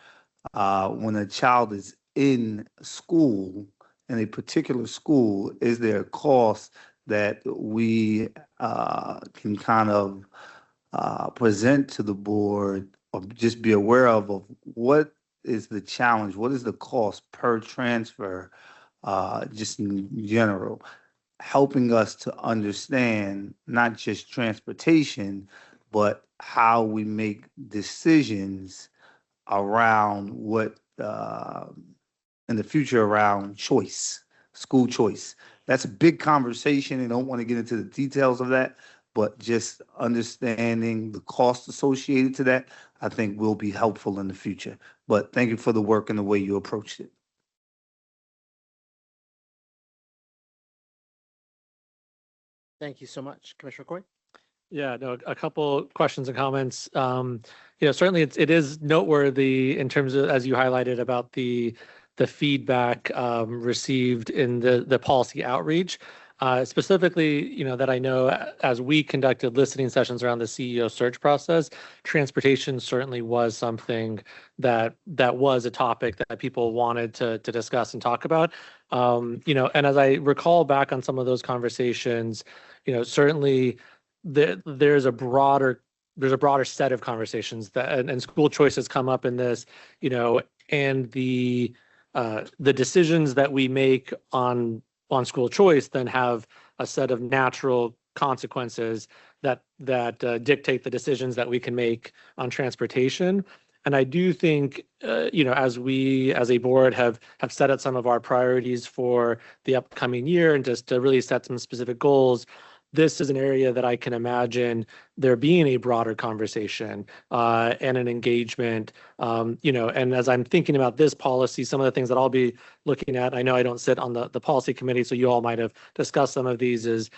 When a child is in school, in a particular school, is there a cost that we can kind of present to the board, or just be aware of what is the challenge, what is the cost per transfer, just in general, helping us to understand not just transportation, but how we make decisions around what in the future around choice, school choice. That's a big conversation. I don't want to get into the details of that, but just understanding the cost associated to that, I think will be helpful in the future. But thank you for the work and the way you approached it. Thank you so much. Commissioner Coy? Yeah, no, a couple questions and comments. Certainly it is noteworthy in terms of, as you highlighted, about the feedback received in the policy outreach. Specifically, that I know as we conducted listening sessions around the CEO search process, transportation certainly was something that was a topic that people wanted to discuss and talk about. And as I recall back on some of those conversations, certainly there's a broader set of conversations and school choices come up in this, and the decisions that we make on school choice then have a set of natural consequences that dictate the decisions that we can make on transportation. And I do think, as we as a board have set out some of our priorities for the upcoming year and just to really set some specific goals, this is an area that I can imagine there being a broader conversation and an engagement, and as I'm thinking about this policy, some of the things that I'll be looking at, I know I don't sit on the policy committee, so you all might have discussed some of these, is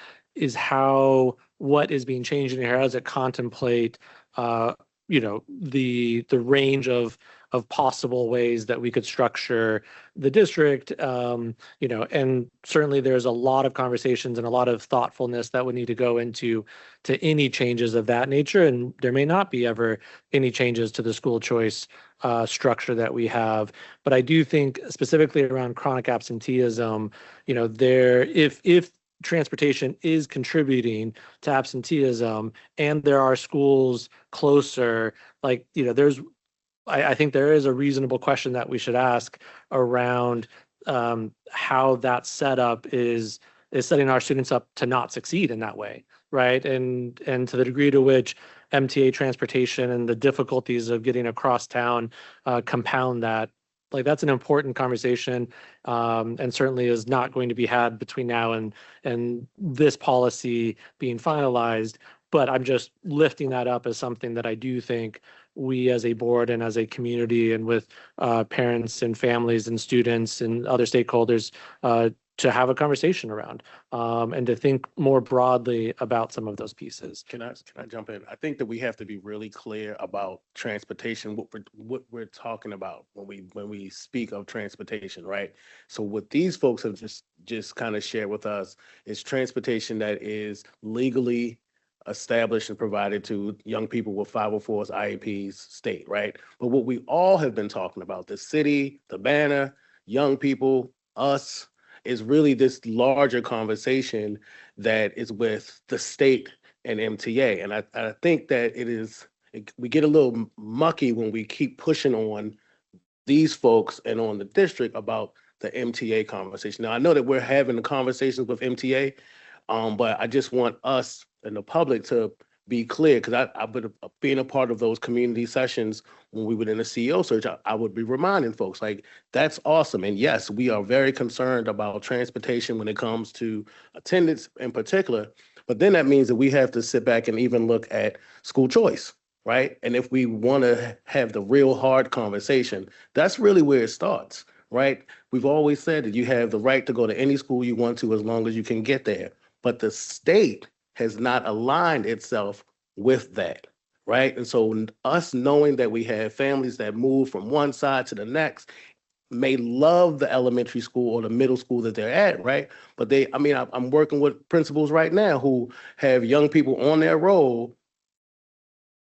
what is being changed in here, how does it contemplate, the range of possible ways that we could structure the district, and certainly there's a lot of conversations and a lot of thoughtfulness that would need to go into any changes of that nature, and there may not be ever any changes to the school choice structure that we have. But I do think specifically around chronic absenteeism, if transportation is contributing to absenteeism and there are schools closer, I think there is a reasonable question that we should ask around how that setup is setting our students up to not succeed in that way, right? And to the degree to which MTA transportation and the difficulties of getting across town compound that, that's an important conversation, and certainly is not going to be had between now and this policy being finalized. But I'm just lifting that up as something that I do think we as a board and as a community and with parents and families and students and other stakeholders to have a conversation around, and to think more broadly about some of those pieces. Can I jump in? I think that we have to be really clear about transportation, what we're talking about when we speak of transportation, right? So what these folks have just kind of shared with us is transportation that is legally established and provided to young people with 504s, IEPs, state, right? But what we all have been talking about, the city, the banner, young people, us, is really this larger conversation that is with the state and MTA. And I think that we get a little mucky when we keep pushing on these folks and on the district about the MTA conversation. Now, I know that we're having the conversations with MTA, but I just want us and the public to be clear, because I've been being a part of those community sessions when we were in the CEO search. I would be reminding folks, like, that's awesome. And yes, we are very concerned about transportation when it comes to attendance in particular. But then that means that we have to sit back and even look at school choice, right? And if we want to have the real hard conversation, that's really where it starts, right? We've always said that you have the right to go to any school you want to as long as you can get there. But the state has not aligned itself with that, right? And so us knowing that we have families that move from one side to the next may love the elementary school or the middle school that they're at, right? But I'm working with principals right now who have young people on their roll.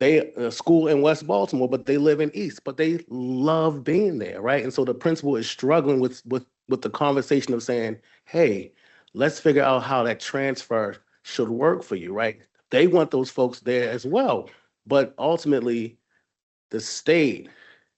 They school in West Baltimore, but they live in East, but they love being there, right? And so the principal is struggling with the conversation of saying, hey, let's figure out how that transfer should work for you, right? They want those folks there as well. But ultimately, the state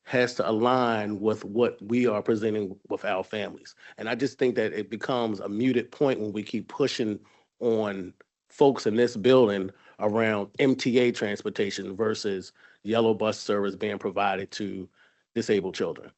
has to align with what we are presenting with our families. And I just think that it becomes a muted point when we keep pushing on folks in this building around MTA transportation versus yellow bus service being provided to disabled children.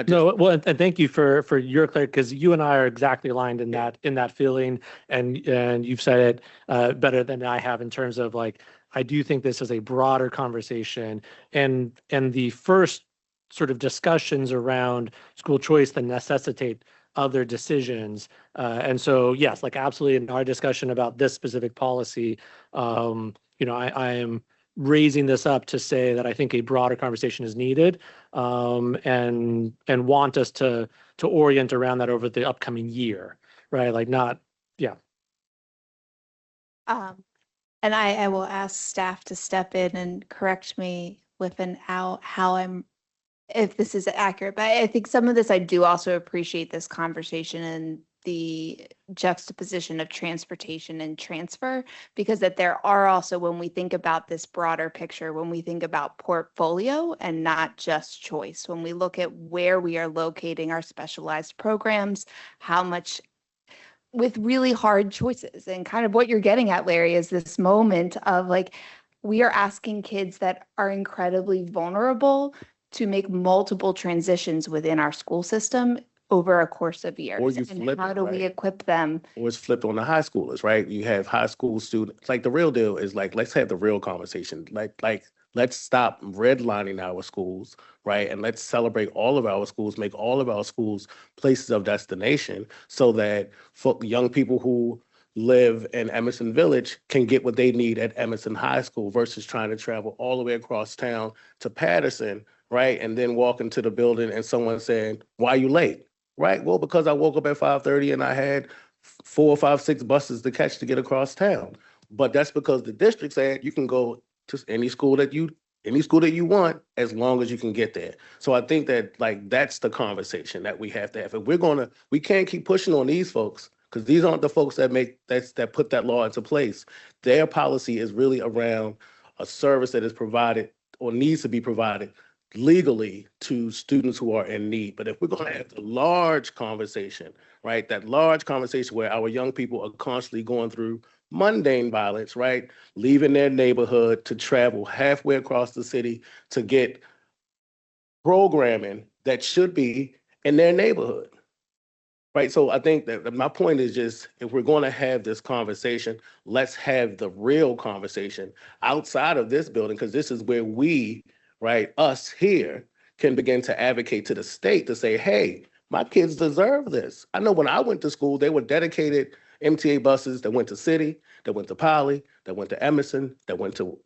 No, well, and thank you for your clarity, because you and I are exactly aligned in that feeling, and you've said it better than I have in terms of, like, I do think this is a broader conversation, and the first sort of discussions around school choice that necessitate other decisions, and so yes, like, absolutely in our discussion about this specific policy, I am raising this up to say that I think a broader conversation is needed, and want us to orient around that over the upcoming year, right? Like, not, yeah. And I will ask staff to step in and correct me with if this is accurate, but I think some of this, I do also appreciate this conversation and the juxtaposition of transportation and transfer, because that there are also, when we think about this broader picture, when we think about portfolio and not just choice, when we look at where we are locating our specialized programs, how much with really hard choices, and kind of what you're getting at, Larry, is this moment of, like, we are asking kids that are incredibly vulnerable to make multiple transitions within our school system over a course of years. Or you And flip how it, do we right? equip them? Or it's flipped on the high schoolers, right? You have high school students. Like, the real deal is, like, let's have the real conversation. Like let's stop redlining our schools, right? And let's celebrate all of our schools, make all of our schools places of destination, so that young people who live in Emerson Village can get what they need at Emerson High School versus trying to travel all the way across town to Patterson, right? And then walk into the building and someone saying, why are you late? Right? Well, because I woke up at 5:30 and I had 4, 5, 6 buses to catch to get across town. But that's because the district said you can go to any school that you want as long as you can get there. So I think that, like, that's the conversation that we have to have. If we can't keep pushing on these folks, because these aren't the folks that put that law into place. Their policy is really around a service that is provided or needs to be provided legally to students who are in need. But if we're going to have the large conversation, right, that large conversation where our young people are constantly going through mundane violence, right, leaving their neighborhood to travel halfway across the city to get programming that should be in their neighborhood, right? So I think that my point is just, if we're going to have this conversation, let's have the real conversation outside of this building, because this is where we, right, us here, can begin to advocate to the state to say, hey, my kids deserve this. I know when I went to school, they were dedicated MTA buses that went to City, that went to Poly, that went to Emerson, that went to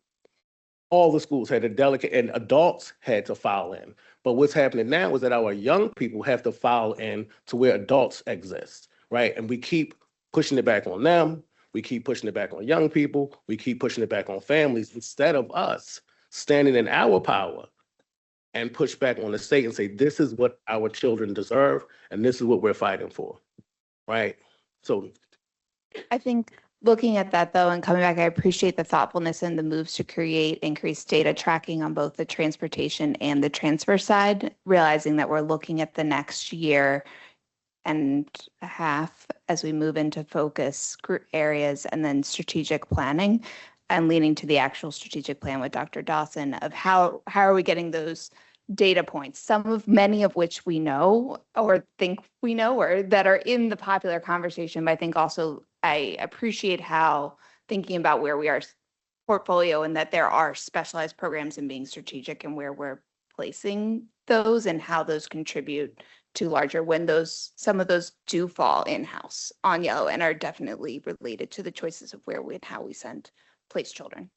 all the schools, had a delegate, and adults had to file in. But what's happening now is that our young people have to file in to where adults exist, right? And we keep pushing it back on them. We keep pushing it back on young people. We keep pushing it back on families instead of us standing in our power and push back on the state and say, this is what our children deserve, and this is what we're fighting for, right? So I think looking at that though and coming back, I appreciate the thoughtfulness and the moves to create increased data tracking on both the transportation and the transfer side, realizing that we're looking at the next year and a half as we move into focus areas and then strategic planning and leaning to the actual strategic plan with Dr. Dawson of how are we getting those data points, many of which we know or think we know or that are in the popular conversation. But I think also I appreciate how thinking about where we are portfolio and that there are specialized programs and being strategic and where we're placing those and how those contribute to larger when some of those do fall in-house on yellow and are definitely related to the choices of where we and how we place children.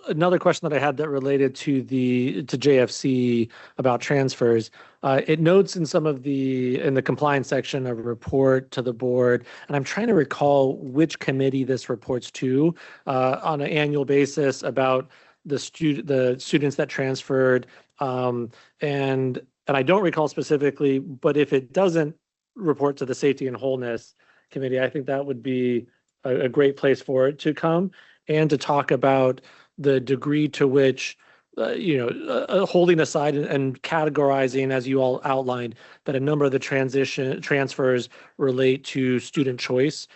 Another question that I had that related to JFC about transfers. It notes in in the compliance section of a report to the board, and I'm trying to recall which committee this reports to on an annual basis about the students that transferred. And I don't recall specifically, but if it doesn't report to the Safety and Wholeness Committee, I think that would be a great place for it to come and to talk about the degree to which, holding aside and categorizing, as you all outlined, that a number of the transfers relate to student choice,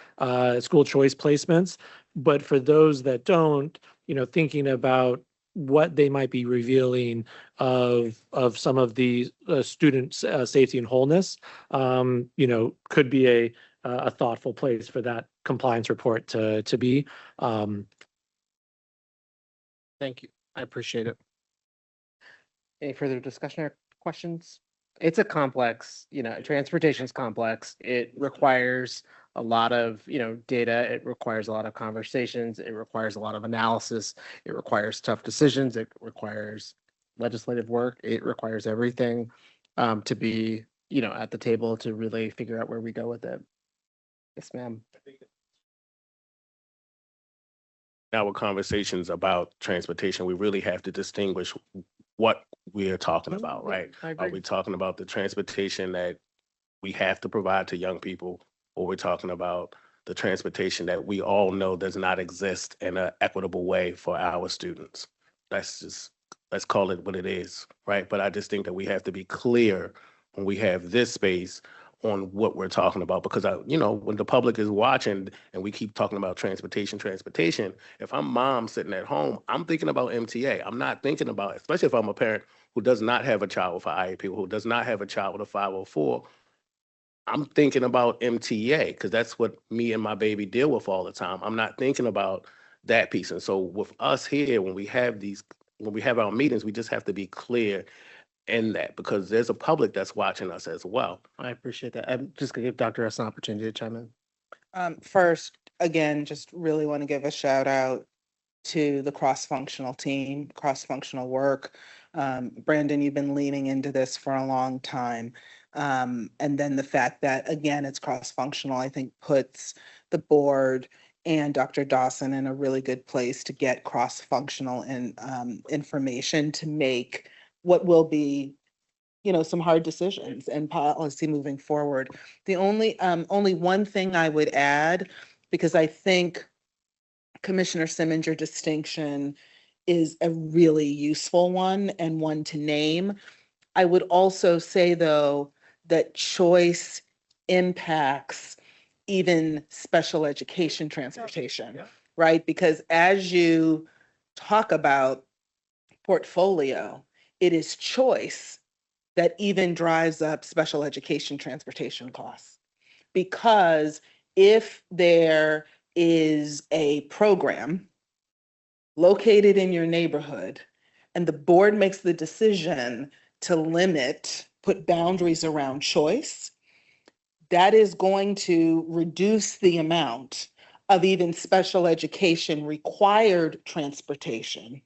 school choice placements. But for those that don't, thinking about what they might be revealing of some of the students' safety and wholeness, could be a thoughtful place for that compliance report to be. Thank you. I appreciate it. Any further discussion or questions? It's a complex, transportation is complex. It requires a lot of, data. It requires a lot of conversations. It requires a lot of analysis. It requires tough decisions. It requires legislative work. It requires everything to be, at the table to really figure out where we go with it. Yes, ma'am. our conversations about transportation, we really have to distinguish what we are talking about, right? Are we talking about the transportation that we have to provide to young people, or we're talking about the transportation that we all know does not exist in an equitable way for our students? Let's call it what it is, right? But I just think that we have to be clear when we have this space on what we're talking about, because when the public is watching and we keep talking about transportation, if I'm mom sitting at home, I'm thinking about MTA. I'm not thinking about, especially if I'm a parent who does not have a child with an IEP, who does not have a child with a 504, I'm thinking about MTA because that's what me and my baby deal with all the time. I'm not thinking about that piece. And so with us here, when we have our meetings, we just have to be clear in that, because there's a public that's watching us as well. I appreciate that. I'm just gonna give Dr. S an opportunity to chime in. First, again, just really want to give a shout out to the cross-functional team, cross-functional work. Brandon, you've been leaning into this for a long time. And then the fact that, again, it's cross-functional, I think puts the board and Dr. Dawson in a really good place to get cross-functional and information to make what will be, some hard decisions and policy moving forward. The only one thing I would add, because I think Commissioner Simmons, your distinction is a really useful one and one to name. I would also say, though, that choice impacts even special education transportation, right? Because as you talk about portfolio, it is choice that even drives up special education transportation costs. Because if there is a program located in your neighborhood and the board makes the decision to put boundaries around choice, that is going to reduce the amount of even special education required transportation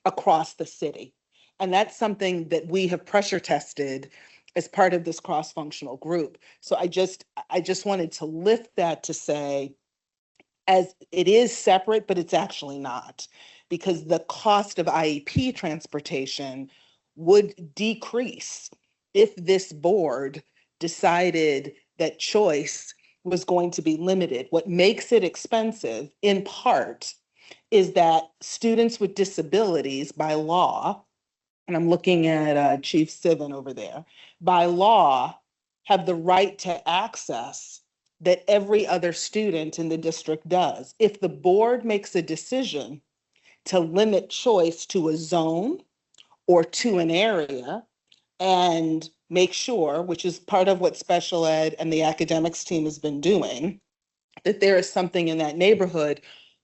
across the city. And that's something that we have pressure tested as part of this cross-functional group. So I just wanted to lift that to say, as it is separate, but it's actually not, because the cost of IEP transportation would decrease if this board decided that choice was going to be limited. What makes it expensive, in part, is that students with disabilities by law, and I'm looking at Chief Sivan over there, by law have the right to access that every other student in the district does. If the board makes a decision to limit choice to a zone or to an area, and make sure, which is part of what special ed and the academics team has been doing, that there is something in that neighborhood,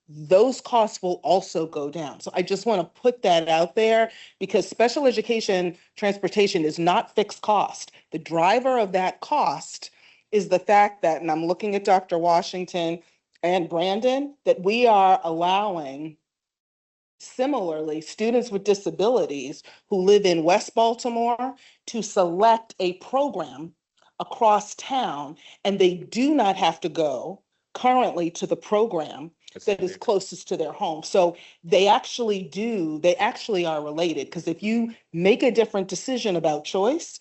those costs will also go down. So I just want to put that out there, because special education transportation is not fixed cost. The driver of that cost is the fact that, and I'm looking at Dr. Washington and Brandon, that we are allowing similarly students with disabilities who live in West Baltimore to select a program across town, and they do not have to go currently to the program that is closest to their home. So they actually are related, because if you make a different decision about choice,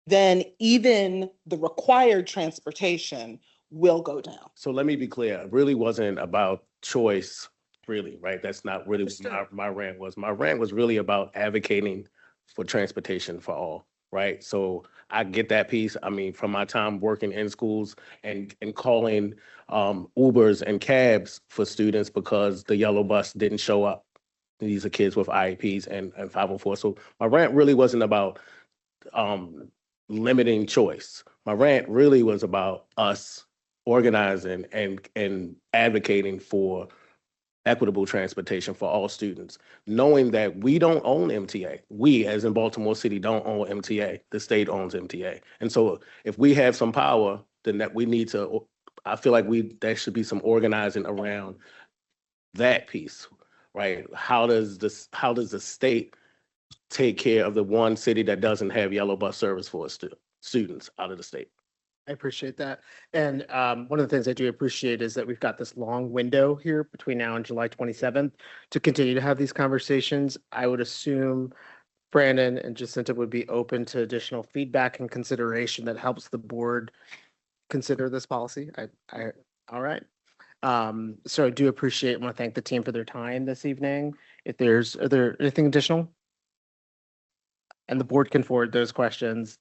then even the required transportation will go down. So let me be clear, it really wasn't about choice, really, right? That's not really what my rant was. My rant was really about advocating for transportation for all, right? So I get that piece. I mean, from my time working in schools and calling Ubers and cabs for students because the yellow bus didn't show up. These are kids with IEPs and 504. So my rant really wasn't about limiting choice. My rant really was about us organizing and advocating for equitable transportation for all students, knowing that we don't own MTA. We, as in Baltimore City, don't own MTA. The state owns MTA. And so if we have some power, then that we need to, I feel like there should be some organizing around that piece, right? How does the state take care of the one city that doesn't have yellow bus service for students out of the state? I appreciate that. And one of the things I do appreciate is that we've got this long window here between now and July 27th to continue to have these conversations. I would assume Brandon and Jacinta would be open to additional feedback and consideration that helps the board consider this policy. All right. So I do appreciate and want to thank the team for their time this evening. Are there anything additional? And the board can forward those questions.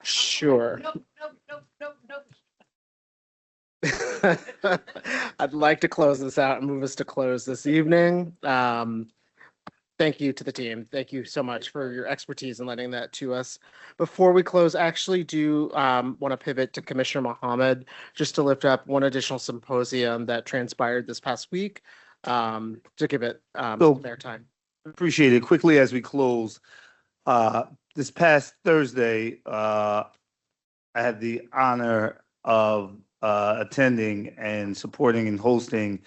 Sure. Nope. I'd like to close this out and move us to close this evening. Thank you to the team. Thank you so much for your expertise in letting that to us. Before we close, I actually do want to pivot to Commissioner Mohammed just to lift up one additional symposium that transpired this past week to give it their time. Appreciate it. Quickly as we close, this past Thursday, I had the honor of attending and supporting and hosting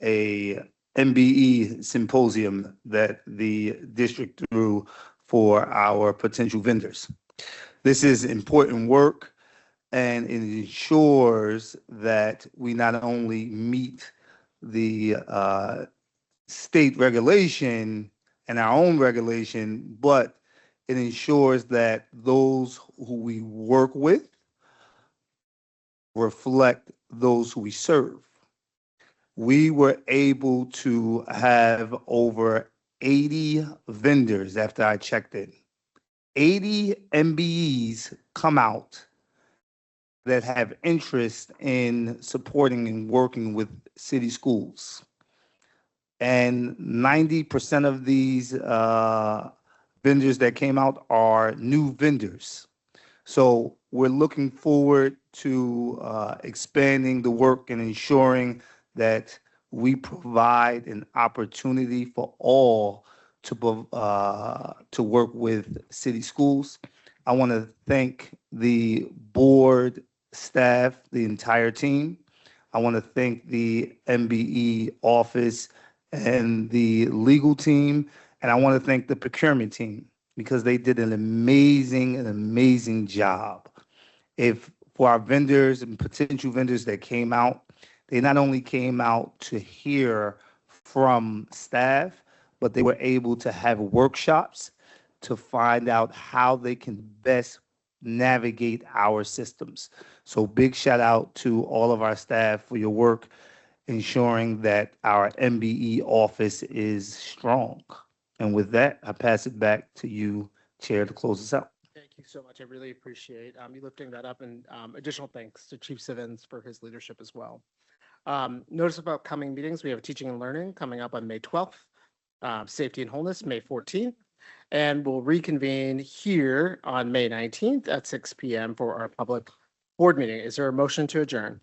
a MBE symposium that the district threw for our potential vendors. This is important work, and it ensures that we not only meet the state regulation and our own regulation, but it ensures that those who we work with reflect those who we serve. We were able to have over 80 vendors after I checked in. 80 MBEs come out that have interest in supporting and working with city schools. And 90% of these vendors that came out are new vendors. So we're looking forward to expanding the work and ensuring that we provide an opportunity for all to work with city schools. I want to thank the board staff, the entire team. I want to thank the MBE office and the legal team, and I want to thank the procurement team. because they did an amazing job. If for our vendors and potential vendors that came out, they not only came out to hear from staff, but they were able to have workshops to find out how they can best navigate our systems. So big shout out to all of our staff for your work ensuring that our MBE office is strong. And with that, I pass it back to you, Chair, to close us out. Thank you so much. I really appreciate you lifting that up, and additional thanks to Chief Sivens for his leadership as well. Notice about upcoming meetings. We have Teaching and Learning coming up on May 12th, Safety and Wholeness, May 14th, and we'll reconvene here on May 19th at 6 p.m. for our public board meeting. Is there a motion to adjourn?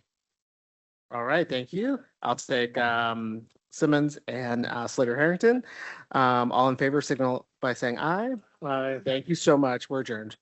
All right, thank you. I'll take Simmons and Slater Harrington. All in favor signal by saying aye. Aye. Thank you so much. We're adjourned.